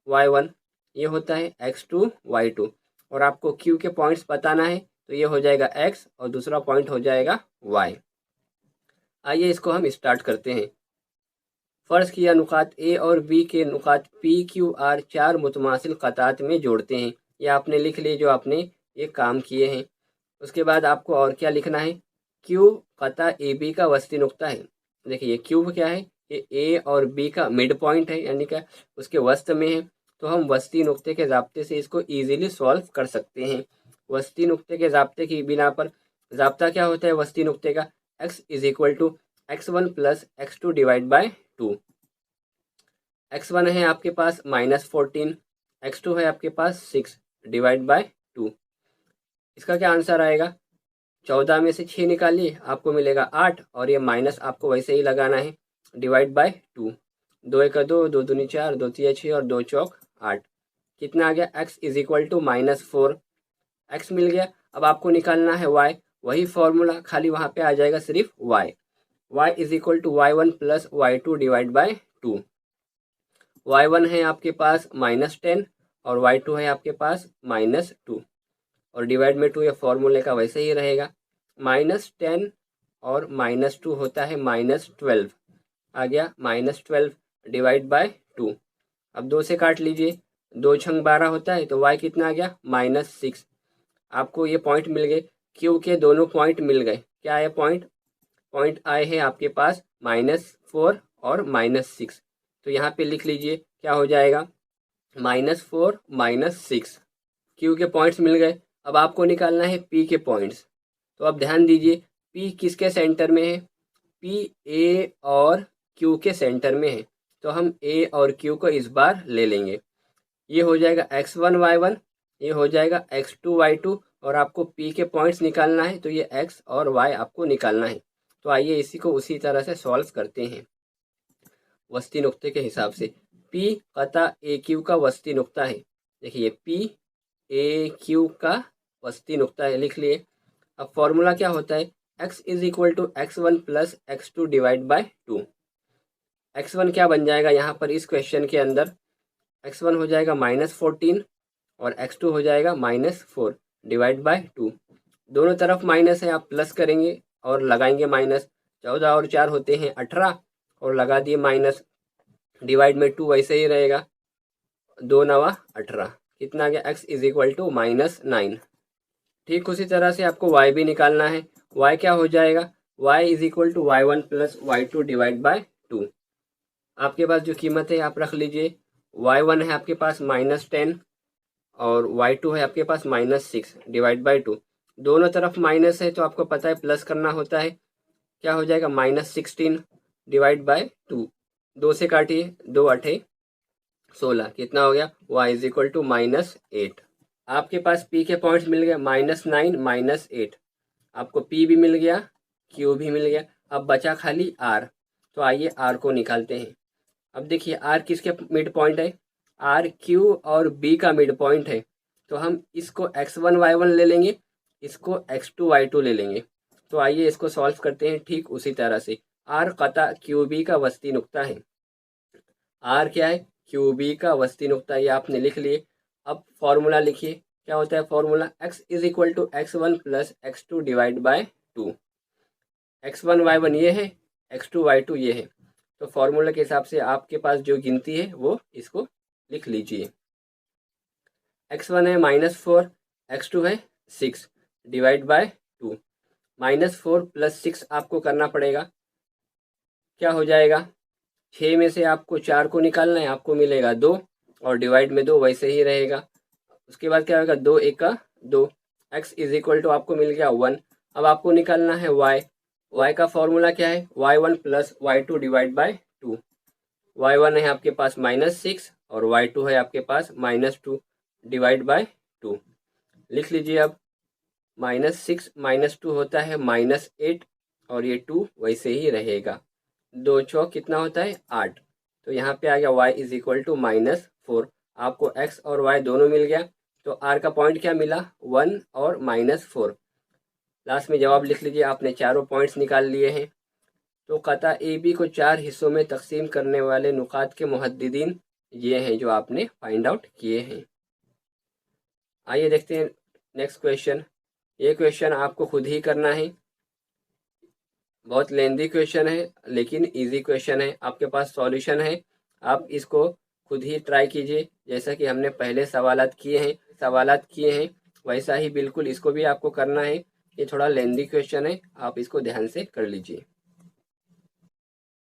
y1, ये होता है x2 y2, और आपको q के पॉइंट्स बताना है, तो ये हो जाएगा x और दूसरा पॉइंट हो जाएगा y। आइए इसको हम स्टार्ट करते हैं। फ़र्ज़ किया नुकात ए और बी के नुकात पी क्यू आर चार मुतमासिल क़तात में जोड़ते हैं। ये आपने लिख लिए जो आपने ये काम किए हैं। उसके बाद आपको और क्या लिखना है, क्यू क़ता ए बी का वस्ती नुक्ता है। देखिए क्यू क्या है, ये ए और बी का मिड पॉइंट है, यानी क्या उसके वस्त में है। तो हम वस्ती नुक्ते के ज़ाब्ते से इसको ईज़िली सॉल्व कर सकते हैं। वस्ती नुक्ते के ज़ाब्ते की बिना पर ज़ाब्ता क्या होता है वस्ती नुक्ते का, x is equal to x1 plus x2 divide by 2। x1 है आपके पास -14, x2 है आपके पास 6 डिवाइड बाय 2। इसका क्या आंसर आएगा, 14 में से 6 निकालिए आपको मिलेगा 8, और ये माइनस आपको वैसे ही लगाना है, डिवाइड बाय 2। 2 एक 2, 2 दूनी 4, 2 तिया 6 और 2 चौक 8। कितना आ गया, x is equal to -4। x मिल गया। अब आपको निकालना है y, वही फॉर्मूला, खाली वहाँ पे आ जाएगा सिर्फ y। y is equal to y1 plus y2 divide by 2। y1 है आपके पास -10 और y2 है आपके पास -2, और डिवाइड में 2, ये फॉर्मूले का वैसे ही रहेगा। -10 और -2 होता है -12, आ गया -12 डिवाइड बाय 2। अब 2 से काट लीजिए, 2 छंग 12 होता है, तो y कितना आ गया, -6। आपको ये पॉइंट मिल गए, क्यू के दोनों पॉइंट मिल गए। क्या आए पॉइंट, पॉइंट आए हैं आपके पास -4 और -6। तो यहाँ पे लिख लीजिए क्या हो जाएगा, -4 -6। क्यू के पॉइंट्स मिल गए। अब आपको निकालना है पी के पॉइंट्स। तो अब ध्यान दीजिए, पी किसके सेंटर में है, पी ए और क्यू के सेंटर में है। तो हम ए और क्यू को इस बार ले लेंगे। ये हो जाएगा x1 y1, ये हो जाएगा x2 y2, और आपको पी के पॉइंट्स निकालना है, तो ये x और y आपको निकालना है। तो आइए इसी को उसी तरह से सॉल्व करते हैं वस्ती नुक्ते के हिसाब से। पी क़ता ए क्यू का वस्ती नुक्ता है। देखिए पी ए क्यू का वस्ती नुक्ता है, लिख लिए। अब फॉर्मूला क्या होता है, x is equal to x1 plus x2 divide by 2। x1 क्या बन जाएगा यहाँ पर इस क्वेश्चन के अंदर, x1 हो जाएगा -14 और x2 हो जाएगा -4 डिवाइड बाय 2। दोनों तरफ माइनस है, आप प्लस करेंगे और लगाएंगे माइनस। 14 और 4 होते हैं 18, और लगा दिए माइनस, डिवाइड में 2 वैसे ही रहेगा, 2 नवा 18। कितना आ गया, x इज इक्वल टू -9। ठीक उसी तरह से आपको y भी निकालना है। y क्या हो जाएगा, y is equal to y1 plus y2 divide by 2। आपके पास जो कीमत है आप रख लीजिए। y1 है आपके पास -10 और y2 है आपके पास -6 डिवाइड बाय 2। दोनों तरफ माइनस है, तो आपको पता है प्लस करना होता है। क्या हो जाएगा, -16 डिवाइड बाय 2। 2 से काटिए, 2 8 16, कितना हो गया, y इज इक्वल टू -8। आपके पास p के पॉइंट्स मिल गए, -9 -8। आपको p भी मिल गया, q भी मिल गया। अब बचा खाली r, तो आइए r को निकालते हैं। अब देखिए r किसके मिड पॉइंट है, r q और b का मिड पॉइंट है। तो हम इसको x1 y1 ले लेंगे, इसको x2 y2 ले लेंगे। तो आइए इसको सॉल्व करते हैं ठीक उसी तरह से। r क़ता क्यू बी का वस्ती नुक्ता है, r क्या है, क्यू बी का वस्ती नुक्ता, ये आपने लिख लिए। अब फॉर्मूला लिखिए, क्या होता है formula, x is equal to x1 plus x2 divide by 2। x1 y1 ये है, x2 y2 ये है। तो फॉर्मूला के हिसाब से आपके पास जो गिनती है वो इसको लिख लीजिए। x1 है -4, x2 है 6 डिवाइड बाय 2। -4 प्लस 6 आपको करना पड़ेगा, क्या हो जाएगा, 6 में से आपको 4 को निकालना है, आपको मिलेगा 2, और डिवाइड में 2 वैसे ही रहेगा। उसके बाद क्या होगा, 2 1 2, x इज इक्वल टू आपको मिल गया 1। अब आपको निकालना है y का फॉर्मूला क्या है, y1 plus y2 divide by 2। y1 है आपके पास -6 और y2 है आपके पास -2 डिवाइड बाय 2। लिख लीजिए। अब -6 -2 होता है -8, और ये 2 वैसे ही रहेगा। 2 चौक कितना होता है 8। तो यहाँ पे आ गया y इज इक्वल टू -4। आपको x और y दोनों मिल गया, तो r का पॉइंट क्या मिला 1 और -4। लास्ट में जवाब लिख लीजिए, आपने चारों पॉइंट्स निकाल लिए हैं। तो कता ए बी को 4 हिस्सों में तकसीम करने वाले नुकात के मुहद्दिदीन ये हैं जो आपने फाइंड आउट किए हैं। आइए देखते हैं नेक्स्ट क्वेश्चन। ये क्वेश्चन आपको खुद ही करना है, बहुत लेंदी क्वेश्चन है लेकिन इजी क्वेश्चन है। आपके पास सॉल्यूशन है, आप इसको खुद ही ट्राई कीजिए। जैसा कि हमने पहले सवालात किए हैं वैसा ही बिल्कुल इसको भी आपको करना है। ये थोड़ा लेंदी क्वेश्चन है, आप इसको ध्यान से कर लीजिए।